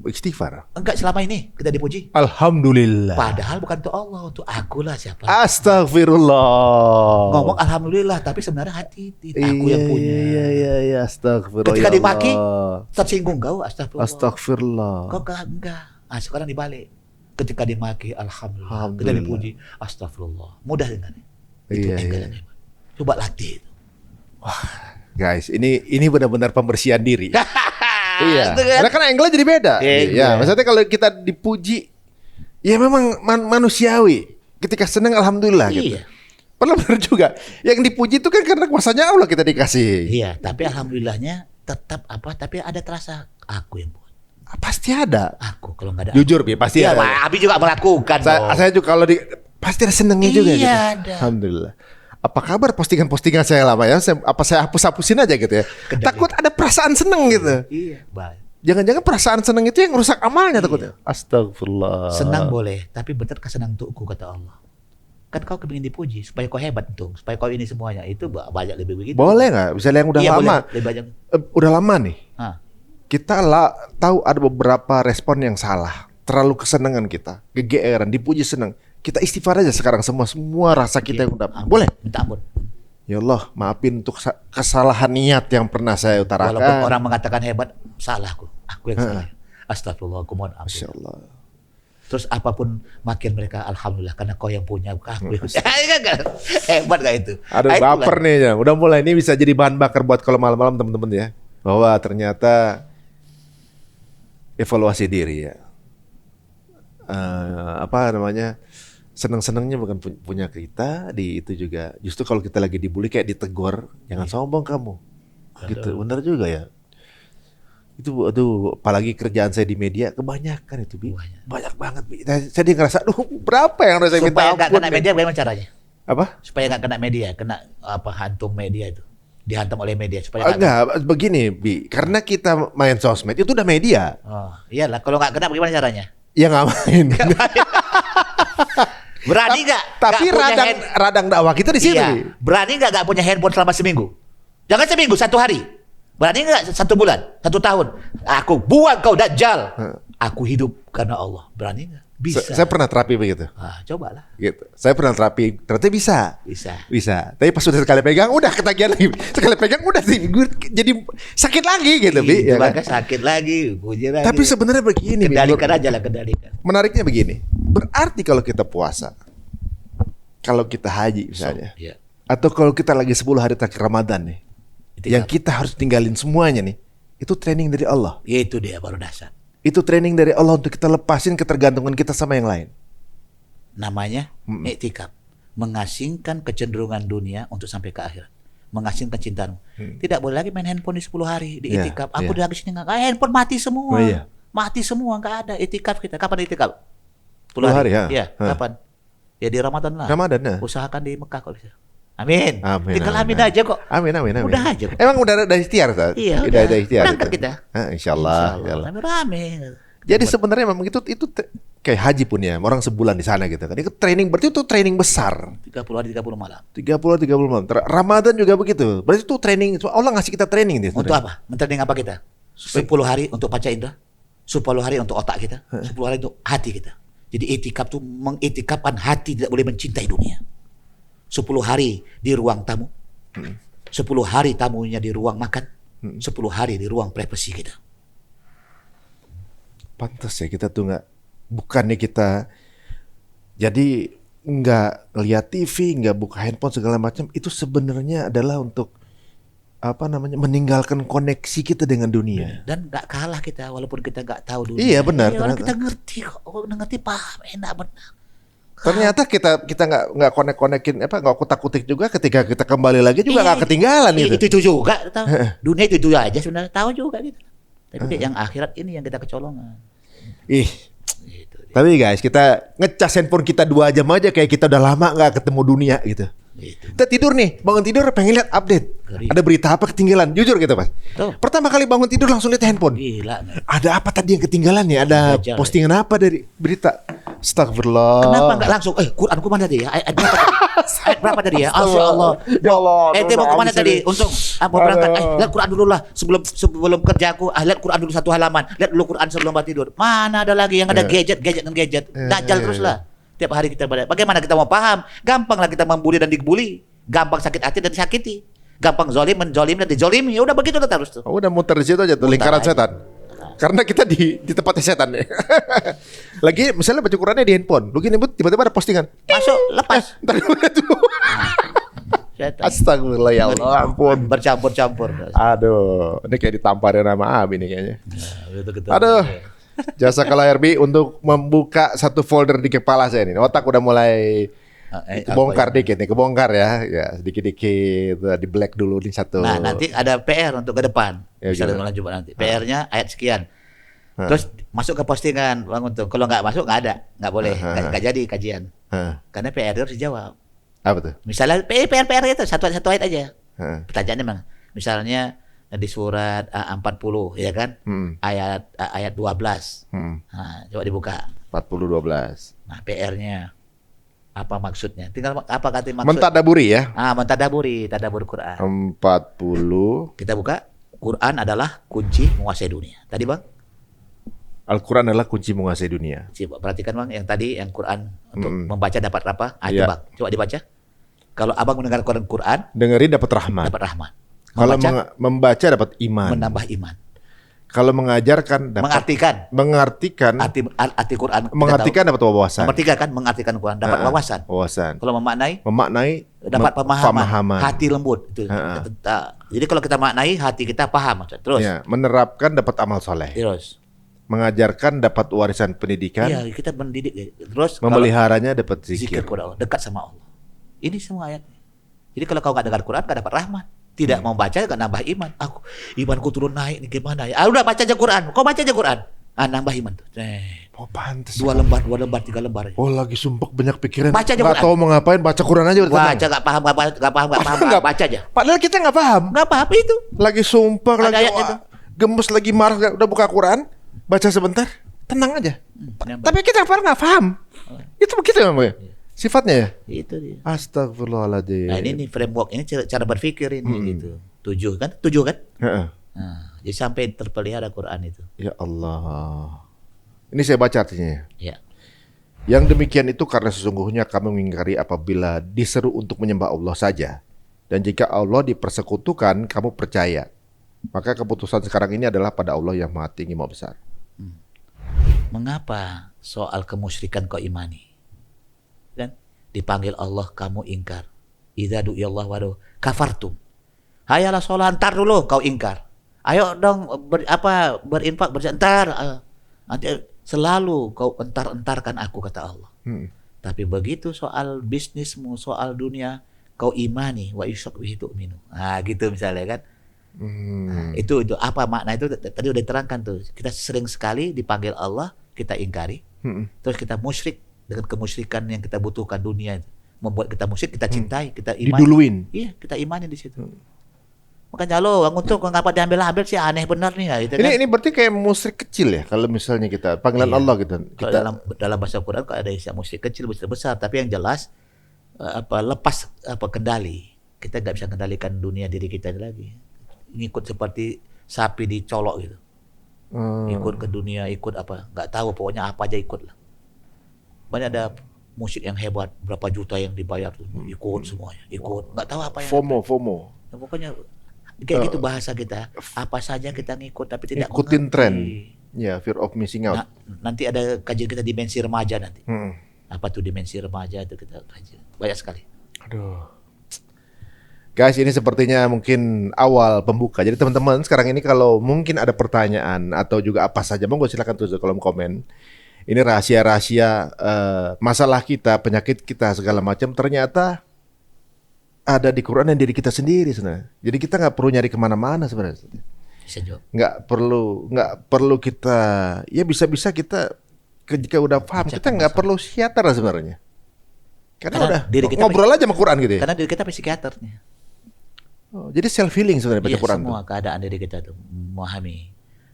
Istighfar.
enggak selama ini kita dipuji.
Alhamdulillah.
Padahal bukan untuk Allah, untuk akulah siapa.
Astagfirullah.
Ngomong Alhamdulillah, tapi sebenarnya hati aku yang punya.
Iya, astagfirullah.
Ketika
ya
dimaki,
Allah.
tersinggung kau, astagfirullah.
Astagfirullah.
Kau enggak. Sekarang dibalik. Ketika dimaki, Alhamdulillah. Ketika dipuji, astagfirullah. Mudah dengannya. Itu
Iya.
yang hebat. Coba latih itu.
Guys, ini benar-benar pembersihan diri. Iya.
Itu kan?
Karena kan angle jadi beda.
Iya.
Iya, maksudnya kalau kita dipuji, ya memang manusiawi. Ketika senang alhamdulillah gitu.
Iya.
Padahal benar juga. Yang dipuji itu kan karena kuasanya Allah kita dikasih.
Iya, tapi alhamdulillahnya tetap tapi ada terasa aku yang buat.
Pasti ada.
Aku kalau nggak ada.
Jujur, Bi, pasti
Iya,
ada.
Abi juga melakukan.
Saya juga kalau pasti ada senengnya juga gitu.
ada.
Alhamdulillah. Apa kabar postingan-postingan saya lama ya? Saya hapus-hapusin aja gitu ya.
Kendali.
Takut ada perasaan seneng gitu.
Iya, baik.
Jangan-jangan perasaan seneng itu yang rusak amalnya takutnya. Astagfirullah.
Senang boleh, tapi benarkah senang untukku kata Allah? Kan kau kepingin dipuji supaya kau hebat tuh, supaya kau ini semuanya. Itu banyak lebih begitu.
Boleh nggak? Misalnya yang udah
Iya,
lama,
boleh. Lebih banyak.
udah lama nih.
Hah.
Kita tahu ada beberapa respon yang salah. Terlalu kesenangan kita, kegeeran, dipuji senang. Kita istighfar aja sekarang semua rasa kita yang udah.
Ampun.
Boleh?
Minta ampun.
Ya Allah, maafin untuk kesalahan niat yang pernah saya utarakan.
Walaupun orang mengatakan hebat, salahku. Aku yang salah. Astagfirullah, aku mohon ampun.
Masya Allah.
Terus apapun makin mereka, alhamdulillah karena kau yang punya, bukan aku yang hebat gak itu?
Aduh,
Itulah.
baper nih ya. Udah mulai ini bisa jadi bahan bakar buat kalau malam-malam teman-teman ya. Bahwa ternyata evaluasi diri ya. Seneng-senengnya bukan punya kita di itu juga. Justru kalau kita lagi dibully kayak ditegur, jangan sombong kamu. Gitu, benar juga ya. Itu aduh, apalagi kerjaan saya di media kebanyakan itu, Bi. Banyak banget, Bi. Saya dia ngerasa, berapa yang harus saya minta
Supaya nggak
ampun
kena
nih?
media, bagaimana caranya?
Apa?
Supaya nggak kena media, hantum media itu, dihantam oleh media supaya nggak.
Enggak, begini, Bi. Karena kita main sosmed itu udah media.
Oh, iyalah, kalau nggak kena bagaimana caranya?
Ya nggak main.
Berani nggak?
Tapi
Nggak punya
radang dakwah kita di sini.
Iya. Berani nggak punya handphone selama seminggu? Jangan seminggu, 1 hari. Berani nggak 1 bulan, 1 tahun? Aku buang kau Dajjal. Aku hidup karena Allah. Berani nggak? Bisa.
Saya pernah terapi begitu.
Cobalah.
Gitu. Saya pernah terapi, ternyata bisa.
Bisa.
Tapi pas sudah sekali pegang, udah ketagihan lagi. Sekali pegang udah sih, jadi sakit lagi gitu, Bi. Ya kan?
Maka sakit lagi, puji lagi.
Tapi sebenarnya begini, Bi.
kendalikan aja lah, kendalikan.
Menariknya begini. Berarti kalau kita puasa, kalau kita haji misalnya,
Iya.
atau kalau kita lagi 10 hari terakhir Ramadan nih, yang kita harus tinggalin semuanya nih, itu training dari Allah.
Itu dia baru dasar.
Itu training dari Allah untuk kita lepasin ketergantungan kita sama yang lain.
Namanya iktikaf. Mengasingkan kecenderungan dunia untuk sampai ke akhirat. Mengasingkan cintamu. Tidak boleh lagi main handphone di 10 hari di
Iya,
iktikaf. Aku
iya.
udah habis ini handphone mati semua.
Oh, iya.
Mati semua, nggak ada iktikaf kita. Kapan iktikaf?
10 hari, ya?
Iya,
Hah.
kapan? Ya di Ramadan lah.
Ramadan, ya?
Usahakan di Mekah kalau bisa. Amin.
Amin,
Tinggal
amin,
amin aja kok.
Amin.
Udah aja kok.
Emang udah ada ikhtiar, Ustaz?
Iya,
udah ada ikhtiar.
berangkat
itu?
kita.
Insyaallah.
Rame-rame.
Jadi sebenarnya memang itu kayak haji pun ya, orang sebulan di sana gitu kan. Itu training, berarti itu training besar.
30 hari 30 malam.
30 malam. Ramadan juga begitu. Berarti itu training. Allah ngasih kita training nih.
Untuk apa? Mentraining apa kita? 10 hari untuk panca indera, 10 hari untuk otak kita, 10 hari untuk hati kita. Jadi itikaf itu mengitikafkan hati tidak boleh mencintai dunia. 10 hari di ruang tamu, 10 hari tamunya di ruang makan, 10 hari di ruang privasi kita.
Pantas ya kita tuh bukannya kita jadi nggak lihat TV, nggak buka handphone segala macam, itu sebenarnya adalah untuk meninggalkan koneksi kita dengan dunia.
Dan nggak kalah kita walaupun kita nggak tahu dunia.
Iya, benar,
Orang
ternyata.
kita ngerti kok, ngerti paham, enak benar.
Ternyata kita nggak konek-konekin nggak kutak-kutik juga, ketika kita kembali lagi juga nggak ketinggalan gitu.
Itu juga tahu. Dunia itu aja sebenarnya tahu juga gitu. Tapi yang akhirat ini yang kita kecolongan.
Ih.
Gitu.
Tapi guys, kita ngecas handphone kita 2 jam aja kayak kita udah lama nggak ketemu dunia gitu.
Gitu.
Kita tidur nih, bangun tidur pengen lihat update.
Ngeri.
Ada berita apa ketinggalan? Jujur gitu, Mas.
Tuh.
Pertama kali bangun tidur langsung lihat handphone.
Gila.
Ada apa tadi yang ketinggalan ya? Ada
Dajjal,
postingan apa dari berita? Astagfirullah.
Kenapa nggak langsung? Quranku mana tadi ya? Ayat berapa tadi? Ayat berapa tadi ya? Masya Allah.
Ya Allah.
Mau kemana tadi? Untung mau berangkat. Lihat Quran dulu lah sebelum kerjaku. Lihat Quran dulu 1 halaman. Lihat dulu Quran sebelum tidur. Mana ada lagi yang ada gadget dan gadget. Dajjal terus lah. Tiap hari kita bagaimana kita mau paham? Gampang lah kita membuli dan dibully. Gampang sakit hati dan disakiti. Gampang zolim menzolim dan dijolimi. Ya udah begitu lah terus tuh.
Udah muter di situ aja tuh
Muter
lingkaran
aja.
setan. Karena kita di tempatnya setan ya. Lagi misalnya baca Qurannya di handphone. Lu gini tiba-tiba ada postingan.
Masuk lepas.
Ntar dulu tuh.
Setan.
Astagfirullah ya Allah. Ampun.
Bercampur-campur.
Aduh, ini kayak ditamparin sama Abi nih kayaknya.
Gitu.
Aduh. Jasa RB untuk membuka satu folder di kepala saya nih. Otak udah mulai kebongkar dikit nih, kebongkar ya. Ya, sedikit-dikit di black dulu nih satu.
Nah, nanti ada PR untuk ke depan.
Ya,
Bisa
gimana?
lanjut nanti. PR-nya ayat sekian. Terus masuk ke postingan Bang Untung. Kalau nggak masuk nggak ada, nggak boleh, nggak jadi kajian.
Hah,
Karena PR harus dijawab.
apa tuh?
Misalnya PR itu satu ayat aja.
Hah.
Pertanyaannya memang, misalnya di surat 40 ya kan, ayat 12. Nah, coba dibuka.
40-12.
Nah, PR-nya apa maksudnya? Tinggal apa kata maksud?
Mentadaburi ya.
Tadabur Quran.
40.
Kita buka. Quran adalah kunci menguasai dunia. Tadi Bang,
Al-Quran adalah kunci menguasai dunia.
coba perhatikan Bang, yang tadi yang Quran untuk membaca dapat apa?
Iya.
Bang, coba dibaca. Kalau Abang mendengarkan Quran,
Dengerin dapat rahmat.
dapat rahmat.
Kalau
Membaca,
membaca dapat iman.
menambah iman.
Kalau mengajarkan dapat mengartikan
Arti Quran. kita
mengartikan
tahu.
dapat wawasan.
Nomor 3 kan mengartikan Quran, dapat wawasan.
Wawasan.
Kalau memaknai,
Memaknai
dapat pemahaman.
pemahaman.
Hati lembut. Itu. Jadi kalau kita maknai, hati kita paham. Terus,
Ya, menerapkan dapat amal soleh.
terus.
Mengajarkan dapat warisan pendidikan.
Iya, kita mendidik. Terus
Memeliharanya dapat
zikir
zikir.
kepada Allah, dekat sama Allah. Ini semua ayatnya. Jadi kalau kau nggak dengar Quran, nggak dapat rahmat. Tidak mau baca, nggak nambah iman. Imanku turun naik, nih gimana ya? Udah baca aja Quran. Kau baca aja Quran. Nambah iman tuh.
Oh, pantes.
2 lembar, 3 lembar.
Oh, lagi sumpek banyak pikiran.
Baca aja
Nggak
Quran.
tahu mau ngapain, baca Quran aja udah
Baca
tenang.
nggak paham, baca aja.
Padahal kita nggak paham.
Nggak paham itu.
Lagi sumpah,
Ada
lagi
ayatnya tuh.
gemes, lagi marah, udah buka Quran, baca sebentar, tenang aja.
Nambah.
Tapi kita nggak paham. Itu begitu memang ya? Sifatnya ya?
Itu dia.
Astagfirullahaladzim.
Nah ini nih framework, ini cara berpikir ini gitu. 7 kan? 7 kan?
Heeh.
Nah, jadi sampai terpelihara Quran itu.
Ya Allah. Ini saya baca artinya.
Ya.
Yang demikian itu karena sesungguhnya kami mengingkari apabila diseru untuk menyembah Allah saja. Dan jika Allah dipersekutukan, kamu percaya. Maka keputusan sekarang ini adalah pada Allah yang Maha Tinggi, Maha Besar.
Mengapa soal kemusyrikan kau imani? Dan dipanggil Allah kamu ingkar. Idza du'iyallahu wa kafartum. Hayalah sholat, ntar dulu kau ingkar. Ayo dong berinfak, berjantar. Nanti selalu kau entar-entarkan aku, kata Allah. Tapi begitu soal bisnismu, soal dunia, kau imani wa yusyrik tu'minu. Nah, gitu misalnya kan. Nah, itu apa makna itu tadi udah diterangkan tuh. Kita sering sekali dipanggil Allah, kita ingkari. Terus kita musyrik dengan kemusyrikan yang kita butuhkan dunia. Membuat kita musyrik, kita cintai, kita imani.
Diduluin.
Iya, kita imani di situ. Makanya lo untuk ngapa diambil sih, aneh benar nih ya, gitu kan?
Ini berarti kayak musyrik kecil ya kalau misalnya kita panggilan Allah gitu.
Kalau dalam bahasa Quran kok ada istilah musyrik kecil, musyrik besar, tapi yang jelas lepas kendali. Kita nggak bisa kendalikan dunia diri kita ini lagi. Ngikut seperti sapi dicolok gitu. Ikut ke dunia, ikut apa? Nggak tahu, pokoknya apa aja ikut lah. Banyak ada musyrik yang hebat, berapa juta yang dibayar tuh, ikut semuanya, ikut. Nggak tahu apa yang
FOMO.
Nah, pokoknya kayak gitu bahasa kita, apa saja kita ngikut tapi tidak
ikutin
mengerti.
tren. Ya, fear of missing out.
Nah, nanti ada kajian kita dimensi remaja nanti. Apa tuh dimensi remaja itu kita kaji. Banyak sekali.
Aduh. Guys, ini sepertinya mungkin awal pembuka. Jadi teman-teman sekarang ini kalau mungkin ada pertanyaan atau juga apa saja, monggo silakan tulis di kolom komen. Ini rahasia-rahasia masalah kita, penyakit kita segala macam ternyata ada di Quran dan diri kita sendiri sebenarnya. Jadi kita nggak perlu nyari kemana-mana sebenarnya. Nggak perlu kita, ya bisa-bisa kita jika udah paham kita nggak perlu psikiater sebenarnya. Karena udah
diri kita
ngobrol aja sama Quran gitu ya.
Karena diri kita psikiaternya.
Jadi self healing sebenarnya baca
Iya,
Quran
semua
tuh.
keadaan diri kita tuh memahami.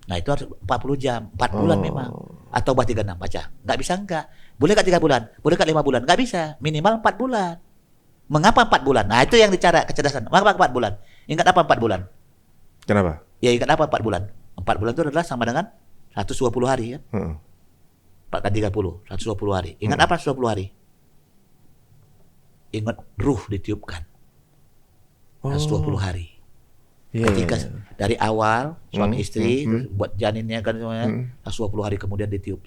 Nah itu harus 40 jam, 4 bulan memang. Atau 36 baca. Nggak bisa enggak. Boleh nggak 3 bulan? Boleh nggak 5 bulan? Nggak bisa. Minimal 4 bulan. Mengapa 4 bulan? Nah itu yang bicara kecerdasan. Mengapa 4 bulan? Ingat apa 4 bulan?
Kenapa?
Ya ingat apa 4 bulan? 4 bulan itu adalah sama dengan 120 hari ya. 4 kali 30, 120 hari. Ingat apa 120 hari? Ingat ruh ditiupkan. 120 hari. Ketika dari awal suami istri terus buat janinnya kan semuanya 120 hari kemudian ditiup.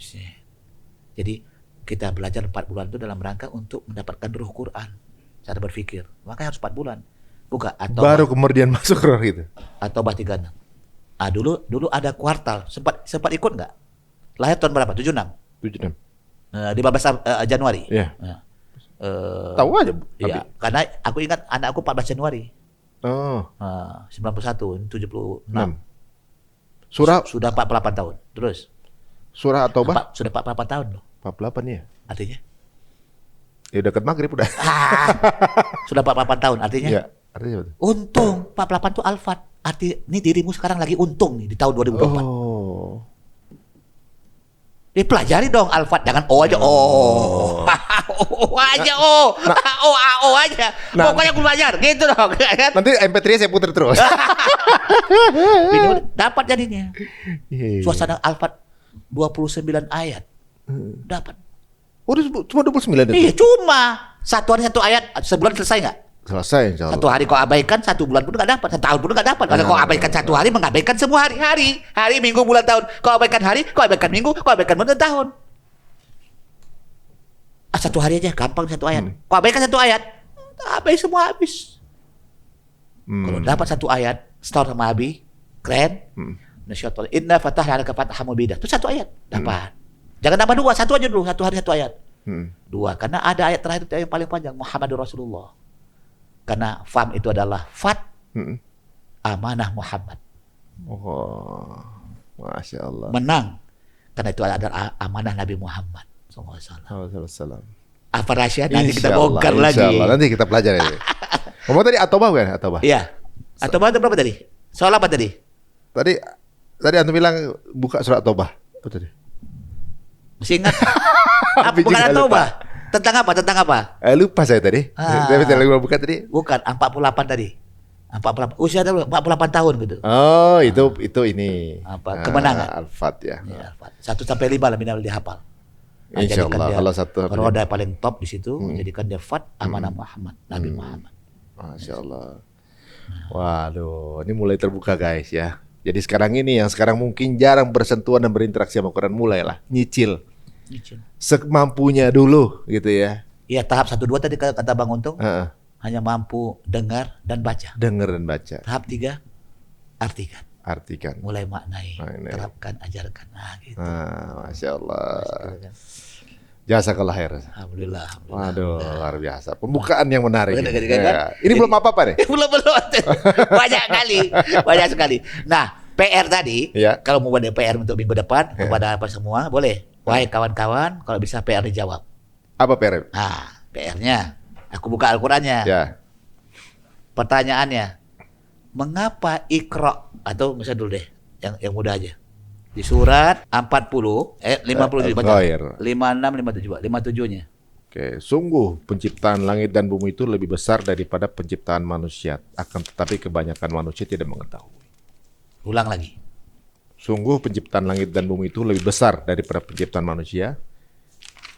Jadi kita belajar 4 bulan itu dalam rangka untuk mendapatkan ruh Quran, cara berpikir. Makanya harus 4 bulan. Bukan atau
baru kemudian masuk roh gitu.
Atau 36. Ah dulu ada kuartal, sempat ikut nggak? Lahir tahun berapa? 76.
76.
15 Januari.
Iya.
Nah,
Tahu aja.
iya, karena aku ingat anakku 14 Januari.
Oh.
91, 76.
Surah
Sudah 48 tahun. Terus?
surah At-Taubah
Sudah 48 tahun loh.
48 ya.
Artinya?
Ya dekat maghrib udah.
Sudah 48 tahun. Artinya?
Iya. Artinya apa?
Untung. 48 itu alfat. Arti ini dirimu sekarang lagi untung nih di tahun 2024.
Oh.
Dipelajari dong alfat, jangan O aja. O aja O. O aja. Pokoknya aku belajar gitu dong. Kan?
Nanti MP3 saya putar terus.
Dapat jadinya.
Iya.
Suasana alfat 29 ayat. Dapat.
Oh, cuma 29 itu.
Iya, cuma satu hari satu ayat, sebulan selesai nggak?
Selesai insyaallah.
Satu hari kau abaikan, 1 bulan pun nggak dapat, 1 tahun pun nggak dapat. Kalau kau abaikan 1 hari, mengabaikan semua hari, minggu, bulan, tahun. Kau abaikan hari, kau abaikan minggu, kau abaikan bulan, tahun. 1 hari aja, gampang 1 ayat. Kau abaikan 1 ayat, abai semua habis. Kalau dapat 1 ayat, store sama Abi, keren. Nasyatullah, inna fatahna laka fathan mubidah. Itu 1 ayat, dapat. Jangan nambah 2, 1 aja dulu, 1 hari 1 ayat. 2, karena ada ayat terakhir itu yang paling panjang, Muhammadur Rasulullah. Karena fam itu adalah fat amanah Muhammad.
Oh, Masya Allah.
Menang. Karena itu adalah amanah Nabi Muhammad SAW. Apa rahasia? Nanti kita bongkar lagi.
Nanti kita pelajari. Ngomong tadi At-Taubah kan? At-Taubah.
Iya. At-Taubah itu berapa tadi? Soal apa tadi?
Tadi antum bilang buka surat At-Taubah. Apa tadi?
Masih ingat? Bukan At-Taubah. Tentang apa?
Lupa saya tadi. Tapi saya lagi buka tadi.
Bukan, 48 tadi. 48. Usia 48 tahun gitu.
Oh, itu ini.
Apa? Kemenangan.
Al-Fat ya.
Ya, 1 sampai 5 lah minimal dihafal. Nah,
Insya
jadikan
Allah.
dia
Allah satu.
roda paling top di situ, jadikan dia fat amanah Muhammad, Nabi Muhammad.
Masya Allah. Waduh, ini mulai terbuka guys ya. Jadi sekarang ini yang sekarang mungkin jarang bersentuhan dan berinteraksi sama Quran, mulailah nyicil semampunya dulu gitu ya.
Iya, tahap 1 2 tadi kata Bang Untung,
Heeh.
hanya mampu dengar dan baca.
Dengar dan baca,
Tahap 3 artikan,
artikan.
mulai maknai,
Maknai.
terapkan, ajarkan. Nah, gitu.
Masya Allah.
Gitu kan.
Jazakallah khair.
Alhamdulillah.
Waduh, luar biasa. Pembukaan yang menarik.
Benar,
ini.
kan?
Ya. Ini belum apa-apa nih.
belum banyak kali, banyak sekali. Nah, PR tadi,
Ya.
kalau mau buat PR untuk minggu depan kepada apa semua boleh. Wahai kawan-kawan, kalau bisa PR dijawab.
Apa PR?
Nah, PR-nya, aku buka Al-Qurannya.
Ya.
Pertanyaannya, mengapa Iqra, atau misalnya dulu deh, yang mudah aja. Di surat 57 baca.
Ghair.
56 57, Pak. 57-nya.
Oke, sungguh penciptaan langit dan bumi itu lebih besar daripada penciptaan manusia. Akan tetapi kebanyakan manusia tidak mengetahui.
Ulang lagi.
Sungguh penciptaan langit dan bumi itu lebih besar daripada penciptaan manusia,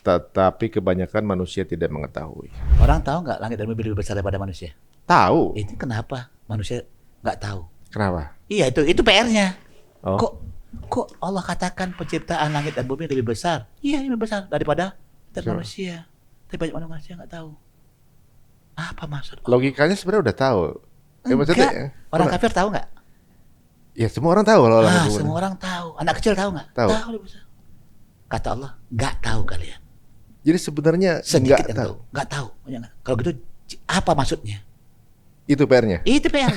tetapi kebanyakan manusia tidak mengetahui.
Orang tahu nggak langit dan bumi lebih besar daripada manusia?
Tahu?
Itu kenapa manusia nggak tahu?
Kenapa?
Iya, itu PR-nya.
Oh.
Kok Allah katakan penciptaan langit dan bumi lebih besar? Iya, lebih besar daripada manusia. Tapi banyak manusia nggak tahu. Apa maksud?
Logikanya sebenarnya udah tahu.
Enggak. Orang kafir tahu nggak?
Ya semua orang tahu kalau langit dan bumi.
Semua orang tahu. Anak kecil tahu nggak?
Tahu.
Lebih besar. Kata Allah, nggak tahu kalian.
Jadi sebenarnya
Sedikit
nggak
yang
tahu.
tahu. Nggak tahu. Kalau gitu, apa maksudnya?
Itu PR-nya.
Itu PR.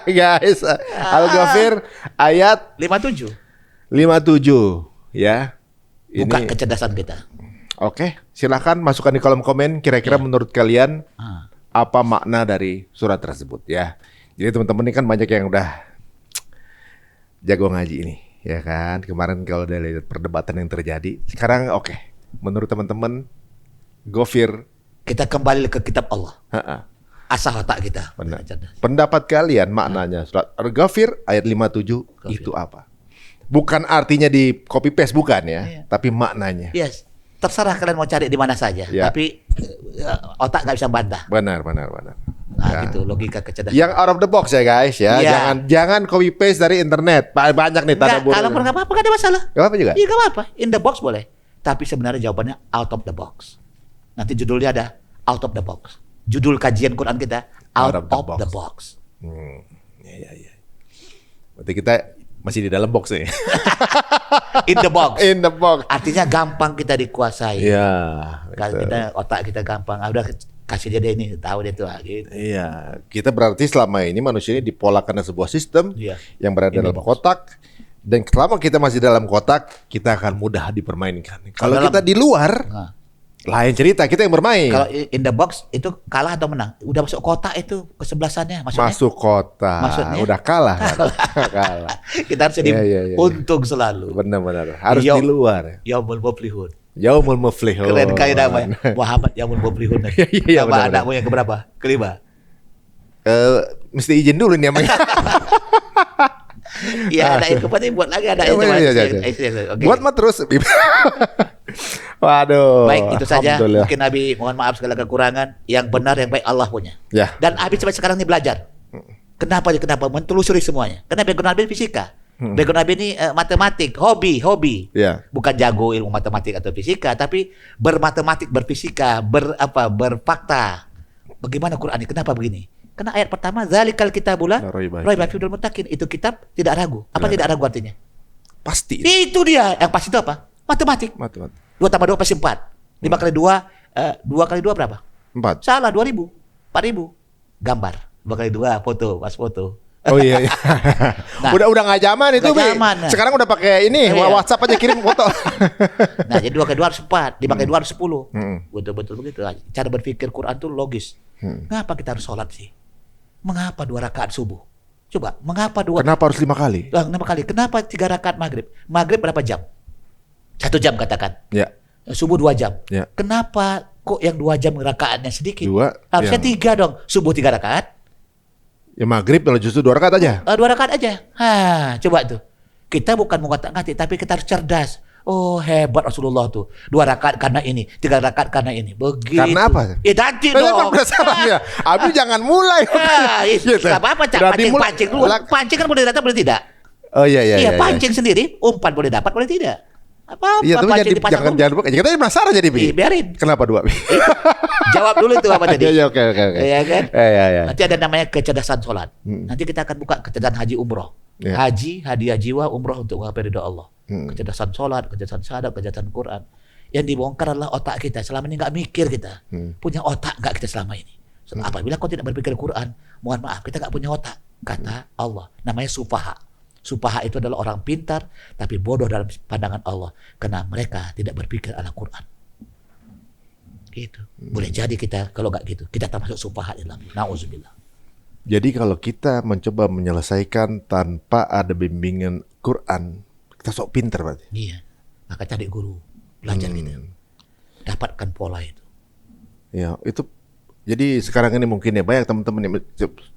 Guys, Al-Ghafir ayat
57.
57 ya.
Buka
Ini
kecerdasan kita.
oke, silakan masukkan di kolom komen kira-kira menurut kalian
Ah.
apa makna dari surat tersebut ya. Jadi teman-teman ini kan banyak yang udah jago ngaji ini ya kan. Kemarin kalau udah lihat perdebatan yang terjadi, sekarang oke. Menurut teman-teman Ghafir,
Kita kembali ke kitab Allah.
ha-ha,
Asah otak kita.
benar.
Cerdas.
Pendapat kalian maknanya surat Al-Ghafir ayat 57 itu apa? Bukan artinya di copy paste bukan ya,
Iya.
tapi maknanya.
Yes. Terserah kalian mau cari di mana saja.
Ya.
Tapi otak nggak bisa bantah.
Benar.
Nah,
Ya.
gitu logika kecerdasan.
Yang out of the box ya guys ya.
Iya.
Jangan copy paste dari internet. Banyak nih tanda
Nggak, kalau nggak apa-apa nggak ada masalah.
Gak apa juga?
Iya nggak apa-apa. In the box boleh. Tapi sebenarnya jawabannya out of the box. Nanti judulnya ada out of the box. Judul kajian Quran kita out of the box.
Iya. Berarti kita masih di dalam box nih.
In the box.
In the box.
Artinya gampang kita dikuasai.
Iya.
Kalau
betul.
kita otak kita gampang. Udah kasih dia ini, tahu dia tuh gitu.
Iya, kita berarti selama ini manusia ini dipolakan dalam sebuah sistem
Iya.
yang berada
In the
dalam
box.
kotak, dan selama kita masih dalam kotak, kita akan mudah dipermainkan. Kalau
dalam-
kita di luar,
Nah,
lain cerita, kita yang bermain.
kalau in the box itu kalah atau menang? Udah masuk kotak itu kesebelasannya maksudnya.
Masuk kotak,
Maksudnya?
udah kalah. Kalah.
Kita harus jadi
Iya.
untung selalu.
Benar-benar harus
Yo.
di luar.
Yaumul muflihun.
Yaumul muflihun.
Keren kali namanya. Muhammad Yaumul muflihun.
Iya,
Nama
benar-benar.
anakmu yang keberapa? Kelima.
Mesti izin dulu nih namanya.
Iya, ada yang kepenting buat lagi ada yang
Iya. Buat mah terus. Waduh.
Baik, itu saja.
Alhamdulillah.
Mungkin Nabi mohon maaf segala kekurangan. Yang benar yang baik Allah punya.
Ya.
Dan Abi sampai sekarang ini belajar. Kenapa? Mentelusuri semuanya. Karena background Abi fisika. Background Abi ini matematik, hobi.
Ya.
Bukan jago ilmu matematik atau fisika, tapi bermatematik, berfisika, berfakta. Bagaimana Quran ini? Kenapa begini? Karena ayat pertama, zalikal kitabula
La raiba
raiba fihi hudal muttaqin. Itu kitab tidak ragu. Apa tidak ragu artinya?
Pasti.
Itu dia. Yang pasti itu apa? Matematik.
Matematik.
2 tambah 2 pasti 4. 5 kali 2, 2 kali 2 berapa?
4.
Salah, 2.000. 4.000. Gambar. 2 kali 2, foto, pas foto.
Oh iya.
Nah,
udah nggak zaman itu,
nggak
Bi.
zaman, nah.
Sekarang udah pakai ini,
Iya.
WhatsApp aja kirim foto.
Nah, jadi 2 kali 2 harus 4, 5 kali 2 harus 10.
Hmm.
Betul-betul begitu. Cara berpikir Quran tuh logis. Mengapa kita harus sholat sih? Mengapa 2 rakaat subuh? Coba, mengapa 2?
Kenapa harus 5 kali?
Kenapa kali? Kenapa 3 rakaat maghrib? Maghrib berapa jam? 1 jam katakan.
Ya.
Subuh 2 jam.
Ya.
Kenapa kok yang 2 jam rakaatnya sedikit?
2,
Harusnya
yang-
3 dong. Subuh 3 rakaat.
Ya maghrib kalau justru 2 rakaat aja.
2 rakaat aja. Coba tuh. Kita bukan mengotak-ngatik, tapi kita harus cerdas. Oh hebat Rasulullah tuh. 2 rakaat karena ini, 3 rakaat karena ini. Begitu.
Karena apa?
Ya nanti
Saya
dong.
penasaran ya. Abi jangan mulai.
Gitu. Gak apa-apa, Cak.
Berarti
Pancing dulu. Pancing kan boleh datang, boleh tidak.
Oh iya iya.
Iya, pancing sendiri, umpan boleh dapat, boleh tidak. Apa?
Iya, tapi
pancing
jadi
dipasang
jangan
dulu.
jangan buka. Kita penasaran jadi Bi.
Biarin.
Kenapa 2 Bi?
Jawab dulu itu apa tadi.
Iya oke.
Iya kan?
Iya.
Nanti ada namanya kecerdasan sholat. Nanti kita akan buka kecerdasan haji umroh.
Iya.
Haji, hadiah jiwa, umroh untuk menggapai ridha Allah.
Hmm.
Kecerdasan sholat, kecerdasan syahadat, kecerdasan Quran. Yang dibongkar adalah otak kita. Selama ini nggak mikir kita. Punya otak nggak kita selama ini. Apabila kau tidak berpikir Quran, mohon maaf, kita nggak punya otak. Kata Allah. Namanya sufaha. Sufaha itu adalah orang pintar, tapi bodoh dalam pandangan Allah. Karena mereka tidak berpikir ala Quran. Gitu. Boleh jadi kita, kalau nggak gitu, kita termasuk sufaha dalam. Na'udzubillah.
Jadi kalau kita mencoba menyelesaikan tanpa ada bimbingan Quran, kita sok pinter berarti.
Iya. Maka cari guru, belajar gitu. Dapatkan pola itu.
Ya, itu jadi sekarang ini mungkin ya banyak teman-teman yang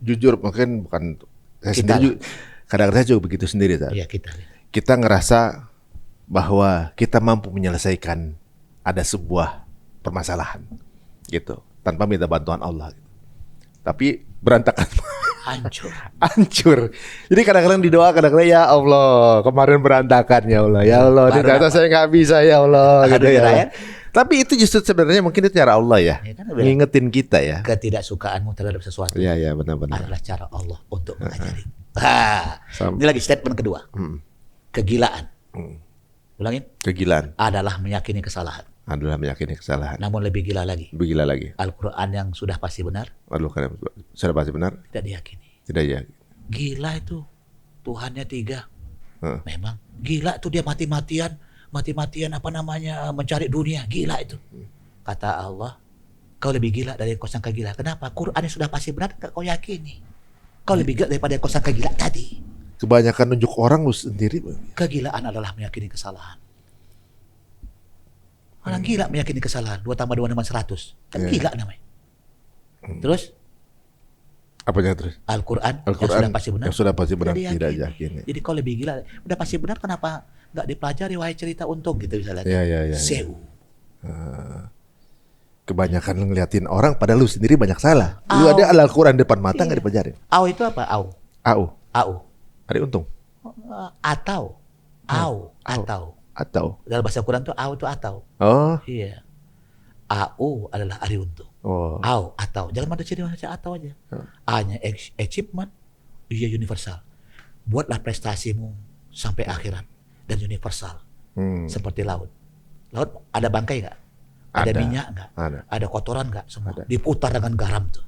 jujur mungkin bukan saya
Kita
sendiri juga, kadang-kadang saya juga begitu sendiri.
Iya kita.
Kita ngerasa bahwa kita mampu menyelesaikan ada sebuah permasalahan gitu tanpa minta bantuan Allah gitu. Tapi berantakan. Hancur. Jadi kadang-kadang didoa, kadang-kadang ya Allah kemarin berantakan ya Allah, ya Allah ini ternyata saya nggak bisa ya Allah gitu ya. Tapi itu justru sebenarnya mungkin itu cara Allah ya,
kan
ngingetin kita ya.
Ketidaksukaanmu terhadap sesuatu
Iya benar-benar.
adalah cara Allah untuk mengajari.
Sama.
Ini lagi statement kedua. Kegilaan. Ulangin.
Kegilaan
Adalah meyakini kesalahan.
adalah meyakini kesalahan.
Namun lebih gila lagi.
Lebih gila lagi.
Al-Quran yang sudah pasti benar
Aduh, karena sudah pasti benar.
tidak diyakini.
Tidak ya.
Gila itu. Tuhannya 3. Memang gila itu dia mati-matian apa namanya mencari dunia. Gila itu. Kata Allah, kau lebih gila dari yang kau sangka gila. Kenapa? Quran yang sudah pasti benar kau yakini. Kau lebih gila daripada yang kau sangka gila tadi.
Kebanyakan nunjuk orang lu sendiri.
Kegilaan adalah meyakini kesalahan. Orang gila meyakini kesalahan. 2 tambah 2 = 100. Kan gila namanya. Terus
Apanya terus?
Al-Quran yang sudah pasti benar
tidak yakini.
Jadi kau lebih gila. Udah pasti benar, kenapa nggak dipelajari wahai cerita untung gitu misalnya.
Iya.
Seu.
Kebanyakan ngeliatin orang padahal lu sendiri banyak salah. Lu ada Al-Quran depan mata nggak dipelajarin.
Au itu apa? Au.
Ada untung.
Atau. Dalam bahasa Quran tuh au itu atau.
Oh.
Iya. Au adalah ari untung.
Oh.
Au atau. Jangan ada ciri macam atau aja. A-nya achievement, iya universal. Buatlah prestasimu sampai akhirat dan universal. Seperti laut. Laut ada bangkai nggak? Ada minyak nggak? Ada kotoran nggak? Semua diputar dengan garam tuh.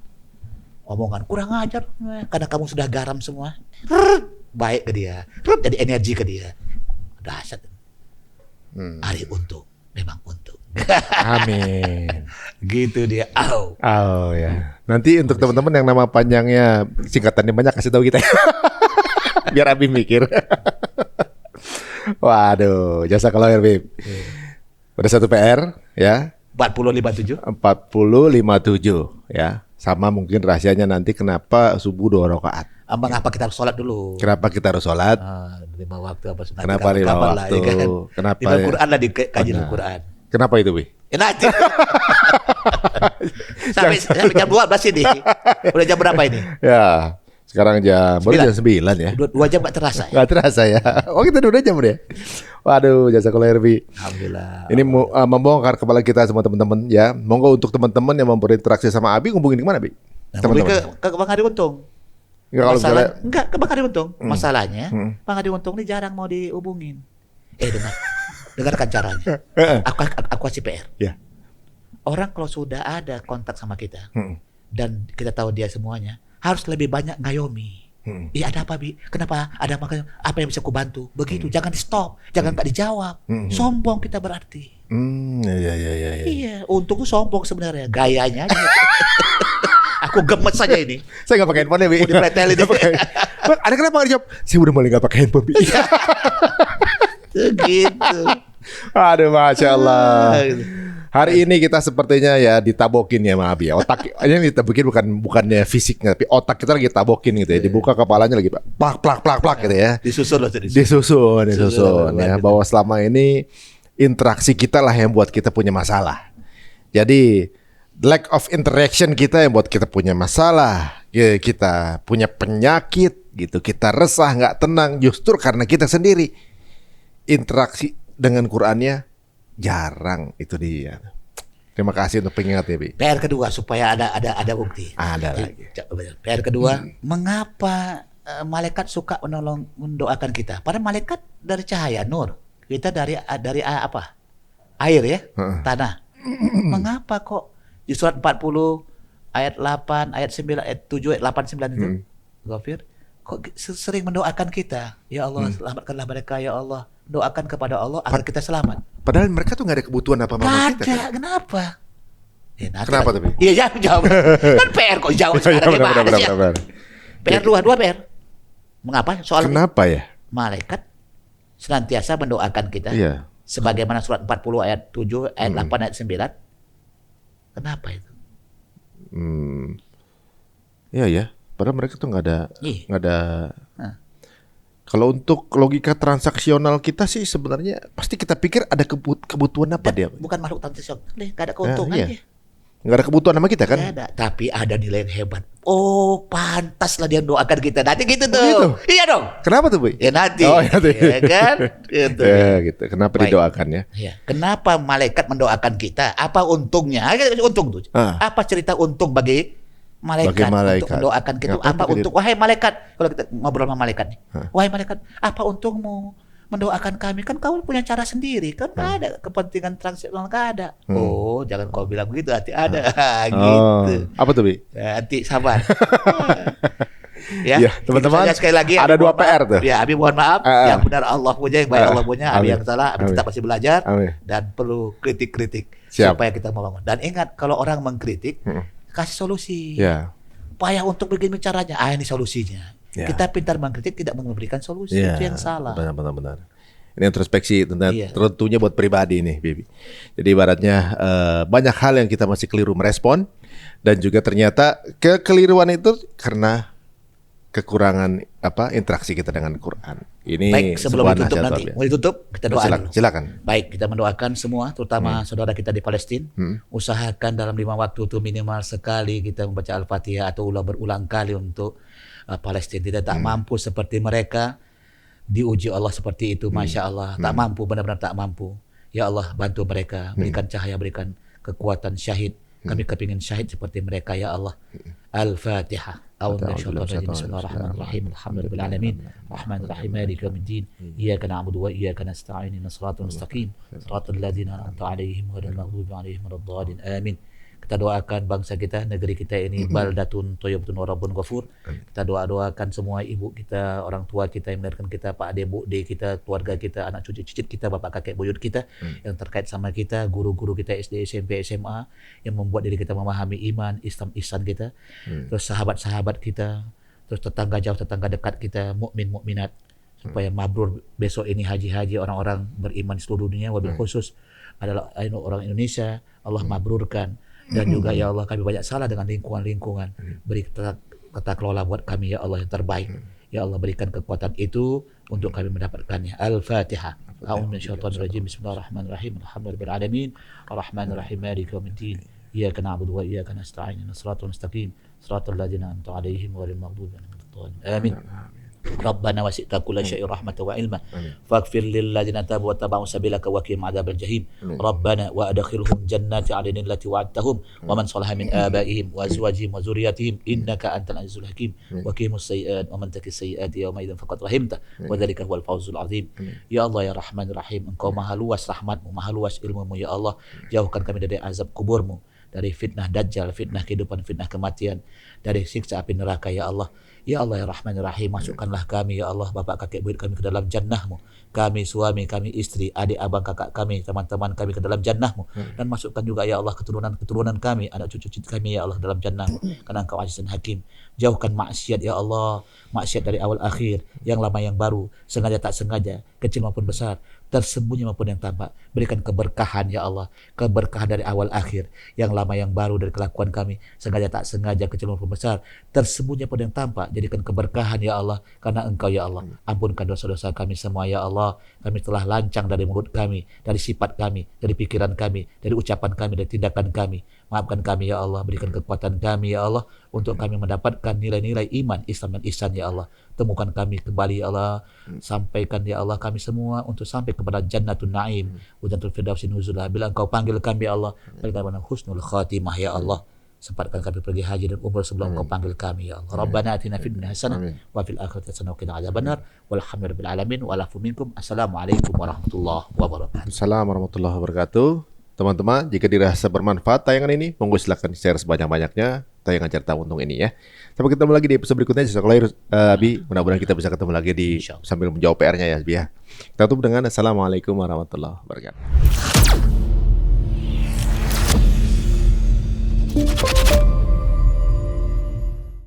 Omongan kurang ajar karena kamu sudah garam semua. Baik ke dia. Jadi energi ke dia. Dahsyat. Ari untung, memang untung.
Amin.
Gitu dia. Au.
Ya. Nanti untuk teman-teman yang nama panjangnya singkatannya banyak kasih tahu kita. Biar Abi mikir. Waduh, jasa kalau Bib. Udah 1 PR ya.
4057
ya. Sama mungkin rahasianya nanti kenapa subuh 2 rakaat.
Mengapa kita harus sholat dulu?
Kenapa kita harus sholat?
5 waktu apa sunat?
Kenapa 5 waktu? Kenapa?
Di Al-Quran lah dikaji Al-Quran.
Kenapa itu, Wi?
Nanti. sampai jam 12 ini. Udah jam berapa ini?
Ya, sekarang baru jam 9 ya.
2 jam gak terasa ya?
Gak terasa ya. Oh, kita udah jam ya. Waduh, jasa kalau Herbi.
Alhamdulillah.
Ini membongkar kepala kita semua teman-teman ya. Monggo untuk teman-teman yang mau berinteraksi sama Abi hubungin di mana, Abi?
Teman-teman. Ke Bang Adi Untung. Enggak, ke Bang Adi Untung. Masalahnya, Bang Adi Untung ini jarang mau dihubungin. Dengarkan caranya. Aku kasih PR.
Ya.
Orang kalau sudah ada kontak sama kita dan kita tahu dia semuanya, harus lebih banyak ngayomi. Iya ada apa Bi? Kenapa? Ada apa yang bisa ku bantu? Begitu, jangan di stop, jangan gak dijawab. Sombong kita berarti.
Iya.
Iya, untukku sombong sebenarnya, gayanya aja. Aku gemes saja ini.
Saya nggak pakai handphone ya, Bi.
Udah pretelin.
Ada kenapa nggak dijawab? Saya udah mulai nggak pakai handphone, Bi.
Gitu.
Aduh, masya Allah. Hari ini kita sepertinya ya ditabokin ya, maaf ya. Otak ini ditabokin bukannya fisiknya, tapi otak kita lagi tabokin gitu ya. Dibuka kepalanya lagi plak gitu ya.
Disusun loh jadi.
Disusun ya.
Disusun.
Bahwa selama ini interaksi kita lah yang buat kita punya masalah. Jadi lack of interaction kita yang buat kita punya masalah. Ya, kita punya penyakit gitu. Kita resah, nggak tenang justru karena kita sendiri. Interaksi dengan Qur'annya jarang, itu dia. Terima kasih untuk pengingat ya, Bi.
PR kedua supaya ada bukti.
Ada lagi.
PR kedua, mengapa malaikat suka mendoakan kita? Padahal malaikat dari cahaya nur, kita dari apa? Air ya, tanah. Mengapa kok di surat 40 ayat 8, ayat 9, ayat 7, ayat 8, 9 itu, Ghafir, kok sering mendoakan kita? Ya Allah, selamatkanlah mereka ya Allah. Doakan kepada Allah agar kita selamat.
Padahal mereka tuh nggak ada kebutuhan apa-apa sama kita.
Ada, kenapa? Ya,
Kenapa tapi?
Iya, jawab. Kan PR kok jawab sekarang.
Benar.
PR dua PR. Mengapa? Soal
Kenapa ya?
malaikat senantiasa mendoakan kita.
Iya.
Sebagaimana surat 40 ayat 7, ayat 8, ayat 9. Kenapa itu?
Iya ya. Padahal mereka tuh nggak
Ih.
ada. Kalau untuk logika transaksional kita sih sebenarnya pasti kita pikir ada kebutuhan apa dia?
Bukan makhluk transaksional, gak ada keuntungan
iya.
dia.
Nggak ada kebutuhan sama kita kan?
Nggak ada, tapi ada nilai yang hebat. Oh, pantaslah dia doakan kita. Nanti gitu tuh.
gitu?
Iya dong.
Kenapa tuh, Bu?
Ya nanti.
Oh, nanti.
Ya kan? Gitu.
Ya gitu. Kenapa
Baik.
didoakan ya?
Ya. Kenapa malaikat mendoakan kita? Apa untungnya? Untung tuh. Apa cerita untung bagi malaikat,
Bagi malaikat.
untuk mendoakan kita?
Ngapain
Apa
tuh
untung? Wahai malaikat, kalau kita ngobrol sama malaikat nih. Wahai malaikat, apa untungmu mendoakan kami? Kan kau punya cara sendiri. Kan nggak ada kepentingan transaksional, nggak ada. Oh, jangan kau bilang begitu, hati ada. Gitu.
Apa tuh, Bi?
Nanti sabar.
Ya, teman-teman,
Itu saja, sekali lagi
ada
Abi
dua
mohon
PR
maaf.
tuh.
Ya, Abi mohon maaf. Yang benar Allah punya, yang baik Allah punya. Abi
Amin.
yang salah, Abi
Amin.
tetap masih belajar.
Amin.
Dan perlu kritik-kritik
Siap.
supaya kita membangun. Dan ingat, kalau orang mengkritik, kasih solusi.
Ya.
Payah untuk begini caranya. Ini solusinya.
Ya.
Kita pintar mengkritik, tidak memberikan solusi.
Ya.
Itu yang salah.
Benar. Ini introspeksi
Iya.
tentunya buat pribadi nih, Bibi. Jadi ibaratnya banyak hal yang kita masih keliru merespon dan juga ternyata kekeliruan itu karena kekurangan interaksi kita dengan Quran. Ini
Baik, sebelum
sebuah
ditutup
nasihat
nanti.
luar biasa.
Mau ditutup, kita doa dulu.
Silakan.
Baik, kita mendoakan semua, terutama saudara kita di Palestina. Usahakan dalam 5 waktu itu minimal sekali kita membaca Al-Fatihah atau berulang kali untuk Palestina. Tidak tak mampu seperti mereka, diuji Allah seperti itu, Masya Allah. Tak mampu, benar-benar tak mampu. Ya Allah, bantu mereka, berikan cahaya, berikan kekuatan syahid. Kami kepingin syahid seperti mereka, ya Allah. Al-Fatihah. Bismillahirrahmanirrahim. Alhamdulillah alamin. Rahmanirrahim. Maliki yaumiddin. Iyyaka na'budu wa iyyaka nasta'in. Ihdinas siratal mustaqim. Siratal ladzina an'amta 'alaihim ghairil maghdubi 'alaihim waladdallin. Amin. Kita doakan bangsa kita, negeri kita ini baldatun thayyibun wa rabbun ghafur. Kita doakan semua ibu kita, orang tua kita yang melahirkan kita, pak ade, bu de kita, keluarga kita, anak cucu cicit kita, bapak kakek buyut kita yang terkait sama kita, guru-guru kita SD, SMP, SMA yang membuat diri kita memahami iman, Islam, ihsan kita. Terus sahabat-sahabat kita, terus tetangga jauh, tetangga dekat kita, mukmin mukminat, supaya mabrur besok ini haji-haji orang-orang beriman di seluruh dunia, wabil khusus adalah orang Indonesia. Allah mabrurkan. Dan juga ya Allah, kami banyak salah dengan lingkungan. Beri tata kelola buat kami ya Allah yang terbaik. Ya Allah, berikan kekuatan itu untuk kami mendapatkannya. Al-Fatihah. A'udzu minasyaitonir rajim. Bismillahirrahmanirrahim. Alhamdulillahirabbil alamin. Arrahmanirrahim. Maliki yaumiddin. Iyyaka na'budu wa iyyaka nasta'in. Ihdinas siratal mustaqim. Siratal ladzina an'amta 'alaihim ghairil maghdubi 'alaihim waladdallin. Amin. Rabbana wasi'ta kulla syai'in rahmatan wa ilma faghfir lil ladzina tabu wa tabi'u sabilaka wa qihim adzabal jahim. Rabbana wa adkhilhum jannati 'adnin allati wa'adtahum wa man salaha min abaihim wa azwajihim wa dzurriyyatihim innaka antal azizul hakim wa qihimus sayyi'at wa man takis sayyi'ati yawma idzin faqad rahimta wa dzalika huwal fawzul 'azim. Ya Allah ya Rahman Rahim, Engkau maha luas rahmatmu, maha luas ilmumu ya Allah. Jauhkan kami dari azab kuburmu, dari fitnah dajjal, fitnah kehidupan, fitnah kematian, dari siksa api neraka ya Allah. Ya Allah ya Rahman ya Rahim, masukkanlah kami ya Allah, bapak kakek buyut kami ke dalam jannah-Mu. Kami, suami, kami, istri, adik, abang, kakak kami, teman-teman kami ke dalam jannah-Mu. Dan masukkan juga ya Allah keturunan-keturunan kami, anak cucu kami ya Allah dalam jannah-Mu. Karena Engkau Aziz dan Hakim. Jauhkan maksiat ya Allah, maksiat dari awal akhir, yang lama yang baru, sengaja tak sengaja, kecil maupun besar, tersembunyi maupun yang tampak. Berikan keberkahan ya Allah, keberkahan dari awal akhir, yang lama yang baru dari kelakuan kami, sengaja tak sengaja, kecil maupun besar, tersembunyi maupun yang tampak. Jadikan keberkahan ya Allah, karena Engkau ya Allah. Ampunkan dosa-dosa kami semua ya Allah. Kami telah lancang dari mulut kami, dari sifat kami, dari pikiran kami, dari ucapan kami, dari tindakan kami. Maafkan kami ya Allah, berikan kekuatan kami ya Allah, untuk kami mendapatkan nilai-nilai iman, Islam dan ihsan ya Allah. Temukan kami kembali ya Allah, sampaikan ya Allah kami semua untuk sampai kepada Jannatul Naim, Jannatul Firdausi nuzulah. Bila Engkau panggil kami ya Allah, berikan kami husnul khatimah ya Allah. Sempatkan kami pergi haji dan umrah sebelum Engkau panggil kami ya Allah. Rabbana atina fid dunya hasanah wa fil akhirati hasanah wa qina adzabannar. Walhamdulillahirabbil alamin wa alafu minkum. Assalamualaikum warahmatullahi wabarakatuh.
Assalamualaikum warahmatullahi wabarakatuh. Teman-teman, jika dirasa bermanfaat tayangan ini, monggo silakan share sebanyak-banyaknya tayangan Cerita Untung ini ya. Sampai ketemu lagi di episode berikutnya. Jazakallahu Abi. Mudah-mudahan kita bisa ketemu lagi di sambil menjawab PR-nya ya, Abi ya. Kita tutup dengan Assalamualaikum warahmatullahi wabarakatuh.